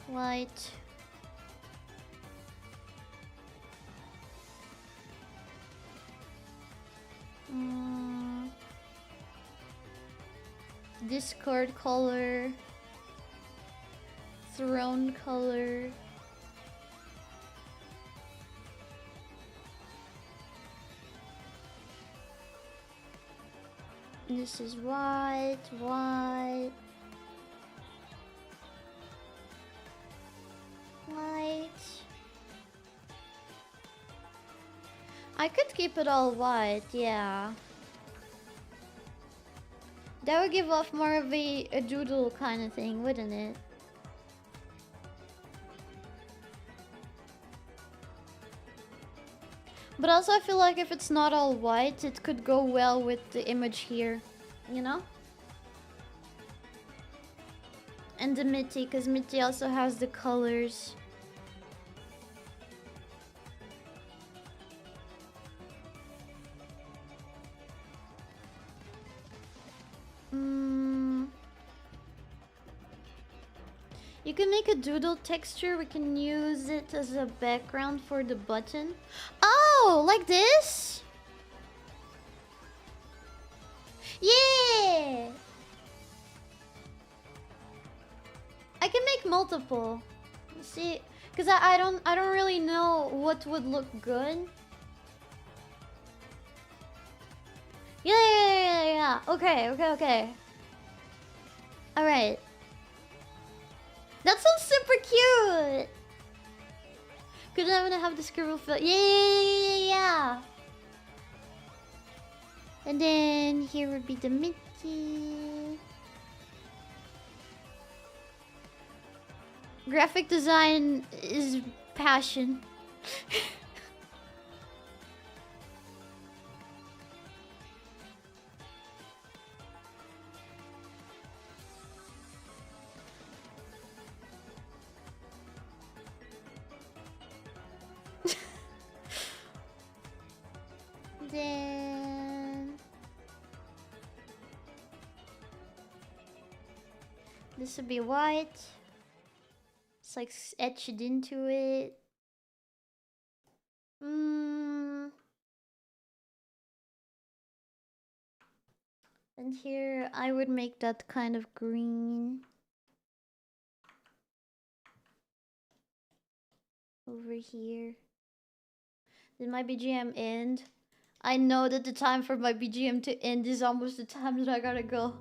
White. Discord color. Throne color. This is white, white. I could keep it all white, yeah. That would give off more of a doodle kind of thing, wouldn't it? But also I feel like if it's not all white, it could go well with the image here, you know? And the Mitty, because Mitty also has the colors. You can make a doodle texture. We can use it as a background for the button. Oh, like this? Yeah! I can make multiple. See, because I don't really know what would look good. Yeah. Okay. All right. That sounds super cute. Because I'm gonna have the scribble fill. Yeah. And then here would be the Mitty. Graphic design is passion. Then this would be white. It's like etched into it. And here I would make that kind of green. Over here. Did my BGM end? I know that the time for my BGM to end is almost the time that I gotta go.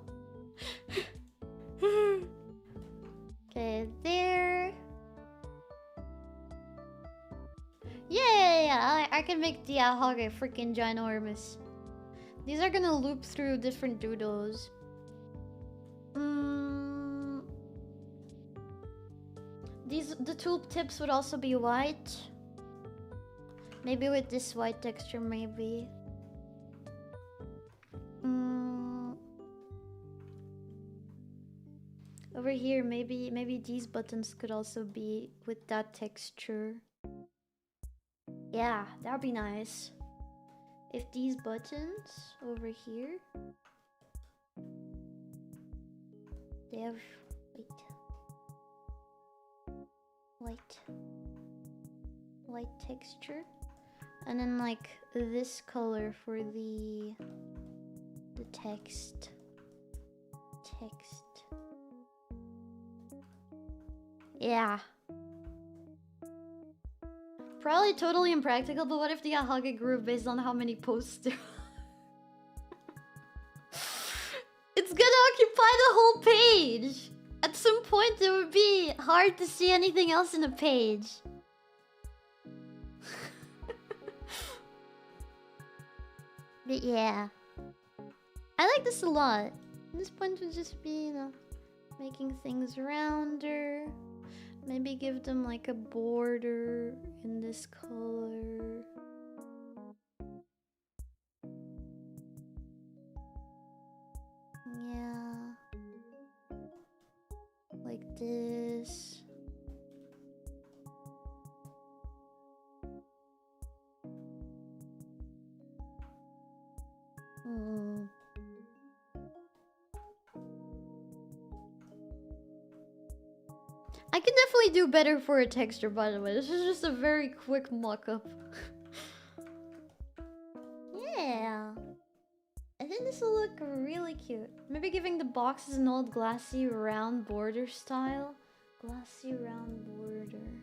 Okay, there. Yeah, I can make the 𝥔 freaking ginormous. These are gonna loop through different doodles. The tool tips would also be white. Maybe with this white texture, maybe. Over here, maybe these buttons could also be with that texture. Yeah, that would be nice. If these buttons over here, they have white texture, and then like this color for the text. Yeah. Probably totally impractical, but what if the 𝥔 grew based on how many posts there are? It's gonna occupy the whole page! At some point it would be hard to see anything else in a page. But yeah. I like this a lot. This point would just be, you know, making things rounder. Maybe give them like a border in this color. Yeah. Like this. I can definitely do better for a texture, by the way. This is just a very quick mock-up. Yeah. I think this will look really cute. Maybe giving the boxes an old glassy round border style. Glassy round border.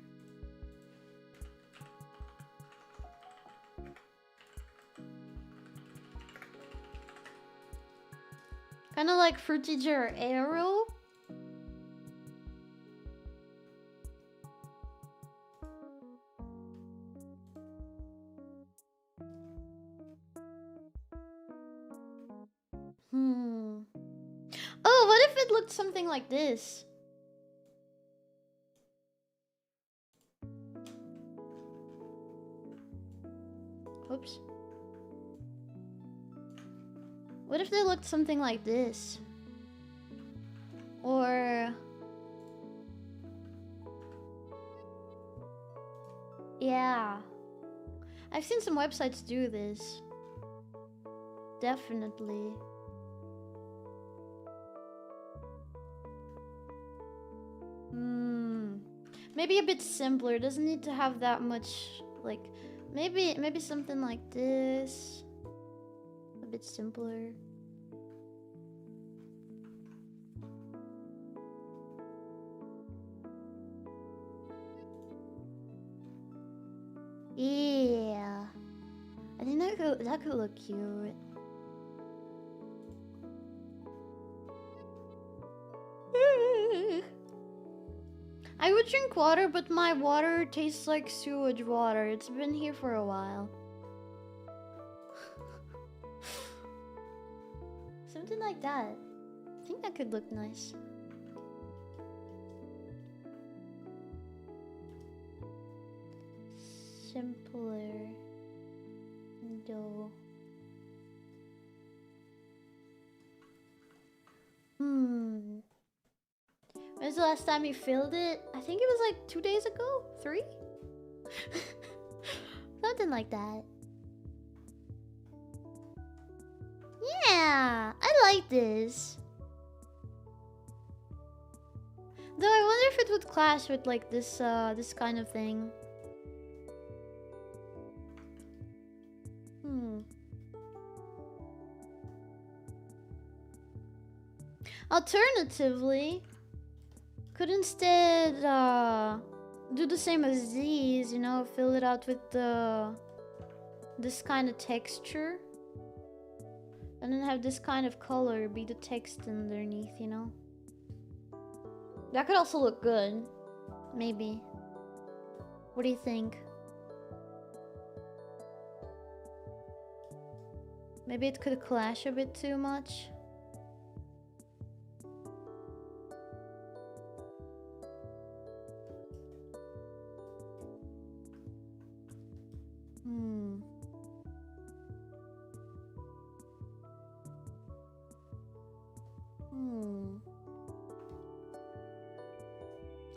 Kind of like Fruity Jar Arrow. if it looked something like this? Oops. What if they looked something like this? Or... yeah. I've seen some websites do this. Definitely. Maybe a bit simpler. It doesn't need to have that much, like... Maybe something like this. A bit simpler. Yeah. I think that could look cute. I would drink water, but my water tastes like sewage water. It's been here for a while. Something like that. I think that could look nice. Simpler. Dough. When's the last time you filled it? I think it was like 2 days ago? 3? Something like that. Yeah, I like this. Though I wonder if it would clash with like this this kind of thing. Alternatively, could instead do the same as these, you know, fill it out with this kind of texture, and then have this kind of color be the text underneath, you know. That could also look good, maybe. What do you think? Maybe it could clash a bit too much.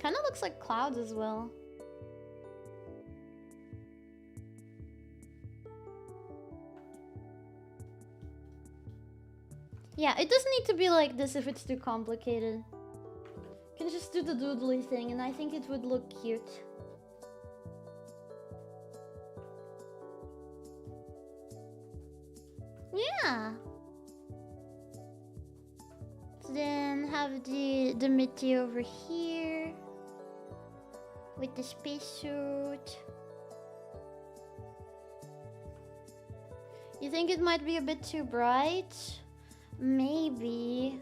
Kind of looks like clouds as well. Yeah, it doesn't need to be like this if it's too complicated. You can just do the doodly thing, and I think it would look cute. Yeah. So then have the Mitty over here with the spacesuit. You think it might be a bit too bright? Maybe.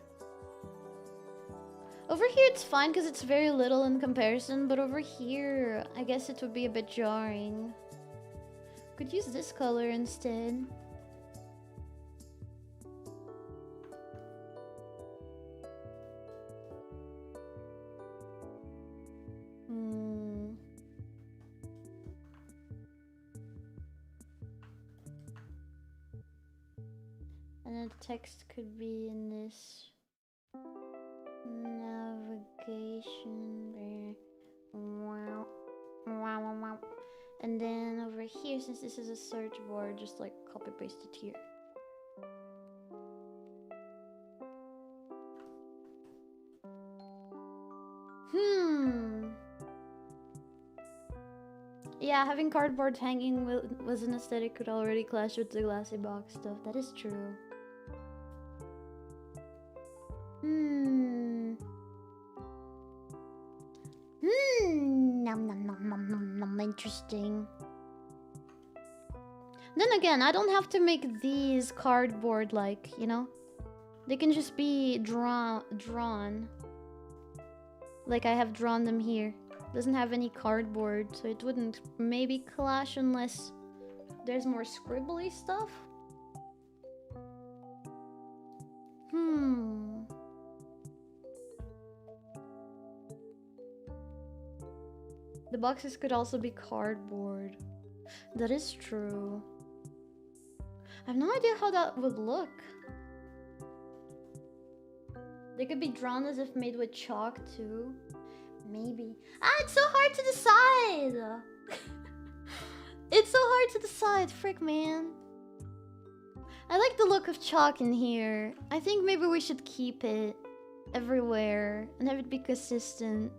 Over here it's fine because it's very little in comparison, but over here I guess it would be a bit jarring. Could use this color instead. And then the text could be in this navigation there. Wow. Wow, wow, wow. And then over here, since this is a search bar, just like copy paste it here. Yeah, having cardboard hanging was an aesthetic could already clash with the glassy box stuff. That is true. Interesting. Then again, I don't have to make these cardboard like, you know? They can just be drawn. Like I have drawn them here. Doesn't have any cardboard, so it wouldn't maybe clash unless there's more scribbly stuff. The boxes could also be cardboard. That is true. I have no idea how that would look. They could be drawn as if made with chalk too. Maybe. Ah, it's so hard to decide! It's so hard to decide, frick man. I like the look of chalk in here. I think maybe we should keep it everywhere and have it be consistent.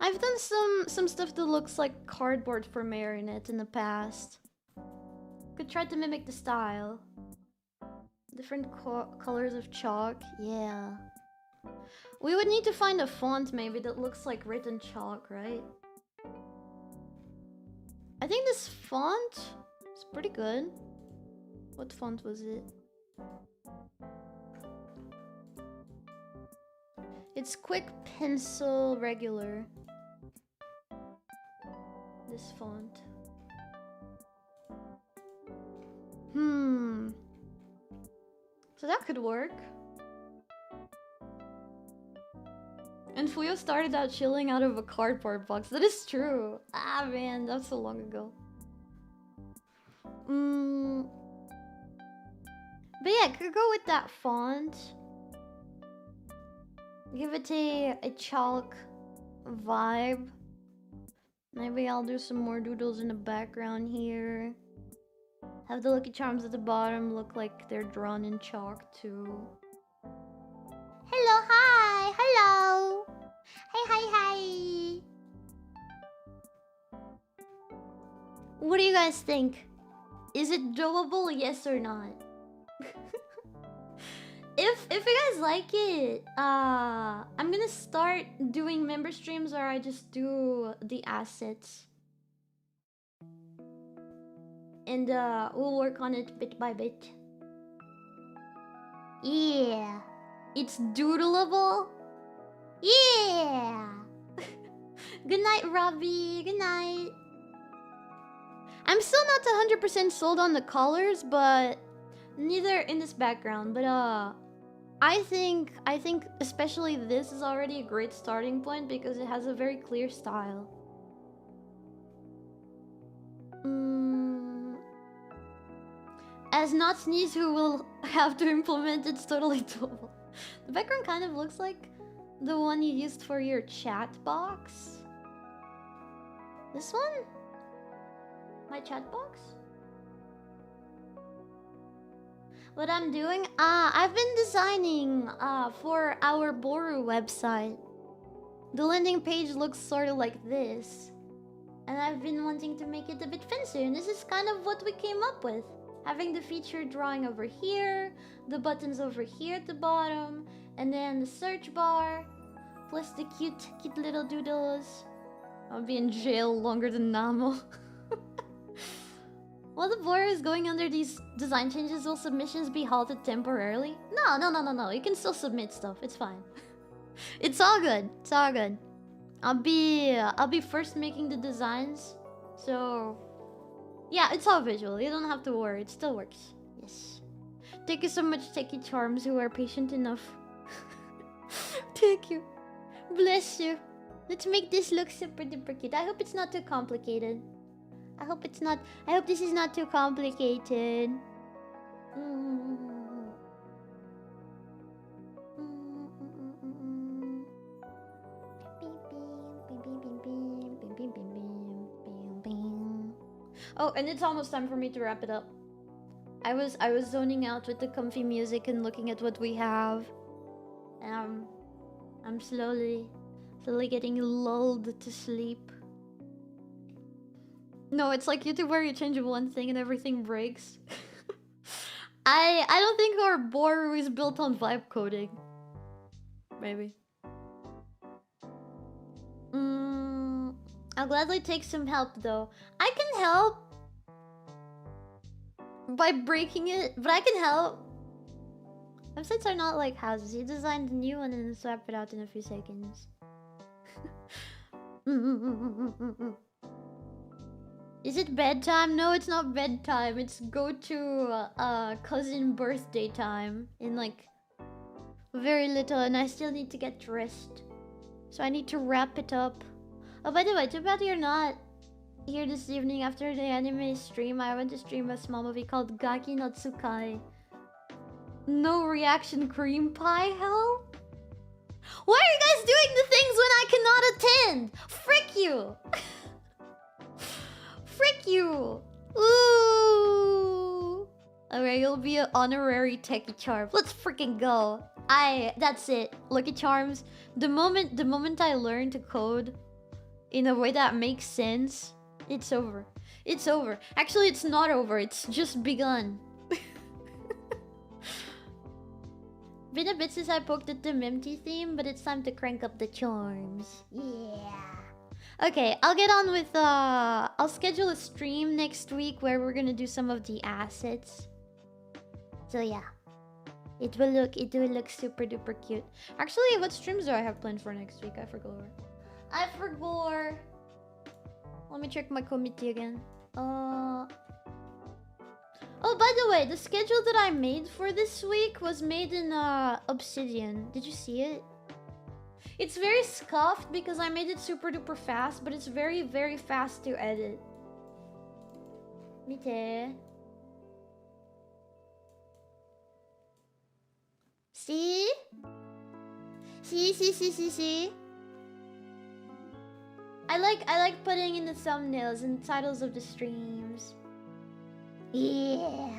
I've done some stuff that looks like cardboard for marionette in the past. Could try to mimic the style. Different colors of chalk, yeah. We would need to find a font maybe that looks like written chalk, right? I think this font is pretty good. What font was it? It's Quick Pencil Regular. This font. So that could work. And Fuyo started out chilling out of a cardboard box. That is true. Ah man, that's so long ago. But yeah, could go with that font. Give it a chalk vibe. Maybe I'll do some more doodles in the background here. Have the Lucky Charms at the bottom look like they're drawn in chalk too. Hello, hi, hello. Hi. What do you guys think? Is it doable, yes or not? If you guys like it, I'm gonna start doing member streams where I just do the assets. And we'll work on it bit by bit. Yeah. It's doodleable. Yeah. Good night, Robbie. Good night. I'm still not 100% sold on the colors, but neither in this background. But I think especially this is already a great starting point because it has a very clear style. As not Sneeze who will have to implement, it's totally doable. The background kind of looks like the one you used for your chat box. This one? My chat box? What I'm doing? I've been designing for our Booru website. The landing page looks sort of like this. And I've been wanting to make it a bit fancier, and this is kind of what we came up with. Having the featured drawing over here, the buttons over here at the bottom, and then the search bar, plus the cute little doodles. I'll be in jail longer than Namo. While the Booru is going under these design changes, will submissions be halted temporarily? No. You can still submit stuff. It's fine. It's all good. It's all good. I'll be first making the designs, so yeah, it's all visual. You don't have to worry. It still works. Yes. Thank you so much, Techie Charms, who are patient enough. Thank you. Bless you. Let's make this look super duper cute. I hope it's not too complicated. I hope this is not too complicated. Oh, and it's almost time for me to wrap it up. I was zoning out with the comfy music and looking at what we have. I'm slowly getting lulled to sleep. No, it's like YouTube where you change one thing and everything breaks. I don't think our Booru is built on vibe coding. Maybe. I'll gladly take some help though. I can help by breaking it, but I can help. Websites are not like houses. You design the new one and then swap it out in a few seconds. Is it bedtime? No, it's not bedtime. It's go to cousin birthday time in like very little, and I still need to get dressed. So I need to wrap it up. Oh, by the way, too bad you're not here this evening after the anime stream. I went to stream a small movie called Gaki no Tsukai. No reaction cream pie hell? Why are you guys doing the things when I cannot attend? Frick you! Frick you! Ooh! Alright, you'll be an honorary techie charm. Let's freaking go. That's it. Lucky Charms. The moment I learn to code in a way that makes sense, it's over. It's over. Actually, it's not over. It's just begun. Been a bit since I poked at the 𝥔These theme, but it's time to crank up the charms. Yeah. Okay, I'll get on with I'll schedule a stream next week where we're gonna do some of the assets. So yeah. It will look super duper cute. Actually, what streams do I have planned for next week? I forgot. Let me check my committee again. Oh, by the way, the schedule that I made for this week was made in Obsidian. Did you see it? It's very scuffed because I made it super duper fast, but it's very, very fast to edit. Mitty. See? See? I like putting in the thumbnails and titles of the streams. Yeah.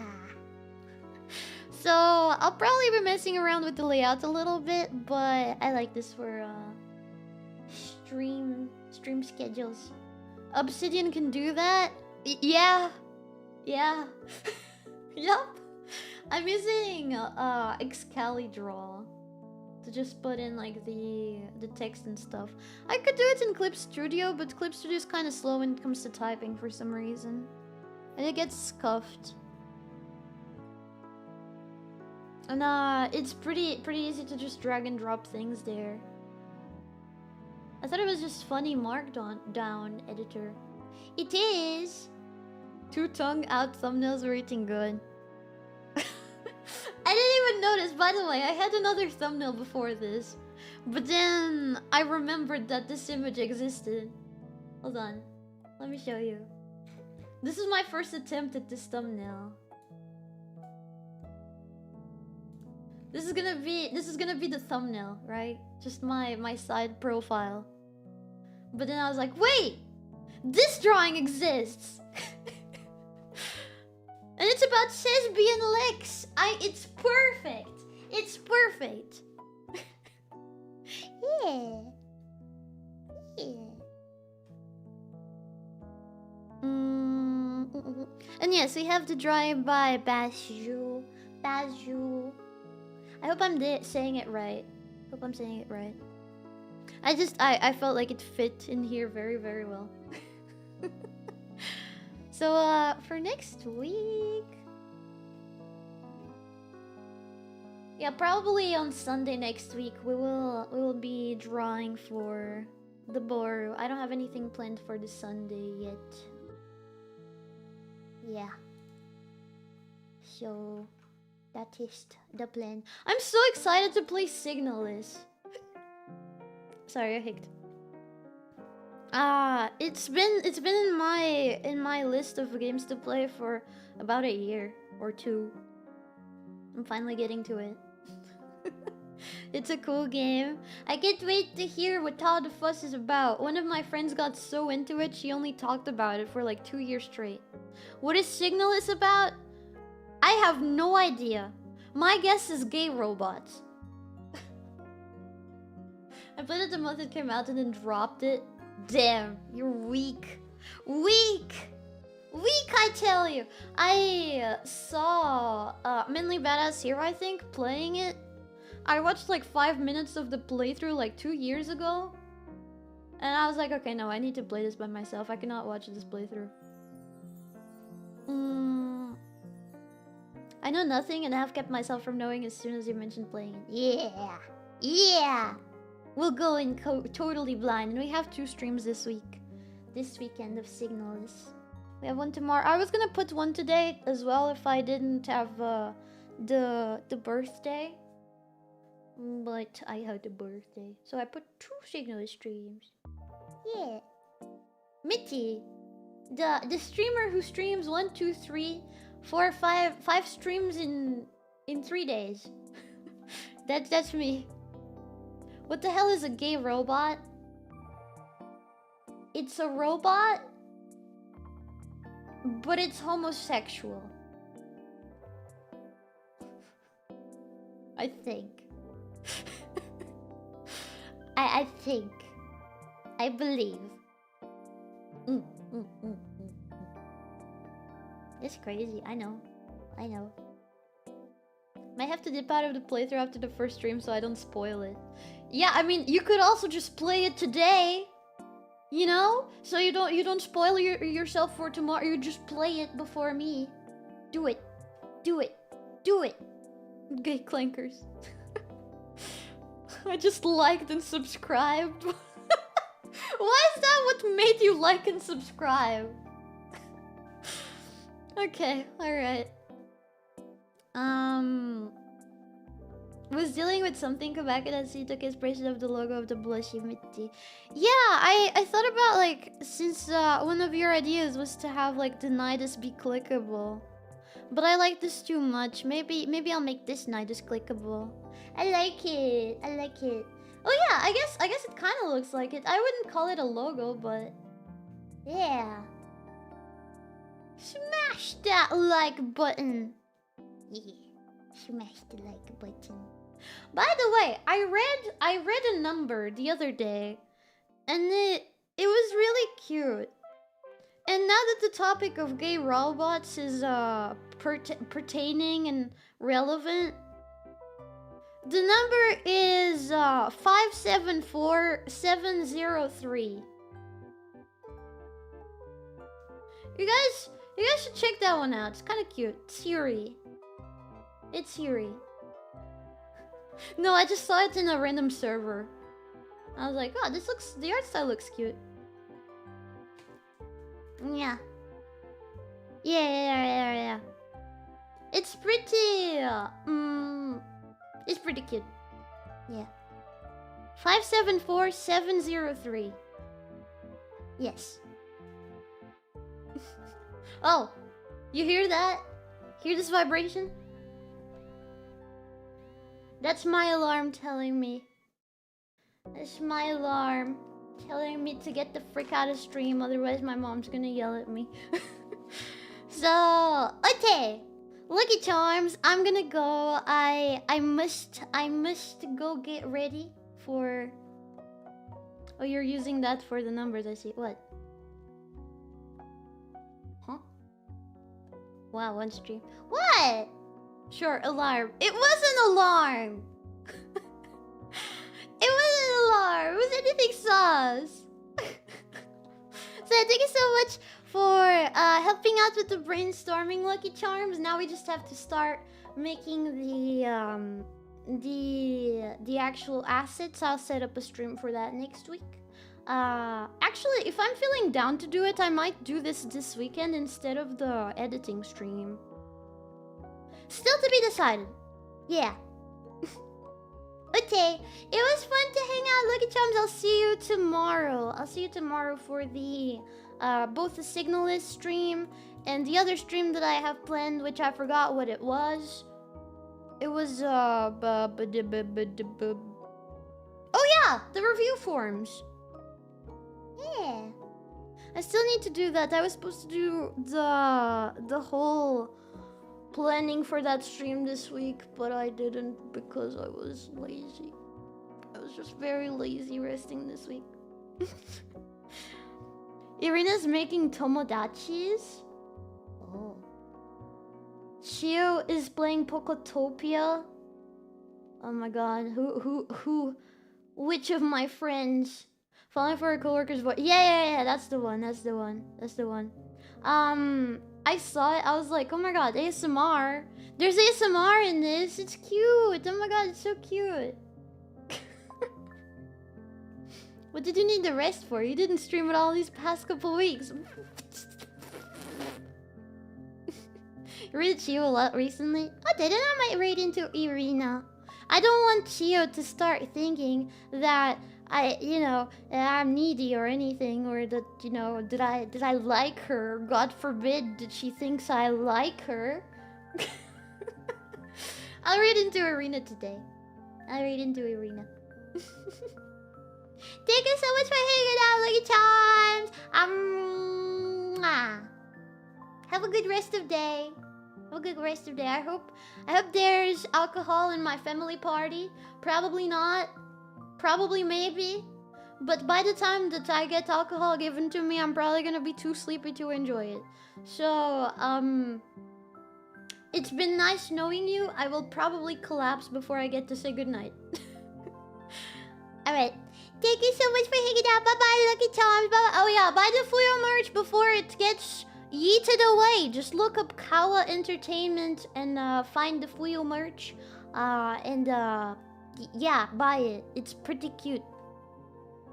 So I'll probably be messing around with the layout a little bit, but I like this for stream schedules. Obsidian can do that. Yeah. Yup. I'm using 𝥔Traw to just put in like the text and stuff. I could do it in Clip Studio, but Clip Studio is kind of slow when it comes to typing for some reason. And it gets scuffed. And it's pretty easy to just drag and drop things there. I thought it was just funny markdown editor. It is. 2 tongue out thumbnails were eating good. I didn't even notice, by the way, I had another thumbnail before this. But then I remembered that this image existed. Hold on. Let me show you. This is my first attempt at this thumbnail. This is gonna be the thumbnail, right? Just my side profile. But then I was like, wait! This drawing exists! And it's about Sesbi and Lex. It's perfect. It's perfect. Yeah. And yes, we have the drive-by Baju. I hope I'm saying it right. I felt like it fit in here very, very well. So, for next week... Yeah, probably on Sunday next week, we will be drawing for the Booru. I don't have anything planned for the Sunday yet. Yeah. So, that is the plan. I'm so excited to play Signalis. Sorry, I hicced. It's been in my list of games to play for about a year or two. I'm finally getting to it. It's a cool game. I can't wait to hear what all the fuss is about. One of my friends got so into it, she only talked about it for like 2 years straight. What is Signalis about? I have no idea. My guess is gay robots. I played it the month it came out and then dropped it. Damn, you're weak. Weak, I tell you. I saw Mainly Badass Hero, I think, playing it. I watched like 5 minutes of the playthrough like 2 years ago. And I was like, okay, no, I need to play this by myself. I cannot watch this playthrough. I know nothing and I have kept myself from knowing as soon as you mentioned playing it. Yeah! We'll go in totally blind. And we have 2 streams this week. This weekend of Signals. We have one tomorrow. I was gonna put one today as well if I didn't have the birthday. But I had the birthday. So I put 2 signal streams. Yeah. Mitty. The streamer who streams 1, 2, 3, 4, 5 streams in 3 days. That's me. What the hell is a gay robot? It's a robot, but it's homosexual. I think. I think. I believe. It's crazy. I know. I know. Might have to dip out of the playthrough after the first stream so I don't spoil it. Yeah, I mean, you could also just play it today. You know? So you don't spoil yourself for tomorrow. You just play it before me. Do it. Do it. Do it. Gay clankers. I just liked and subscribed. Why is that what made you like and subscribe? Okay, alright. Was dealing with something Quebec as he took inspiration of the logo of the blushy Mitty. Yeah, I thought about like, since one of your ideas was to have like the nidus be clickable. But I like this too much. Maybe I'll make this nidus clickable. I like it. I like it. Oh yeah, I guess it kind of looks like it. I wouldn't call it a logo, but yeah. Smash that like button. Yeah. Smash the like button. By the way, I read a number the other day, and it was really cute. And now that the topic of gay robots is pertaining and relevant, the number is 574703. You guys should check that one out. It's kind of cute. Siri. It's Siri. No, I just saw it in a random server. I was like, oh, the art style looks cute. Yeah. Yeah. It's pretty, it's pretty cute. Yeah. 574703. Yes. Oh, you hear that? Hear this vibration? That's my alarm telling me. That's my alarm telling me to get the frick out of stream, otherwise my mom's gonna yell at me. So, okay. Lucky Charms, I'm gonna go. I must go get ready for... Oh, you're using that for the numbers, I see. What? Huh? Wow, one stream. What? Sure, alarm. It was an alarm! It wasn't an alarm! It was anything sus! So thank you so much for helping out with the brainstorming, Lucky Charms. Now we just have to start making the actual assets. I'll set up a stream for that next week. Actually, if I'm feeling down to do it, I might do this weekend instead of the editing stream. Still to be decided. Yeah. Okay, it was fun to hang out, Lucky Charms. I'll see you tomorrow. I'll see you tomorrow for the both the Signalist stream and the other stream that I have planned, which I forgot what it was. It was oh yeah, the review forms. Yeah. I still need to do that. I was supposed to do the whole planning for that stream this week, but I didn't because I was lazy. I was just very lazy resting this week. Irina's making tomodachis. Oh. Shio is playing Pokotopia. Oh my god, which of my friends? Falling for a coworker's voice. Yeah, that's the one. I saw it, I was like, oh my god, ASMR. There's ASMR in this, it's cute. Oh my god, it's so cute. What did you need the rest for? You didn't stream it all these past couple weeks. You read Chio a lot recently? I didn't. I might raid into Irina. I don't want Chio to start thinking that that I'm needy or anything, or that, did I like her? God forbid that she thinks I like her. I'll read into Irina today. I'll read into Irina. Thank you so much for hanging out, Lucky Charms. Have a good rest of day. Have a good rest of day. I hope there's alcohol in my family party. Probably not. Probably maybe. But by the time that I get alcohol given to me, I'm probably gonna be too sleepy to enjoy it. So, it's been nice knowing you. I will probably collapse before I get to say goodnight. Alright. Thank you so much for hanging out. Bye-bye, Lucky Charms. Bye-bye. Oh yeah, buy the Fuyo merch before it gets yeeted away. Just look up Kawa Entertainment and find the Fuyo merch. Yeah, buy it. It's pretty cute.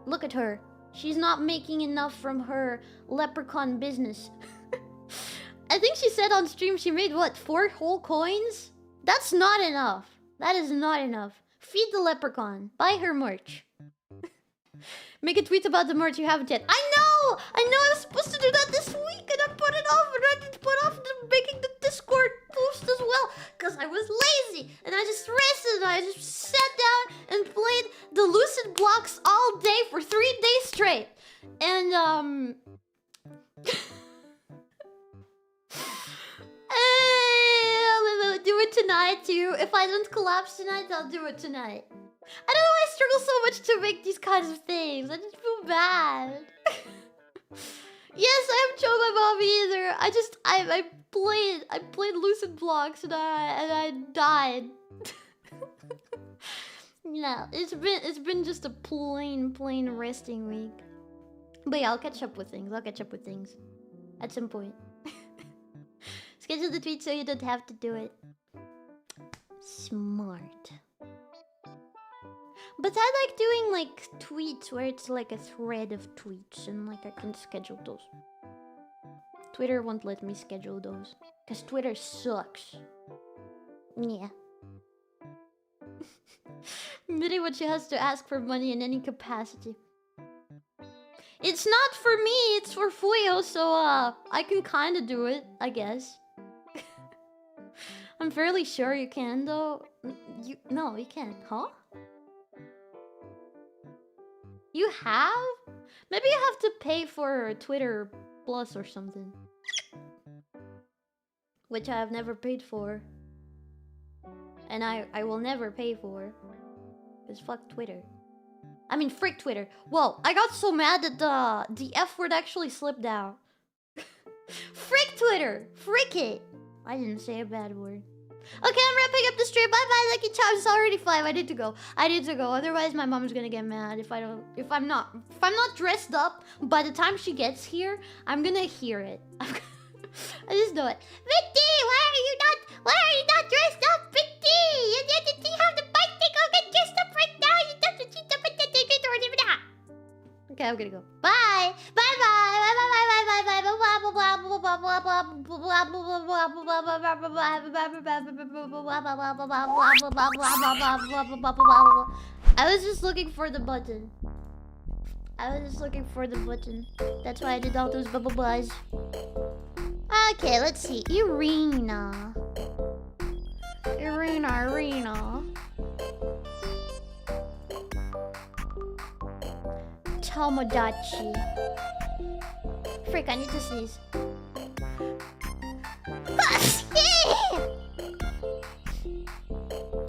Look at her. She's not making enough from her leprechaun business. I think she said on stream she made, what, 4 whole coins? That's not enough. That is not enough. Feed the leprechaun. Buy her merch. Make a tweet about the merch you haven't yet. I know! I was supposed to do that this week and I put it off, and I did put off making the Discord post as well because I was lazy and I just rested and I just sat down and played the Lucid Blocks all day for 3 days straight. And I'll do it tonight too. If I don't collapse tonight, I'll do it tonight. I don't know why I struggle so much to make these kinds of things. I just feel bad. Yes, I haven't shown my mom either. I played Lucid Blocks and I died. No, it's been just a plain resting week. But yeah, I'll catch up with things. At some point. Schedule the tweet so you don't have to do it. Smart. But I like doing like tweets where it's like a thread of tweets and like I can schedule those. Twitter won't let me schedule those because Twitter sucks. Yeah. Mitty, what she has to ask for money in any capacity. It's not for me, it's for Fuyo, so I can kind of do it, I guess. I'm fairly sure you can though. No, you can't, huh? You have? Maybe you have to pay for Twitter Plus or something. Which I have never paid for. And I will never pay for. Because fuck Twitter. I mean, frick Twitter. Whoa, I got so mad that the F word actually slipped out. Frick Twitter! Frick it! I didn't say a bad word. Okay, I'm wrapping up the stream. Bye-bye, Lucky Charms. It's already 5. I need to go. Otherwise, my mom's gonna get mad if I'm not dressed up. By the time she gets here, I'm gonna hear it. I just know it. Mitty, why are you not dressed up, Mitty? You have the bike to go get dressed up right now. Okay, I'm gonna go. Bye. Bye-bye. I was just looking for the button. That's why I did all those bubble buzz. Okay, let's see. Irina. Tomodachi. Frick, I need to sneeze.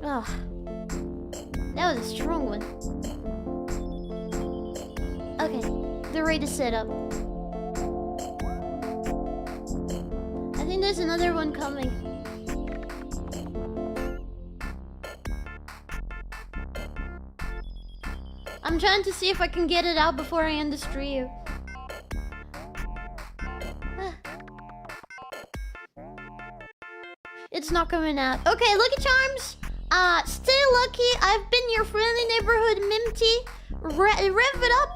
Oh, that was a strong one. Okay, the raid is set up. I think there's another one coming. I'm trying to see if I can get it out before I end the stream. It's not coming out. Okay, Lucky Charms. Stay lucky. I've been your friendly neighborhood Mitty. Rev it up,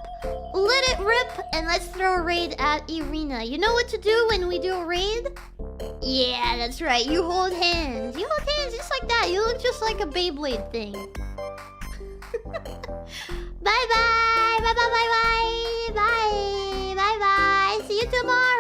let it rip, and let's throw a raid at Irina. You know what to do when we do a raid? Yeah, that's right. You hold hands. You hold hands just like that. You look just like a Beyblade thing. Bye bye. Bye bye bye bye. Bye. Bye bye. See you tomorrow.